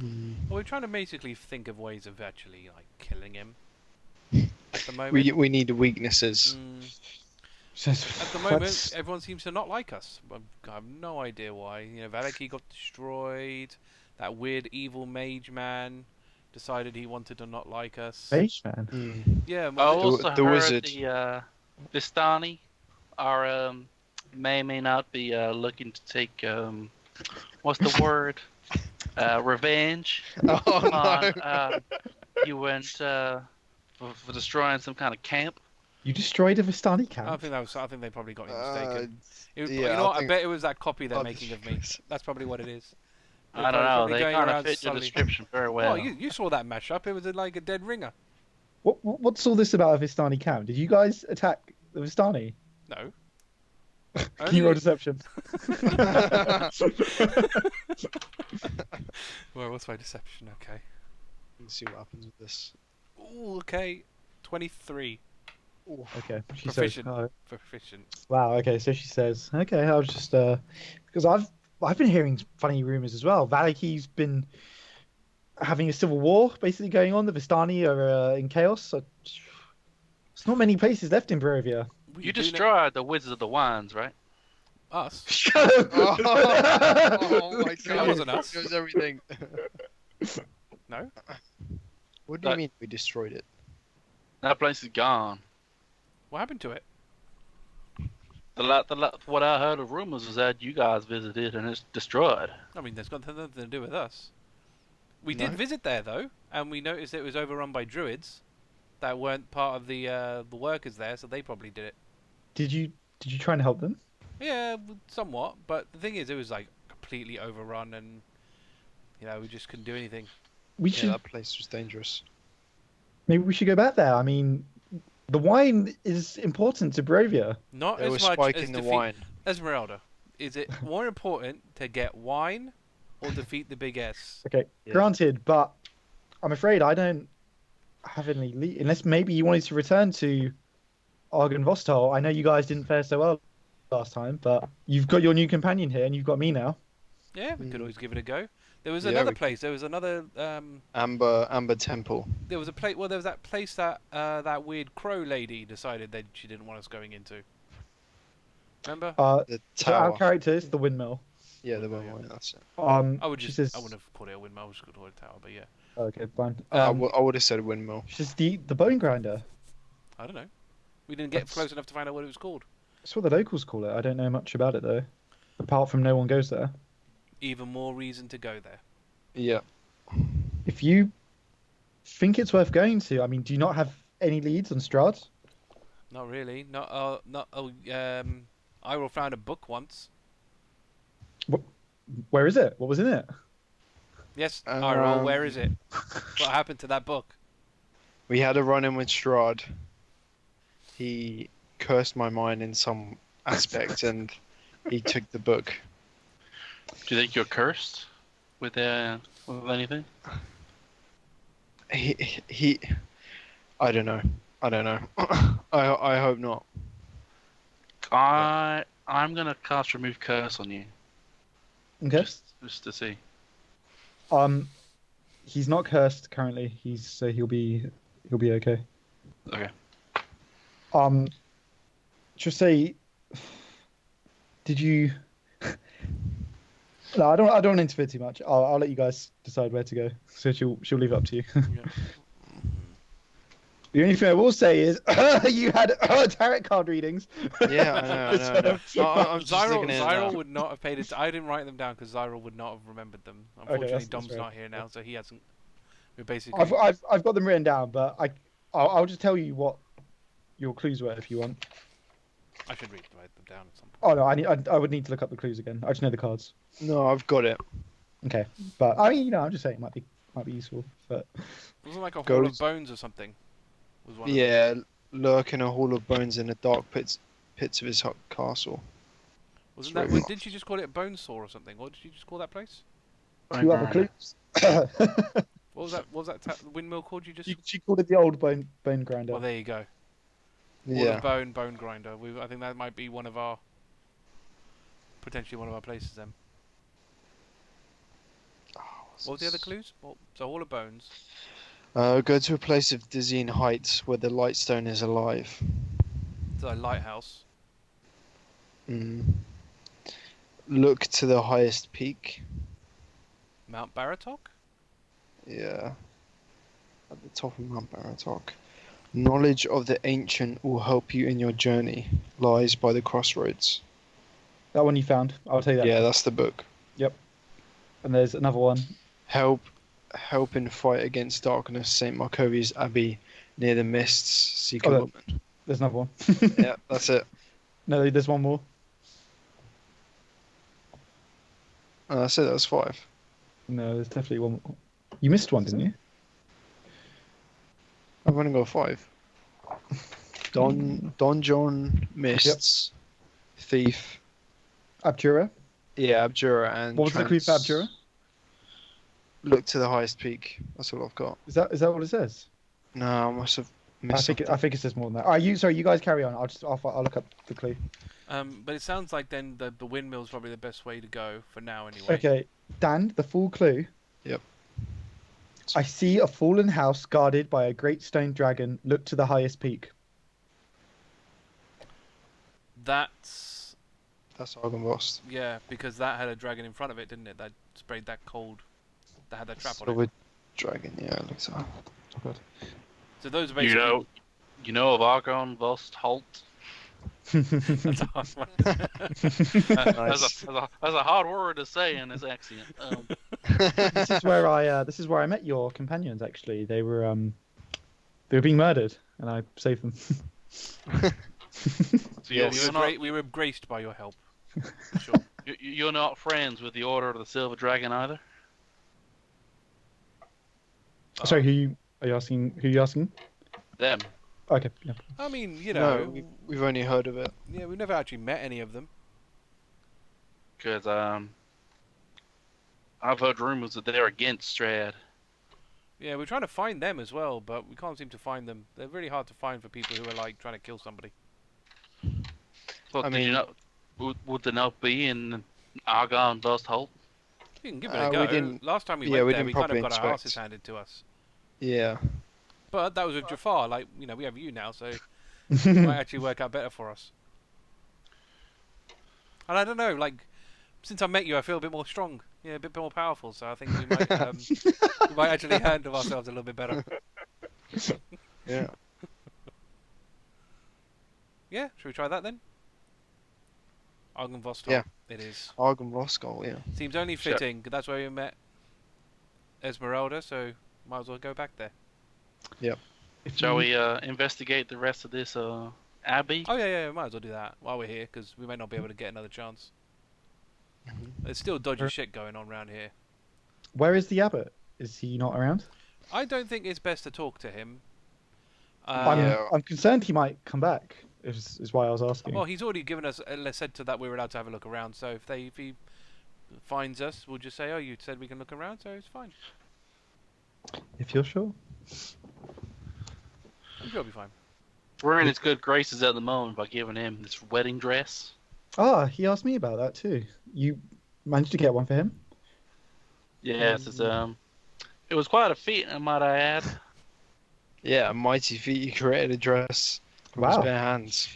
Well, we're trying to basically think of ways of actually like killing him. At the moment. We need the weaknesses. At the moment, everyone seems to not like us. I have no idea why. You know, Valaki got destroyed. That weird evil mage man. decided he wanted to not like us. Mage man. Yeah, I well, also the heard wizard. the Vistani are may not be looking to take what's the word? Revenge Oh on no! you went for destroying some kind of camp. You destroyed a Vistani I camp. think they probably got me mistaken. Yeah, you know what? I think- bet it was that copy they're I'll making of me. just- That's probably what it is. They're I don't know. probably They going kind of around fit your sully- description very well. Well, you saw that mashup. It was like a dead ringer. What's all this about a Vistani camp? Did you guys attack the Vistani? No. Can you roll deception? Well, what's my deception? Okay. Let's see what happens with this. Ooh, okay. 23. Okay. She Proficient. says, Proficient. wow. Okay. So she says, okay. I'll just because I've been hearing funny rumors as well. Valaki's been having a civil war basically going on. The Vistani are in chaos. So there's not many places left in Barovia. You destroyed the Wizards of the Wands, right? Us. Oh my god! That wasn't us. It was everything. No. What do you mean we destroyed it? That place is gone. What happened to it? What I heard of rumors was that you guys visited and it's destroyed. I mean, there's got nothing to do with us. We No. did visit there though, and we noticed it was overrun by druids that weren't part of the workers there, so they probably did it. Did you try and help them? Yeah, somewhat. But the thing is, it was like completely overrun, and we just couldn't do anything. We Yeah, should that place was dangerous. maybe we should go back there. I mean, the wine is important to Barovia. Not They were as much spiking as the wine. Esmeralda. Is it more important to get wine or defeat the big S? Okay, Yeah. granted, but I'm afraid I don't have any lead unless maybe you wanted to return to Argon Vostal. I know you guys didn't fare so well last time, but you've got your new companion here, and you've got me now. Yeah, we could Mm. always give it a go. There was Yeah, another we- place. There was another. Amber Temple. There was a place. Well, there was that place that that weird crow lady decided that she didn't want us going into. Remember? The So our tower. character is the windmill. Yeah, the Windmill, one. That's it. I would she just. says, I wouldn't have called it a windmill. I would just called it a tower. But yeah, okay, fine. I would have said windmill. She says the bone grinder. I don't know. We didn't get That's- close enough to find out what it was called. That's what the locals call it. I don't know much about it though, apart from no one goes there. Even more reason to go there. Yeah. If you think it's worth going to, I mean, do you not have any leads on Strahd? Not really. Not. Oh. Eirril found a book once. Where is it? What was in it? Yes, Eirril. Um, Where is it? What happened to that book? We had a run-in with Strahd. He cursed my mind in some aspect, and he took the book. Do you think you're cursed with anything? He I don't know. I hope not. I'm gonna cast remove curse on you Okay. just to see. He's not cursed currently. He'll be okay. Okay. Just say, did you? No, I don't want to interfere too much. I'll let you guys decide where to go. So she'll leave it up to you. Yeah. The only thing I will say is you had tarot card readings. Yeah, I know. I'm just looking at it Xyril now. would not have paid it. I didn't write them down because Xyril would not have remembered them. Okay, Unfortunately, that's Dom's fair. not here now, so he hasn't. We basically. I've got them written down, but I'll just tell you what your clues were if you want. I should write them down at some point. Oh no, I would need to look up the clues again. I just know the cards. No, I've got it. Okay, but I mean, I'm just saying it might be useful. But Wasn't like a Go hall to- of bones or something. Was one of them. Yeah, lurk in a hall of bones in the dark pits of his castle. Wasn't It's that? very Did you just call it Bonesaw or something? What did you just call that place? two other clues. What was that? What was that windmill called? You just. she called it the old bone grinder. Well, there you go. Wall Yeah. of bone grinder. I think that might be potentially one of our places then. What were the other clues? So Hall of Bones. Go to a place of dizzying heights where the Lightstone is alive. The lighthouse. Look to the highest peak. Mount Baratok. Yeah. at the top of Mount Baratok. Knowledge of the ancient will help you in your journey. Lies by the crossroads. That one you found. I'll tell you that. Yeah, that's the book. And there's another one. Help in fight against darkness. St. Markovi's Abbey near the mists. Seek a Oh, woman. There's another one. Yeah, that's it. No, there's one more. Oh, that's it. That's 5. No, there's definitely one more. You missed one, didn't you? I've only got 5. Don John, Mists, Thief. Abjura. Yeah, Abjura and. What was the clue for Abjura? Look to the highest peak. That's all I've got. Is that what it says? No, I must have missed. I think it says more than that. You guys carry on. I'll look up the clue. But it sounds like then the windmill's probably the best way to go for now, anyway. Okay, Dan, the full clue. Yep. I see a fallen house guarded by a great stone dragon. Look to the highest peak. That's Argynvost. yeah, because that had a dragon in front of it, didn't it? That sprayed that cold. That had that trap on it. Silver dragon. Yeah, it looks like. Oh god. So those are basically. You know of Argynvost Holt? That's a hard one. Nice. That's a hard word to say in this accent. This is where I met your companions. Actually, they were being murdered, and I saved them. So Yes. We were graced by your help. Sure. You're not friends with the Order of the Silver Dragon either? Sorry, who are you asking? Who are you asking? Them. Okay. Yeah. I mean, you know, No, we've only heard of it. yeah, we've never actually met any of them. Because I've heard rumors that they're against Strahd. Yeah, we're trying to find them as well, but we can't seem to find them. They're really hard to find for people who are like trying to kill somebody. Well, I did you mean- know? Would they not be in Argynvost Holt? You can give it a We go. didn't- Last time we yeah, went we there, didn't we kind of properly got our inspect. asses handed to us. Yeah. But that was with Jafar. Like, you know, we have you now, so it might actually work out better for us. And I don't know, like, since I met you, I feel a bit more strong. Yeah, a bit more powerful. So I think we might, we might actually handle ourselves a little bit better. Yeah. Yeah, should we try that then? Argynvost. Yeah. It is. Argynvost goal. Yeah. Seems only Sure. fitting, 'cause that's where we met Esmeralda, so might as well go back there. Shall we investigate the rest of this Abbey? Oh yeah, we might as well do that while we're here, because we may not be able to get another chance. There's still dodgy shit going on around here. Where is the abbot? Is he not around? I don't think it's best to talk to him. Yeah. I'm concerned he might come back. Is why I was asking. Well, he's already given us said to that we're allowed to have a look around. So if he finds us, we'll just say, "Oh, you said we can look around, so it's fine. If you're sure. I'm sure it'll be fine." We're in his good graces at the moment by giving him this wedding dress. Ah, he asked me about that too. You managed to get one for him? Yes, it was quite a feat, might I add. Yeah. A mighty feat. You created a dress from his Wow. bare hands.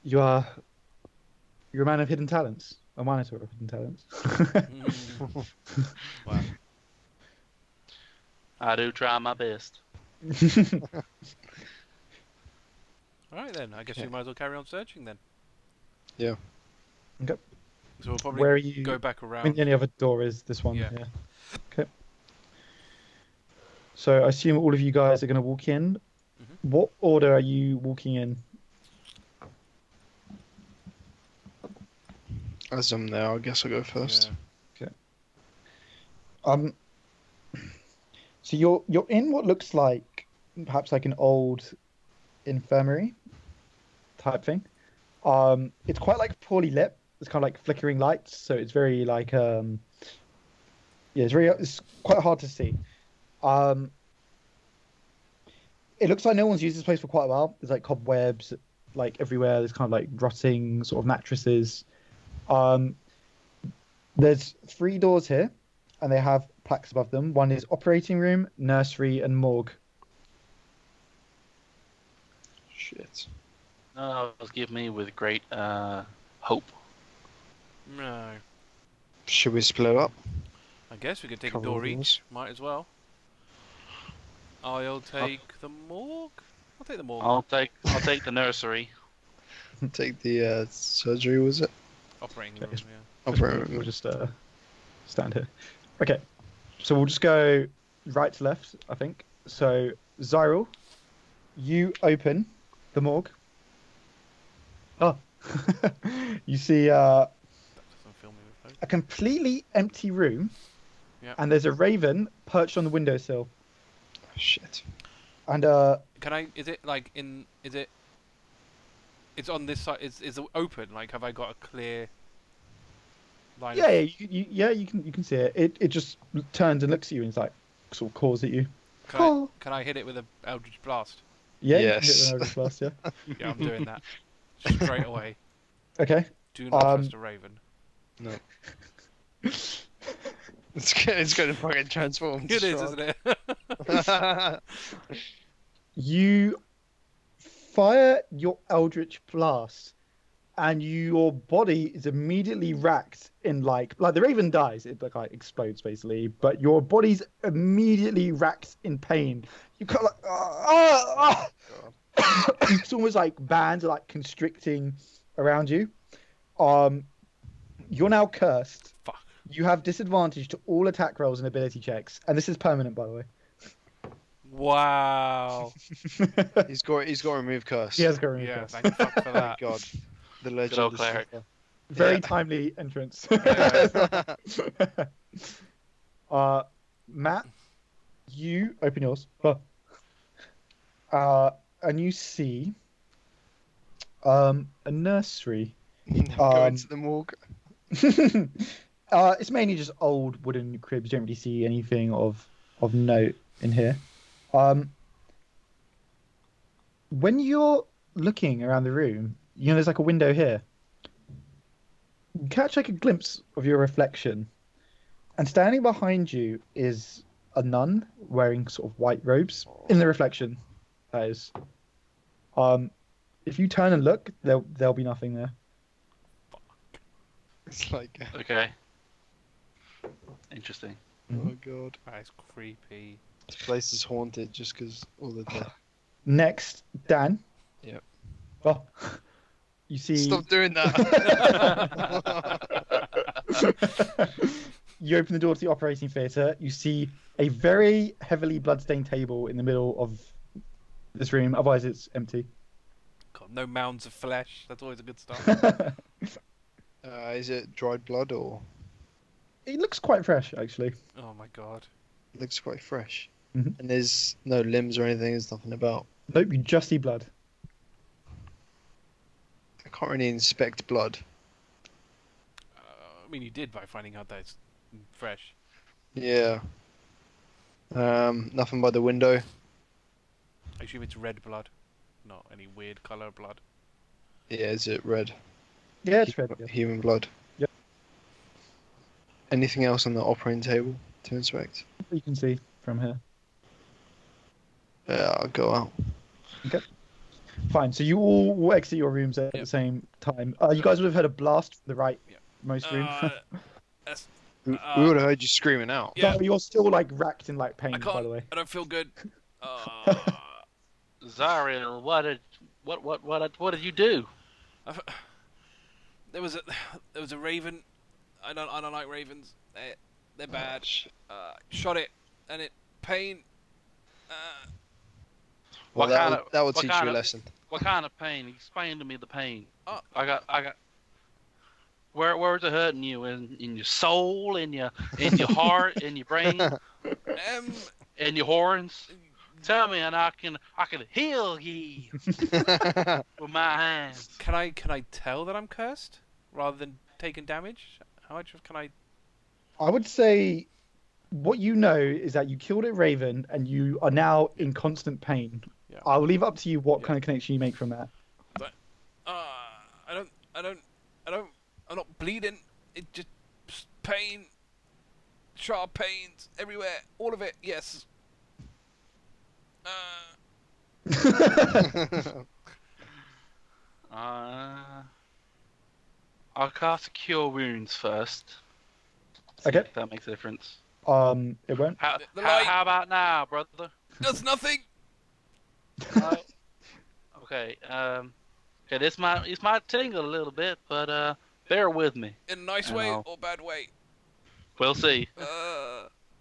You're a man of hidden talents. A Minotaur of hidden talents. Wow. I do try my best. All right then. I guess Okay. we might as well carry on searching then. Yeah. Okay. So we'll probably Where are you? go back I around. mean, the only other door is this one. Yeah. Yeah. Okay. So I assume all of you guys are going to walk in. Mhm. What order are you walking in? As I'm there, I guess I'll go first. Yeah. So you're in what looks like perhaps like an old infirmary type thing. It's quite like poorly lit. It's kind of like flickering lights, so it's very like it's quite hard to see. It looks like no one's used this place for quite a while. There's like cobwebs like everywhere. There's kind of like rotting sort of mattresses. There's 3 doors here, and they have plaques above them. One is operating room, nursery, and morgue. Shit. No, it was given me with great hope. No. Should we split up? I guess we could take a Couple door of each. doors. Might as well. I'll take the morgue. I'll take the morgue. I'll take the nursery. Take the surgery, was it? Operating room, yeah. Operating We'll room. just stand here. Okay, so we'll just go right to left, I think. So, Xyril, you open the morgue. Oh, you see That doesn't fill me with hope. a completely empty room, Yeah. and there's a raven perched on the windowsill. Oh, shit. And Can I? Is it like in? Is it? It's on this side. Is it open? Like, have I got a clear line? yeah, you can see it. It just turns and looks at you and it's like sort of calls at you. Can I hit it with a Eldritch Blast? Yeah, Yes. you can hit the Eldritch Blast, yeah. Yeah, I'm doing that straight away. Okay. Do not trust a raven. No. It's going to fucking transform. It is, isn't it? You fire your Eldritch Blast, and your body is immediately racked in like the Raven dies, it like explodes basically, but your body's immediately racked in pain. You kind of like it's almost like bands are like constricting around you. You're now cursed. Fuck. You have disadvantage to all attack rolls and ability checks, and this is permanent, by the way. Wow. He's got to remove curse. He has got a Yeah, curse. thank fuck for that. Thank God. The legend. old is Cleric. still Very Yeah. timely entrance. there. Matt, you open yours. And you see a nursery. Go into the morgue. It's mainly just old wooden cribs. You don't really see anything of note in here. When you're looking around the room, there's like a window here. You catch like a glimpse of your reflection, and standing behind you is a nun wearing sort of white robes in the reflection. That is. If you turn and look, there'll be nothing there. It's like, Okay. Interesting. oh God. That is creepy. This place is haunted just because all the death. Next, Dan. Yep. Oh, you see. Stop doing that. You open the door to the operating theatre. You see a very heavily bloodstained table in the middle of this room. Otherwise, it's empty. God, no mounds of flesh. That's always a good start. Is it dried blood or It looks quite fresh, actually. Oh my god. it looks quite fresh? Mhm. And there's no limbs or anything. There's nothing about. Nope, you just see blood. I can't really inspect blood. I mean, you did by finding out that it's fresh. Yeah. Nothing by the window. I assume it's red blood, not any weird colour blood. Yeah, is it red? Yeah, it's red. Yeah. Human blood. Yep. Anything else on the operating table to inspect? You can see from here. Yeah, I'll go out. Fine. So you all will exit your rooms at Yep. the same time. You guys would have heard a blast from the right Yep. most room. That's, We would have heard you screaming out. yeah. But you're still like racked in like pain, I by can't. the way. I don't feel good. Xyril, what did you do? There was a raven. I don't like ravens. They're bad. Shot it and it pain. Well, What kind of- that would what teach kind you a of- lesson. What kind of pain? Explain to me the pain. Oh. I got. Where's it hurting you? In your soul, in your heart, in your brain, in your horns? Tell me, and I can heal ye with my hands. Can I tell that I'm cursed rather than taking damage? How much can I? I would say what you know is that you killed a raven and you are now in constant pain. Yeah. I'll leave it up to you what Yeah. kind of connection you make from that. I'm not bleeding. It just pain, sharp pains everywhere, all of it. Yes. I'll cast Cure Wounds first. See Okay. if that makes a difference. It won't. The light. How about now, brother? Does nothing. Uh, okay. Okay. This might tingle a little bit, but bear with me. In a nice And way I'll- or bad way? We'll see.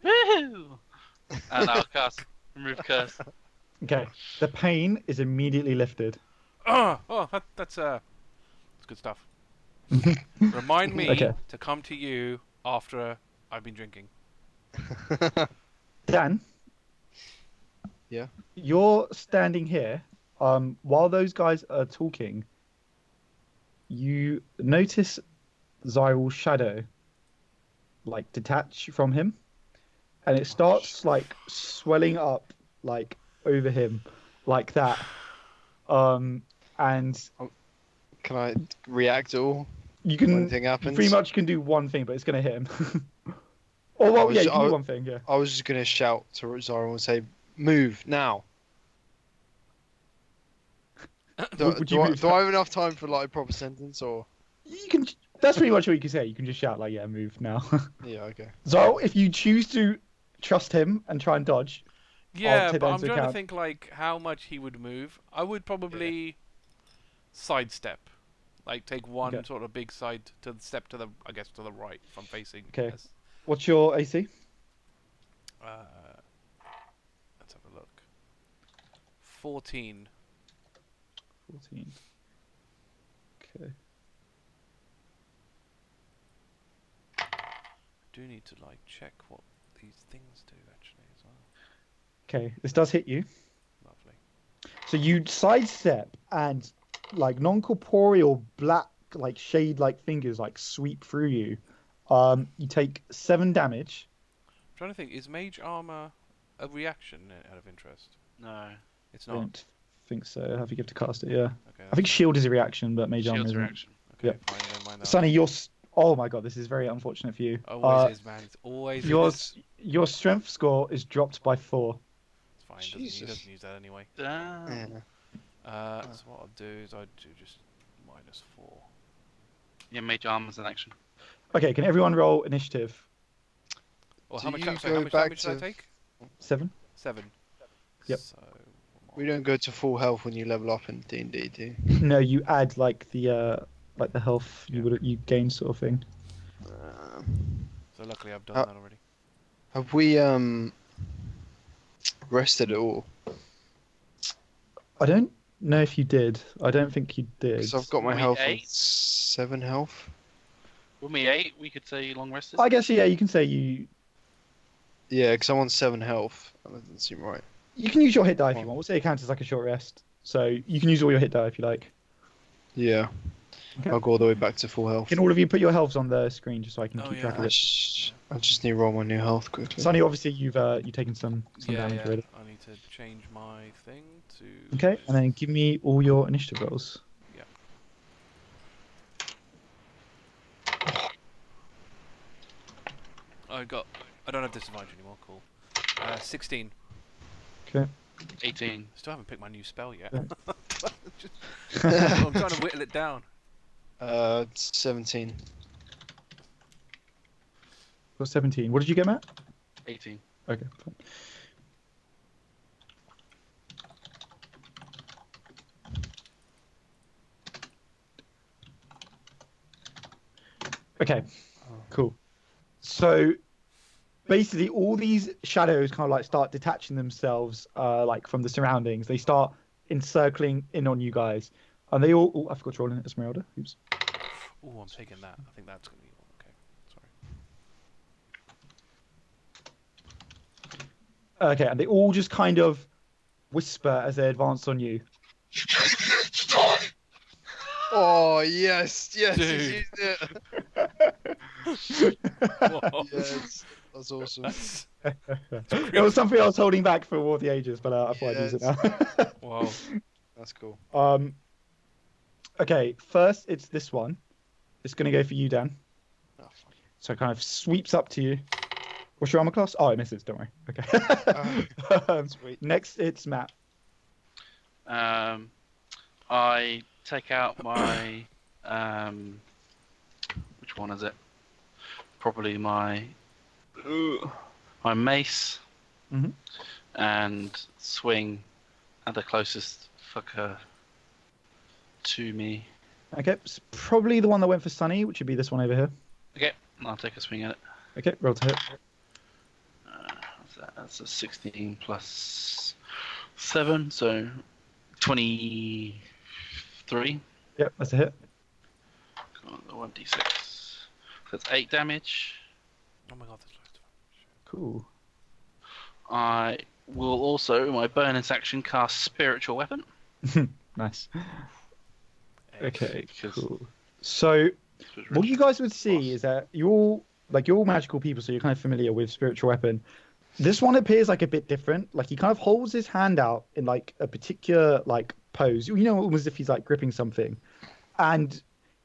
Woohoo! And I'll cast remove curse. Okay. The pain is immediately lifted. That's good stuff. Remind me Okay. to come to you after I've been drinking. Dan. Yeah? You're standing here. While those guys are talking, you notice Xyril's shadow, like, detach from him, and it starts like swelling up, like over him, like that. And Can I react at all? you When can anything happens? pretty much can do one thing, but it's gonna hit him. Oh well, yeah, you can do one thing. Yeah. I was just gonna shout to Xyril and say, "Move now!" Do, Would do you I, move? do I have enough time for like a proper sentence or? You can. That's pretty much what you can say. You can just shout like, "Yeah, move now." Yeah, okay. So if you choose to trust him and try and dodge, Yeah, take but that I'm into trying to account. think like how much he would move. I would probably sidestep, like take one Okay. sort of big side to the step to the, I guess, to the right if I'm facing. Okay. Yes. What's your AC? Let's have a look. 14. 14. Okay. I do need to like check what these things do actually as well. Okay. This does hit you. Lovely. So you sidestep and like non-corporeal black, like shade-like fingers like sweep through you. You take 7 damage. I'm trying to think. Is mage armor a reaction out of interest? No. It's I not. don't think so. I have to give to cast it. Yeah. Okay. I think shield is a reaction, but mage armor Shield's isn't. reaction. Okay. yeah. Fine. Never mind that. Sonny, you're. Oh my god, this is very unfortunate for you. Always is, man. It's always is. Your strength score is dropped by 4. It's fine. He Jesus. doesn't use that anyway. Damn. Yeah. So what I'll do is I'll do just -4. Yeah, mage armor's an action. Okay, can everyone roll initiative? Well, Do how much, you sorry, go how much back damage did I to- take? 7. 7. Yep. So, We don't go to full health when you level up in D&D, do you? No, you add like the health you gain sort of thing. So luckily I've done Uh, that already. Have we rested at all? I don't know if you did. I don't think you did. Because I've got my We health ate? on 7 health. When we ate, we could say long rested. I guess yeah, you can say you Yeah, because I'm on 7 health. That doesn't seem right. you can use your hit die if you want. We'll say it counts as like a short rest. So you can use all your hit die if you like. Yeah. Okay. I'll go all the way back to full health. Can all of you put your healths on the screen just so I can Oh, keep yeah. track of I it? just need to roll my new health quickly. Sonny, obviously you've taken some Yeah, damage yeah. already. I need to change my thing to. Okay, and then give me all your initiative rolls. I don't have disadvantage anymore. Cool. 16. Okay. 18. Still haven't picked my new spell yet. Yeah. I'm trying to whittle it down. 17. Got 17. What did you get, Matt? 18. Okay, fine. Okay, cool. So basically, all these shadows kind of like start detaching themselves, like from the surroundings. They start encircling in on you guys, and they all. Oh, I forgot to roll in Esmeralda. Oops. Oh, I'm taking that. I think that's gonna be okay. Sorry. Okay, and they all just kind of whisper as they advance on you. Oh, yes, yes, Dude. he's used it. Whoa. Yes, that's awesome. It was something I was holding back for War of the Ages, but I thought I'd use it now. Whoa. That's cool. Okay, first it's this one. It's going to go for you, Dan. Oh, fuck. So it kind of sweeps up to you. What's your armor class? Oh, it misses, don't worry. Okay. Sweet. Next, it's Matt. I take out my which one is it? Probably my mace. Mhm. and swing at the closest fucker to me. Okay, it's probably the one that went for Sunny, which would be this one over here. Okay, I'll take a swing at it. Okay, roll to hit. What's that? That's a 16 plus 7, so 23. Yep, that's a hit. Come on, the 1d6. So that's 8 damage. Oh my god, that's loads of Cool. I will also, my bonus action, cast Spiritual Weapon. Nice. Eggs. Okay, Because- cool. So, what you guys would see Boss. is that you're all magical people, so you're kind of familiar with spiritual weapon. This one appears like a bit different. Like he kind of holds his hand out in like a particular like pose. You know, almost as if he's like gripping something, and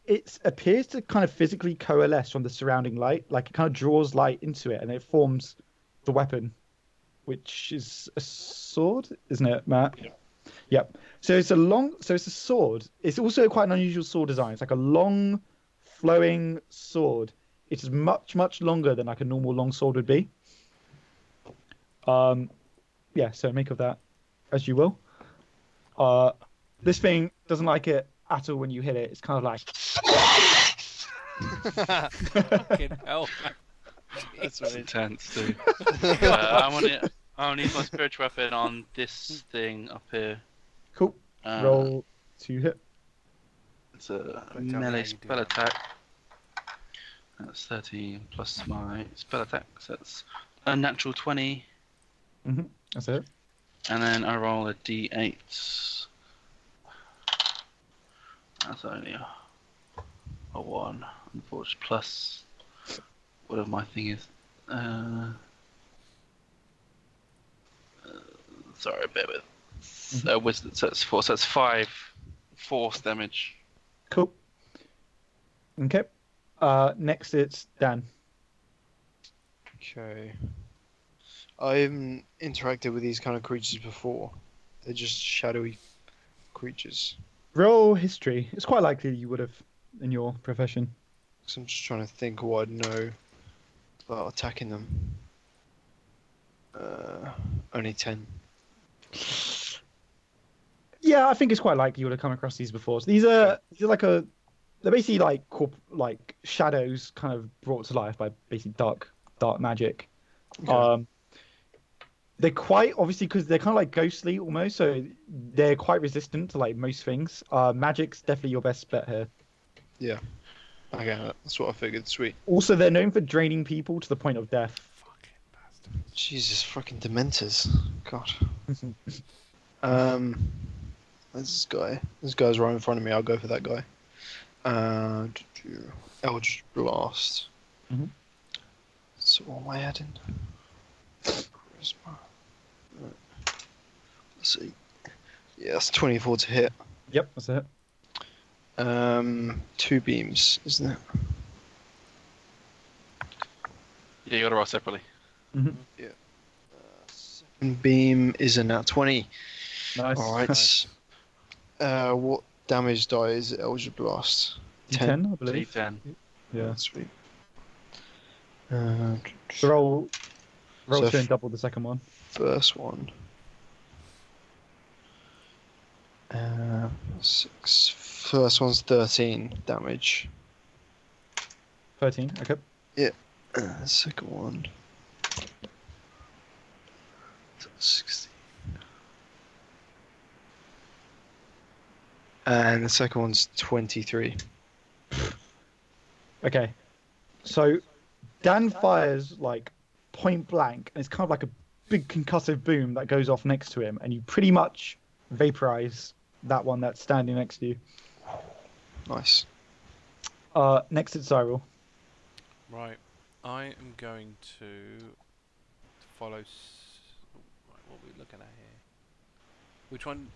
it appears to kind of physically coalesce from the surrounding light. Like it kind of draws light into it, and it forms the weapon, which is a sword, isn't it, Matt? Yep. Yep. So it's a sword. It's also quite an unusual sword design. It's like a long, flowing sword. It is much, much longer than like a normal long sword would be. Yeah, so make of that as you will. This thing doesn't like it at all when you hit it. It's kind of like Fucking hell. That's really intense, dude. I'm gonna use my spiritual weapon on this thing up here. cool. Roll to hit. It's a Don't tell me how melee you do spell that. attack. That's 13 plus my spell attack, so that's a natural 20. That's it. And then I roll a d8. That's only a 1, unfortunately. Plus, whatever my thing is. Sorry, bear with. Wisdom, so it's 4, so it's 5 force damage. Cool. Okay. Next it's Dan. Okay. I haven't interacted with these kind of creatures before. They're just shadowy creatures. Roll history. It's quite likely you would have in your profession. So I'm just trying to think what I'd know about attacking them. Only 10. Yeah, I think it's quite likely you would have come across these before. So these are they're basically like shadows kind of brought to life by basically dark magic. Okay. They're quite obviously because they're kind of like ghostly almost, so they're quite resistant to like most things. Magic's definitely your best bet here. Okay, that's what I figured. Sweet. Also, they're known for draining people to the point of death. Fucking bastard. Jesus, fucking dementors. God. Where's this guy? This guy's right in front of me. I'll go for that guy. Eldritch Blast. Mhm. So what am I adding? Charisma. Let's see. Yeah, that's 24 to hit. Yep, that's it. 2 beams, isn't it? Yeah, you gotta roll separately. Second beam is a nat 20. Nice. Alright. Nice. What damage die is it, Eldritch Blast? 10, I believe. D10. Yeah. Sweet. So roll So 2 and double the second one. First one. 6. First one's 13 damage. 13. Okay. Second one. 16. And the second one's 23. Okay. So Dan fires like point blank, and it's kind of like a big concussive boom that goes off next to him, and you pretty much vaporize that one that's standing next to you. Nice. Next it's Xyril. Right. I am going to follow. Right, what are we looking at here? Which one?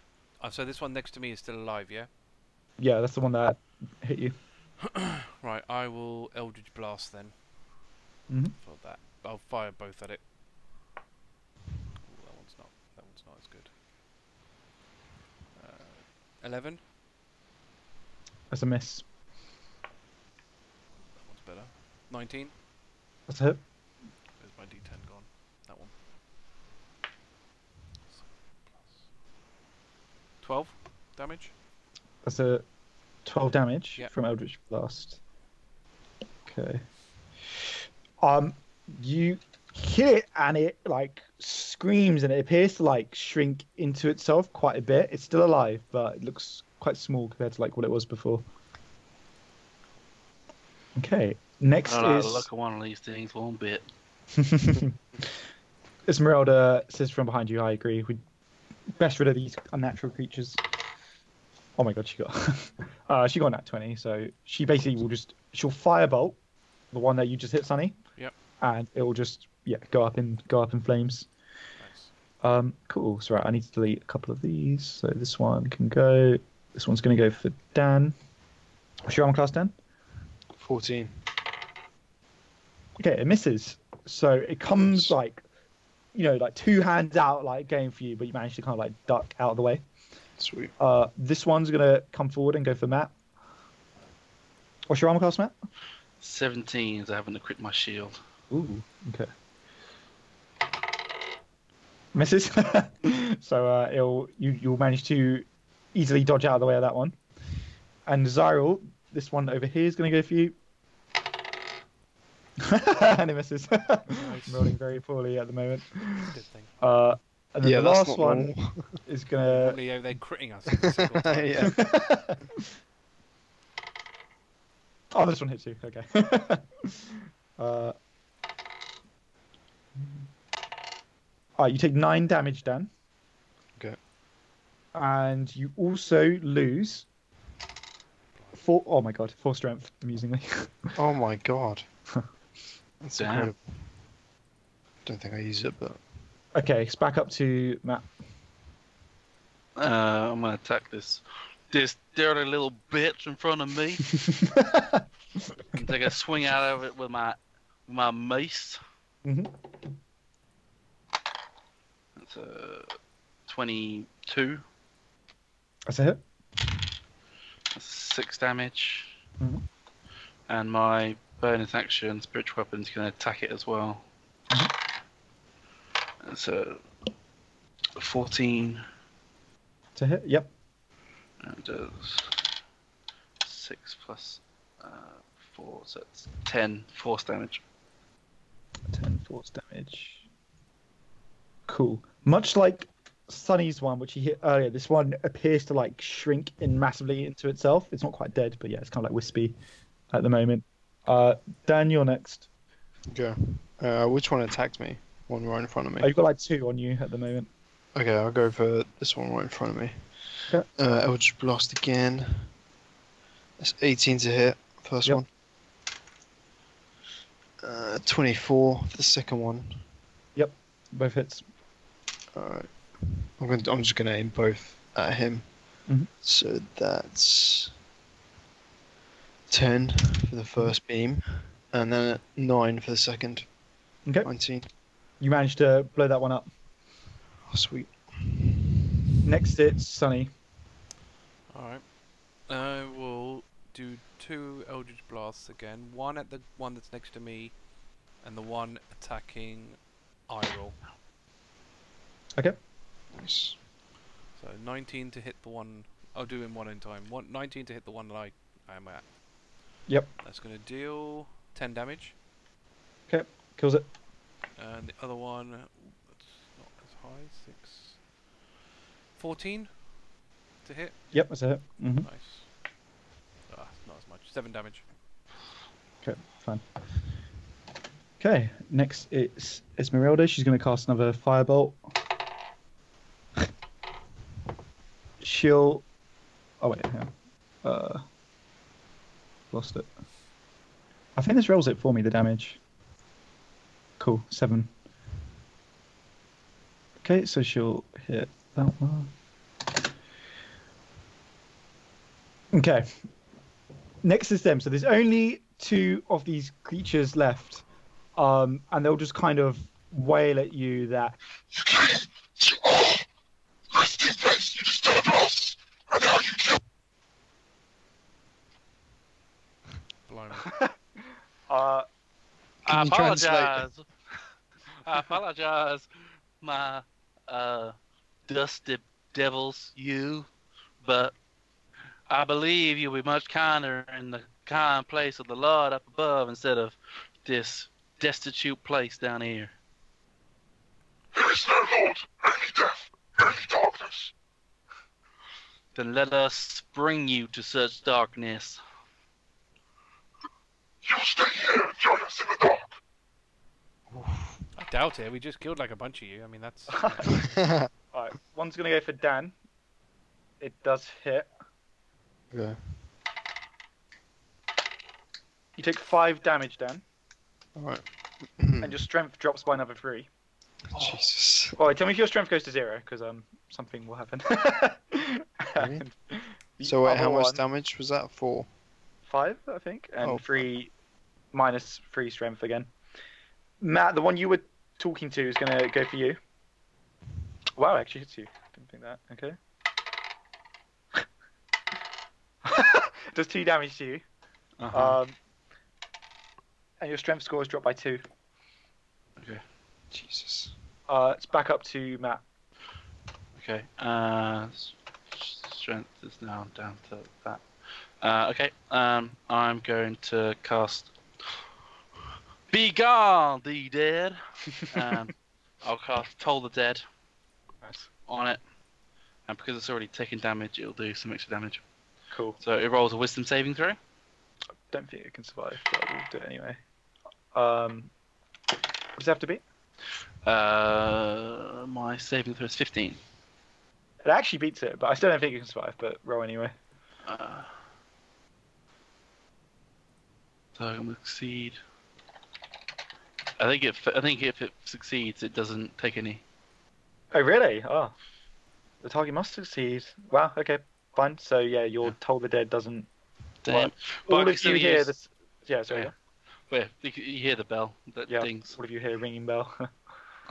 So this one next to me is still alive, yeah? Yeah, that's the one that hit you. Right, I will Eldritch Blast then. Mhm. For that. I'll fire both at it. Ooh, that one's not as good. 11? That's a miss. That one's better. 19? That's a hit. Where's my D10 gone? That one. 12 damage. That's a 12 damage Yep. from Eldritch Blast. Okay. You hit it and it like screams and it appears to like shrink into itself quite a bit. It's still alive, but it looks quite small compared to like what it was before. Okay. Next I don't like is the look of one of these things one bit. Esmeralda says from behind you, I agree. We best rid of these unnatural creatures. Oh my god, she got nat 20, so she basically she'll firebolt the one that you just hit, Sunny. Yep. And it will just go up in flames. Nice. Cool. So right, I need to delete a couple of these. So this one can go. This one's gonna go for Dan. What's your armor class, Dan? 14. Okay, it misses. So it comes like, like two hands out, like going for you, but you manage to kind of like duck out of the way. Sweet. This one's gonna come forward and go for Matt. What's your armor class, Matt? 17 is having to crit my shield. Ooh, okay. Misses. So you'll manage to easily dodge out of the way of that one. And Xyril, this one over here is going to go for you. And it misses. I'm rolling very poorly at the moment. Good thing. And then the that's last not one normal. is going to... Probably they're critting us every single time. Yeah. Oh, this one hits you. Okay. You take 9 damage, Dan. Okay. And you also lose 4. Oh my god, 4 strength. Amusingly. Oh my god. That's Damn. incredible. Don't think I use it, but Okay, it's back up to Matt. I'm gonna attack this dirty little bitch in front of me and take a swing out of it with my mace. Mhm. That's a 22. That's a hit. That's 6 damage. Mhm. And my bonus action, spiritual weapon's gonna attack it as well. That's a 14. It's a hit. Yep. And does 6 plus 4, so it's 10 force damage. 10 force damage. Cool. Much like Sunny's one, which he hit earlier, this one appears to like shrink in massively into itself. It's not quite dead, but yeah, it's kind of like wispy at the moment. Dan, you're next. okay. Which one attacked me? One right in front of me. Oh, you've got like 2 on you at the moment. Okay, I'll go for this one right in front of me. Okay. Eldritch Blast again. That's 18 to hit. First Yep. one. 24 for the second one. Both hits. Alright. I'm just gonna aim both at him. Mhm. So that's 10 for the first beam, and then 9 for the second. Okay. 19. You managed to blow that one up. Oh, sweet. Next, it's Sunny. Alright. I will do 2 Eldritch Blasts again. One at the one that's next to me, and the one attacking Eirril. Okay. Nice. So 19 to hit the one. I'll do him one in time. 19 to hit the one that I am at. Yep. That's going to deal 10 damage. Kills it. And the other one, that's not as high, 6. 14 to hit. Yep, that's a hit. Nice. Not as much. 7 damage. Okay, fine. Okay, next it's Esmeralda. She's going to cast another firebolt. She'll... Oh, wait, hang on. Lost it. I think this rolls it for me, the damage. Cool, 7. Okay, so she'll hit that one. Okay. Next is them. So there's only 2 of these creatures left. And they'll just kind of wail at you that... Blimey. Can I you translate? apologize. I apologize, my dusty devils. You. but I believe you'll be much kinder in the kind place of the Lord up above instead of this destitute place down here. There is no Lord, only death, only darkness. Then let us bring you to such darkness. You will stay here and join us in the dark. I doubt it. We just killed like a bunch of you. I mean, that's. Alright, one's going to go for Dan. It does hit. Okay. You take 5 damage, Dan, Alright. and your strength drops by another 3. Jesus. Alright, tell me if your strength goes to 0, because something will happen. And the So wait, other how much one, damage was that? 4? 5, I think, and Oh, 3 minus 3 strength again. Matt, the one you were talking to is going to go for you. Wow, it actually hits you. Didn't think that. Okay. Does 2 damage to you. Uh-huh. And your strength score is dropped by 2. Jesus. It's back up to Matt. Okay. Strength is now down to that. Okay. I'm going to cast Be Gone, the Dead. I'll cast Toll the Dead on it. And because it's already taken damage, it'll do some extra damage. Cool. So it rolls a Wisdom saving throw. Don't think it can survive, but we'll do it anyway. What does it have to be? My saving throw is 15. It actually beats it, but I still don't think it can survive, but roll anyway. So I'm gonna succeed. I think if it succeeds, it doesn't take any. Oh, really? Oh. The target must succeed. Wow, okay, fine. So, yeah, your Toll the Dead doesn't... Damn. All I can of still you hear use- this... Yeah, sorry. Yeah. Well, you hear the bell that Yeah, dings. all of you hear ringing bell. I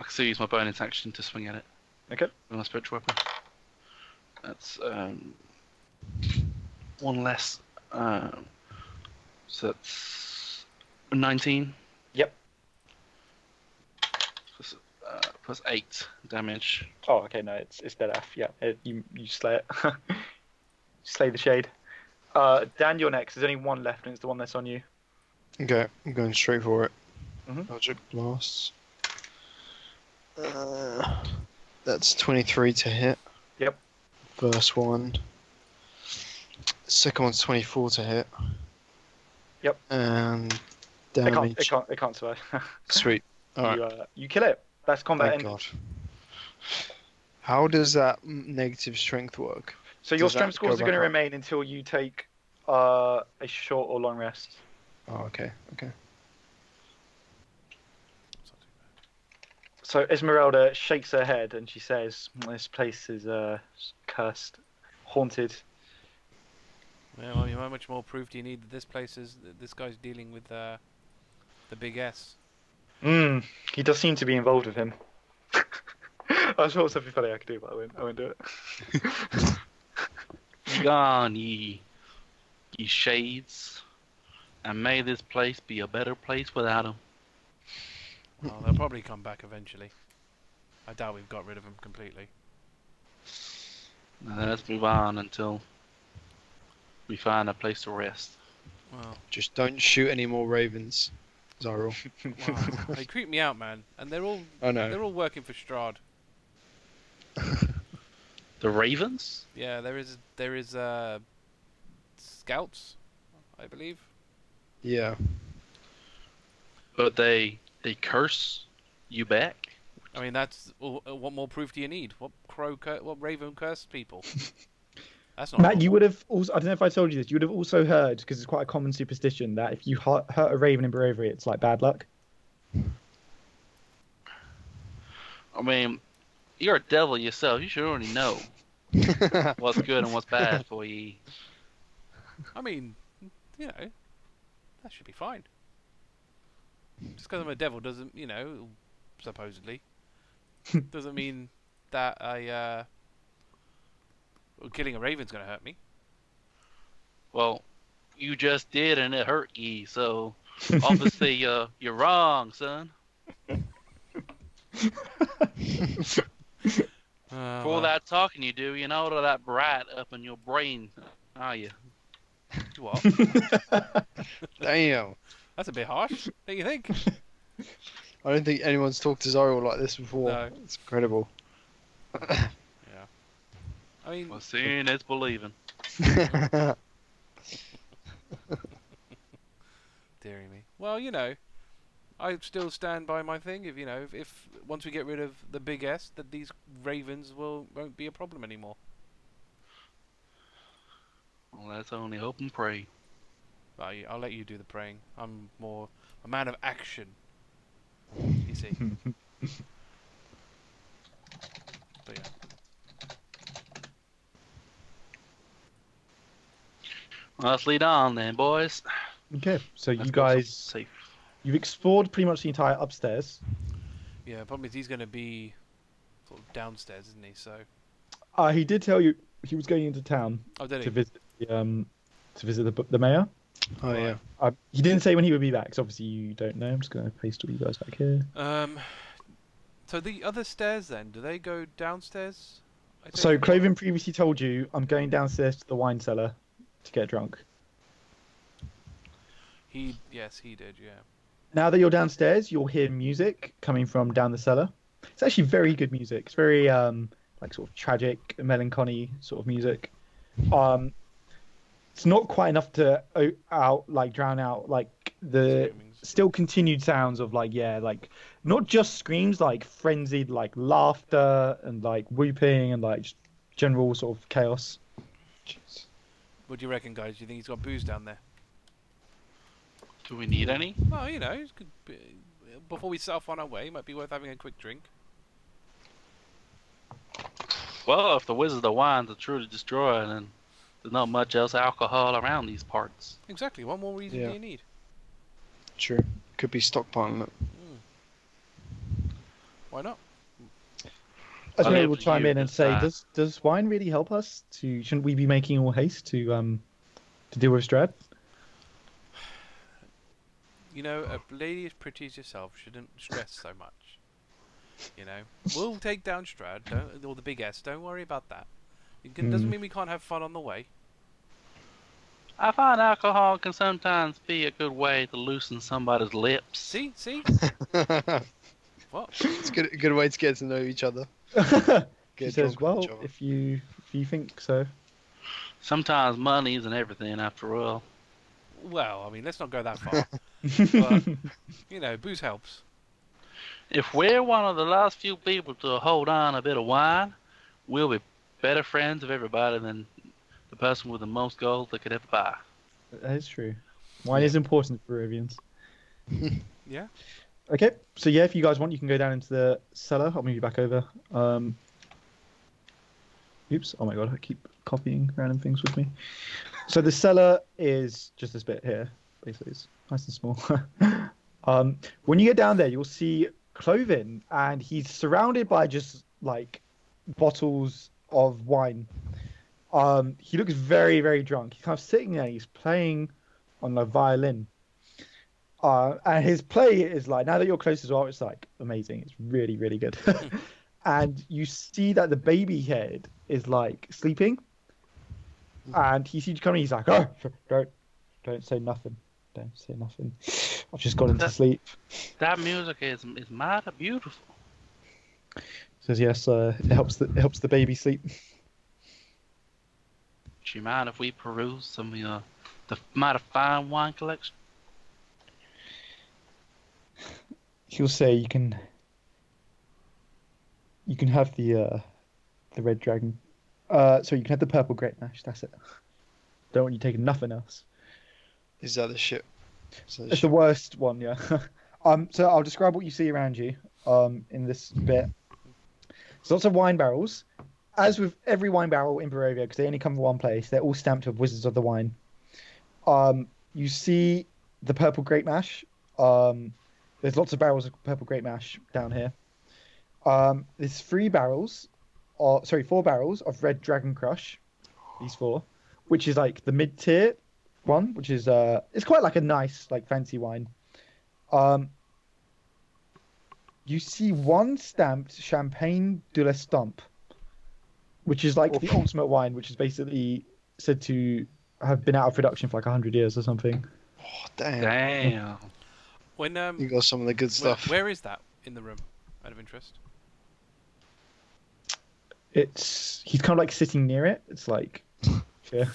can still use my bonus action to swing at it Okay. with my spiritual weapon. That's one less. So that's 19. Yep. Plus 8 damage. Oh, okay, no, it's dead off. Yeah, you slay it. Slay the shade. Dan, you're next. There's only one left, and it's the one that's on you. Okay, I'm going straight for it. Mhm. Logic blasts. That's 23 to hit. Yep. First one. Second one's 24 to hit. Yep. And It damage. can't survive. Sweet. Alright. You kill it. That's combat Thank end. God. How does that negative strength work? So your Does that strength scores go are going to back up? remain until you take a short or long rest. Oh, okay. Okay. So Esmeralda shakes her head and she says, "This place is cursed, haunted." Yeah, well, how much more proof do you need that this place is? That this guy's dealing with the big S. He does seem to be involved with him. I was sure something funny I could do, but I won't do it. Be gone, ye shades, and may this place be a better place without him. Well, they'll probably come back eventually. I doubt we've got rid of them completely. Now let's move on until we find a place to rest. Well, Just don't shoot any more ravens, Xyril. wow. They creep me out, man, and they're all Oh no. they're all working for Strahd. The Ravens? Yeah, there is scouts, I believe. Yeah. But they curse you back. I mean, that's what more proof do you need? What raven cursed people? That's not. Matt, you would have also, I don't know if I told you this, you would have also heard, because it's quite a common superstition, that if you hurt a raven in bravery, it's like bad luck. I mean, you're a devil yourself. You should already know what's good and what's bad for you. I mean, you know, that should be fine. Just because I'm a devil doesn't, supposedly, doesn't mean that killing a raven's gonna hurt me. Well, you just did and it hurt you, so obviously you're wrong, son. For Well, that talking you do. You know all that brat up in your brain, are you? What? Damn. That's a bit harsh. Don't you think? I don't think anyone's talked to Xyril like this before. No. It's incredible. Yeah. I mean, Well, seeing is believing. dearie me. Well, you know, I still stand by my thing. If once we get rid of the big S, that these ravens won't be a problem anymore. Well, let's only hope and pray. I'll let you do the praying. I'm more a man of action. You see. But yeah. Well, let's lead on then, boys. Okay, so Let's you go guys, safe. you've explored pretty much the entire upstairs. Yeah. Problem is, he's going to be sort of downstairs, isn't he? So. He did tell you he was going into town Oh, did to he? visit the mayor. Oh yeah. He didn't say when he would be back, so obviously you don't know. I'm just going to paste all you guys back here. So the other stairs then, do they go downstairs? I So think? Cloven previously told you I'm going downstairs to the wine cellar to get drunk. Yes, he did. Yeah. Now that you're downstairs, you'll hear music coming from down the cellar. It's actually very good music. It's very like sort of tragic, melancholy sort of music. It's not quite enough to drown out like the Screamings. still continued sounds of like not just screams, like frenzied like laughter and like whooping and like just general sort of chaos. Jeez. What do you reckon, guys? Do you think he's got booze down there? Do we need any? Well, before we set off on our way, it might be worth having a quick drink. Well, if the Wizard of Wine's a true destroyer, then there's not much else alcohol around these parts. Exactly. What more reason Yeah. do you need? True. Could be stockpiling it. Why not? As I'll we leave will to chime you in and this say, time. does wine really help us? Shouldn't we be making all haste to deal with Strahd? You know, a lady as pretty as yourself shouldn't stress so much. You know, we'll take down Strahd, or the big S. Don't worry about that. It doesn't mean we can't have fun on the way. I find alcohol can sometimes be a good way to loosen somebody's lips. See? What? It's a good way to get to know each other. She Get says, drunk with well, each other. if you think so. Sometimes money isn't everything after all. Well, I mean, let's not go that far. But, you know, booze helps. If we're one of the last few people to hold on a bit of wine, we'll be better friends of everybody than the person with the most gold they could ever buy. That is true. Wine is important for Peruvians. Yeah? Okay, so yeah, if you guys want, you can go down into the cellar. I'll move you back over. Oops, oh my god, I keep copying random things with me. So the cellar is just this bit here. Basically, it's nice and small. When you get down there, you'll see Cloven, and he's surrounded by just like bottles of wine. He looks very, very drunk. He's kind of sitting there. He's playing on the violin. And his play is like, now that you're close as well, it's like amazing. It's really, really good. And you see that the baby head is like sleeping. And he sees you coming. He's like, oh, don't say nothing. Don't say nothing. I've just got into sleep. That music is mighty beautiful. Says yes. It helps the baby sleep. Do you mind if we peruse some of the mighty fine wine collection? He'll say you can have the red dragon. So you can have the purple great mash. That's it. Don't want you taking nothing else. Is that the shit? It's the worst one, yeah. So I'll describe what you see around you. In this bit. There's lots of wine barrels. As with every wine barrel in Barovia, because they only come from one place, they're all stamped with Wizards of the Wine. You see the purple grape mash. There's lots of barrels of purple grape mash down here. There's 4 barrels of red dragon crush. These 4, which is like the mid-tier one, which is it's quite like a nice, like fancy wine. You see 1 stamped Champagne de l'Estampe, which is like the Oof. ultimate wine, which is basically said to have been out of production for like 100 years or something. Oh, damn. Damn. When You got some of the good stuff. where is that in the room? Out of interest. He's kind of like sitting near it. It's like, yeah.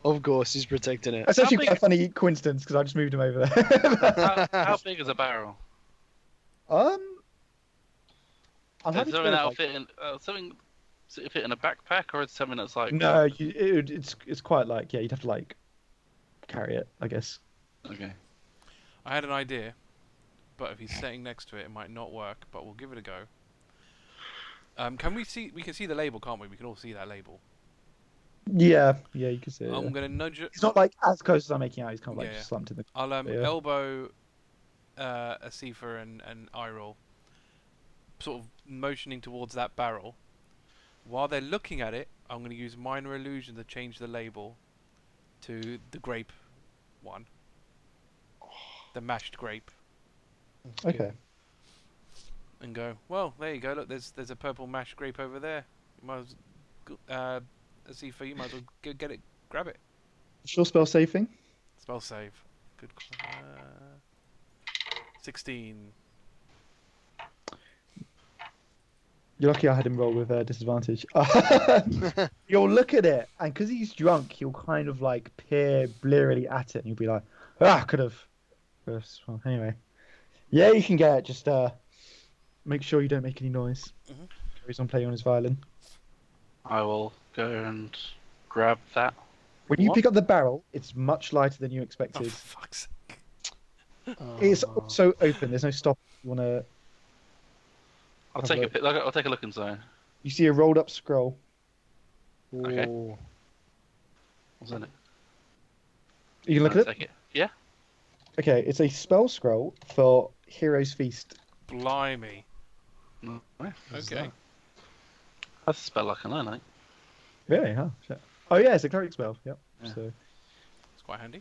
Of course, he's protecting it. That's actually How quite a funny coincidence because I just moved him over there. How big is a barrel? I'm Is happy it to something go that'll with, fit in fit in a backpack, or is it something that's like? no, it's quite like, yeah, you'd have to like carry it, I guess. Okay. I had an idea, but if he's sitting next to it, it might not work. But we'll give it a go. Can we see? We can see the label, can't we? We can all see that label. Yeah, you can see it. I'm Yeah. gonna nudge it. He's not like as close as I'm making out. He's kind of like Yeah, just slumped in the. I'll Yeah. elbow Asefa and Eirril, sort of motioning towards that barrel. While they're looking at it, I'm going to use minor illusion to change the label to the grape one. The mashed grape. Okay. And go, well, there you go, look, there's a purple mashed grape over there. You might as well, Asefa, you might as well get it, grab it. Sure spell saving. Spell save. Good. 16. You're lucky I had him roll with disadvantage. You'll look at it, and because he's drunk, he'll kind of like peer blearily at it, and you'll be like, could have. Well, anyway. Yeah, you can get it. Just make sure you don't make any noise. Mhm. Carries on playing on his violin. I will go and grab that. When you What? pick up the barrel, it's much lighter than you Oh, expected. for fuck's sake. It's also open. There's no stop. You wanna? I'll Have take a a pic- I'll take a look inside. You see a rolled up scroll. Okay. Ooh. What's in it? You can look I'll at it. take it. Yeah. Okay, it's a spell scroll for Hero's Feast. Blimey. No. What's Okay. that? That's a spell I can learn, eh? Really? Huh? Shit. Oh yeah, it's a cleric spell. Yep. Yeah. So. It's quite handy.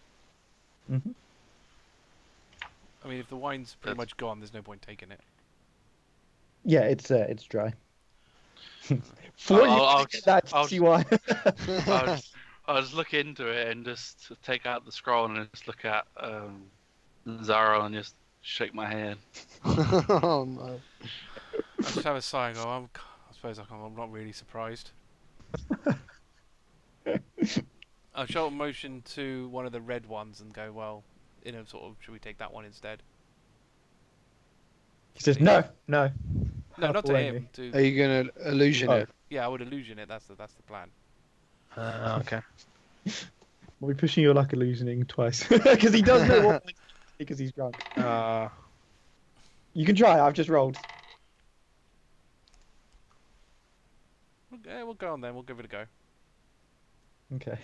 hmm I mean, if the wine's pretty That's- much gone, there's no point taking it. Yeah, it's dry. For I'll- you, that's I'll- see why. I'll just look into it and just take out the scroll and just look at Xyril and just shake my head. Oh no. I just have a sigh and go, I suppose I'm not really surprised. I'll show a motion to one of the red ones and go, well, sort of, should we take that one instead? He says no. No, not to Half him. away. Are you gonna illusion Oh. it? Yeah, I would illusion it. That's the plan. Okay. We'll be pushing your luck illusioning twice because he does know what because he's drunk. You can try. I've just rolled. Okay, we'll go on then. We'll give it a go. Okay.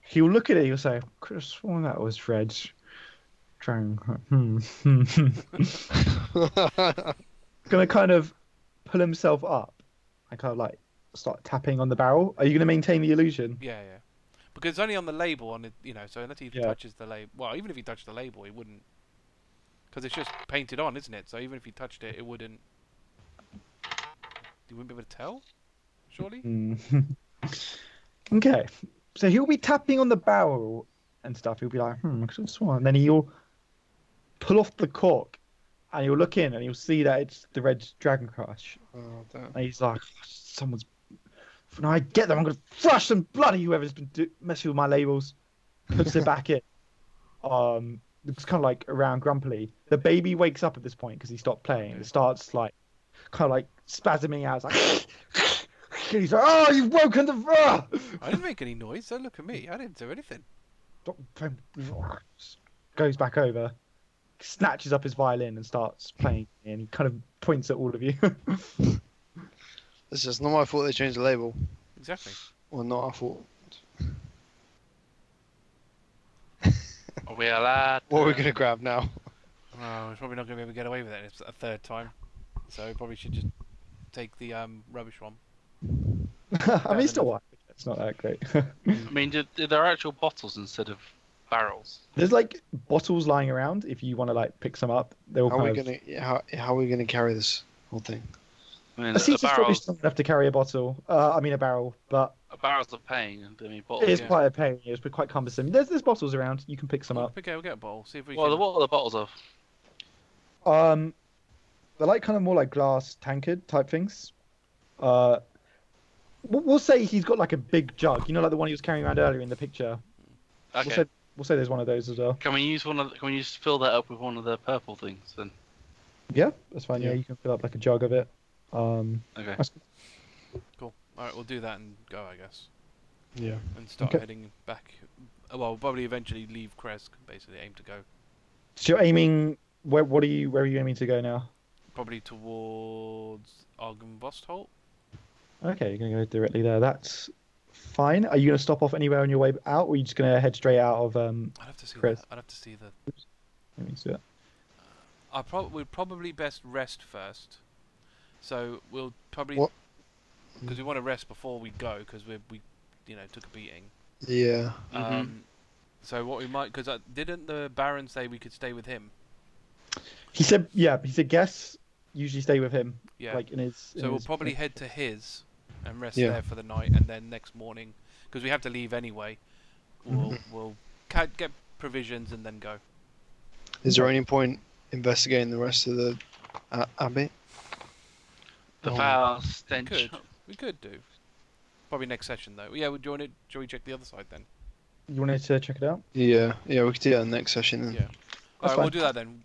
He'll look at it. He'll say, "Could have sworn that was red." Trying. Gonna kind of pull himself up and kind of like start tapping on the barrel. Are you gonna maintain the illusion? Yeah. Because it's only on the label on it, so unless he Yeah. touches the label, well, even if he touched the label, he wouldn't, because it's just painted on, isn't it? So even if he touched it, it wouldn't. You wouldn't be able to tell, surely. Okay. So he'll be tapping on the barrel and stuff. He'll be like, I could have sworn. And then he'll pull off the cork and he'll look in and he'll see that it's the red Dragon Crush. Oh, damn. And he's like, someone's. When I get them, I'm going to thrash them bloody whoever's been messing with my labels. Puts it back in. It's kind of like around grumpily. The baby wakes up at this point because he stopped playing. It starts like, kind of like spasming out. It's like, he's like, oh, you've woken the. I didn't make any noise. Don't look at me. I didn't do anything. Goes back over, snatches up his violin and starts playing, and he kind of points at all of you. It's just not my fault they changed the label. Exactly. Well, not our fault. Are we allowed? What are we gonna grab now? Oh, we're probably not going to be able to get away with it it's a third time. So we probably should just take the rubbish one. I mean, still what? It's not that great. I mean, did there are actual bottles instead of barrels? There's like bottles lying around if you want to like pick some up. They're all How are we kind of. gonna how are we gonna carry this whole thing? I mean, A siege is probably strong enough to carry a bottle. I mean a barrel, but a barrel's a pain. I mean, it bottles. is yeah. quite a pain. It's quite cumbersome. There's bottles around. You can pick some up. Okay, we'll get a bottle. See if we What can. are the bottles of? They're like kind of more like glass tankard type things. We'll say he's got like a big jug. You know, like the one he was carrying around earlier in the picture. Okay. We'll say there's one of those as well. Can we use Can we just fill that up with one of the purple things then? Yeah, that's fine. Yeah, Yeah. you can fill up like a jug of it. Okay. That's good. Cool. All right, we'll do that and go, I guess, Yeah. and start Okay. heading back. Well, we'll probably eventually leave Kresk. Basically, aim to go So you're aiming. Where are you aiming to go now? probably towards Argenvostholt. Okay, you're gonna go directly there. That's fine. Are you gonna stop off anywhere on your way out, or are you just gonna head straight out of I'd have to see Kresk? that. I'd have to see the. Let me see that. We'd probably best rest first. So we'll probably What? because we want to rest before we go because we took a beating. Yeah. So what we might because didn't the Baron say we could stay with him? He said, yeah. He said, guests usually stay with him. Yeah. Like in his. So we'll probably head to his and rest Yeah. there for the night, and then next morning, because we have to leave anyway, we'll get provisions and then go. Is there any point investigating the rest of the Abbey? The Oh. foul stench. We could do. Probably next session though. Yeah, would you want it? Shall we check the other side then? You wanted to check it out? Yeah. Yeah, we could do that in the next session then. Yeah. Alright, fine. we'll do that then.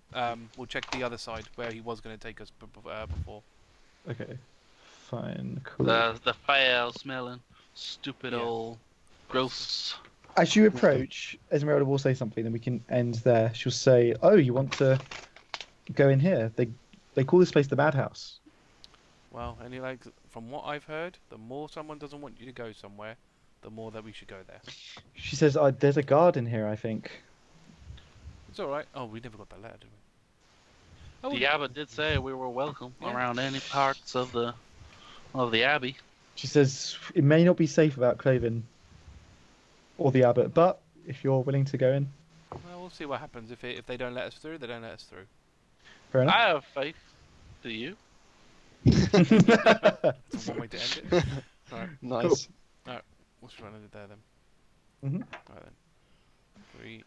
We'll check the other side where he was going to take us before. Okay. Fine. Cool. The foul smelling, stupid Yeah. old, gross. As you approach, Esmeralda will say something, then we can end there. She'll say, "Oh, you want to go in here? They call this place the Madhouse." Well, from what I've heard, the more someone doesn't want you to go somewhere, the more that we should go there. She says, "There's a guard in here, I think." It's all right. Oh, we never got that letter, did we? Oh, The abbot did say we were welcome Yeah. around any parts of the abbey. She says, "It may not be safe without Cloven or the abbot, but if you're willing to go in, well, we'll see what happens. If they don't let us through, they don't let us through. fair enough." I have faith. Do you? That's one way to end it. Alright, Nice. what's running it there then? Mhm. Right then. 3,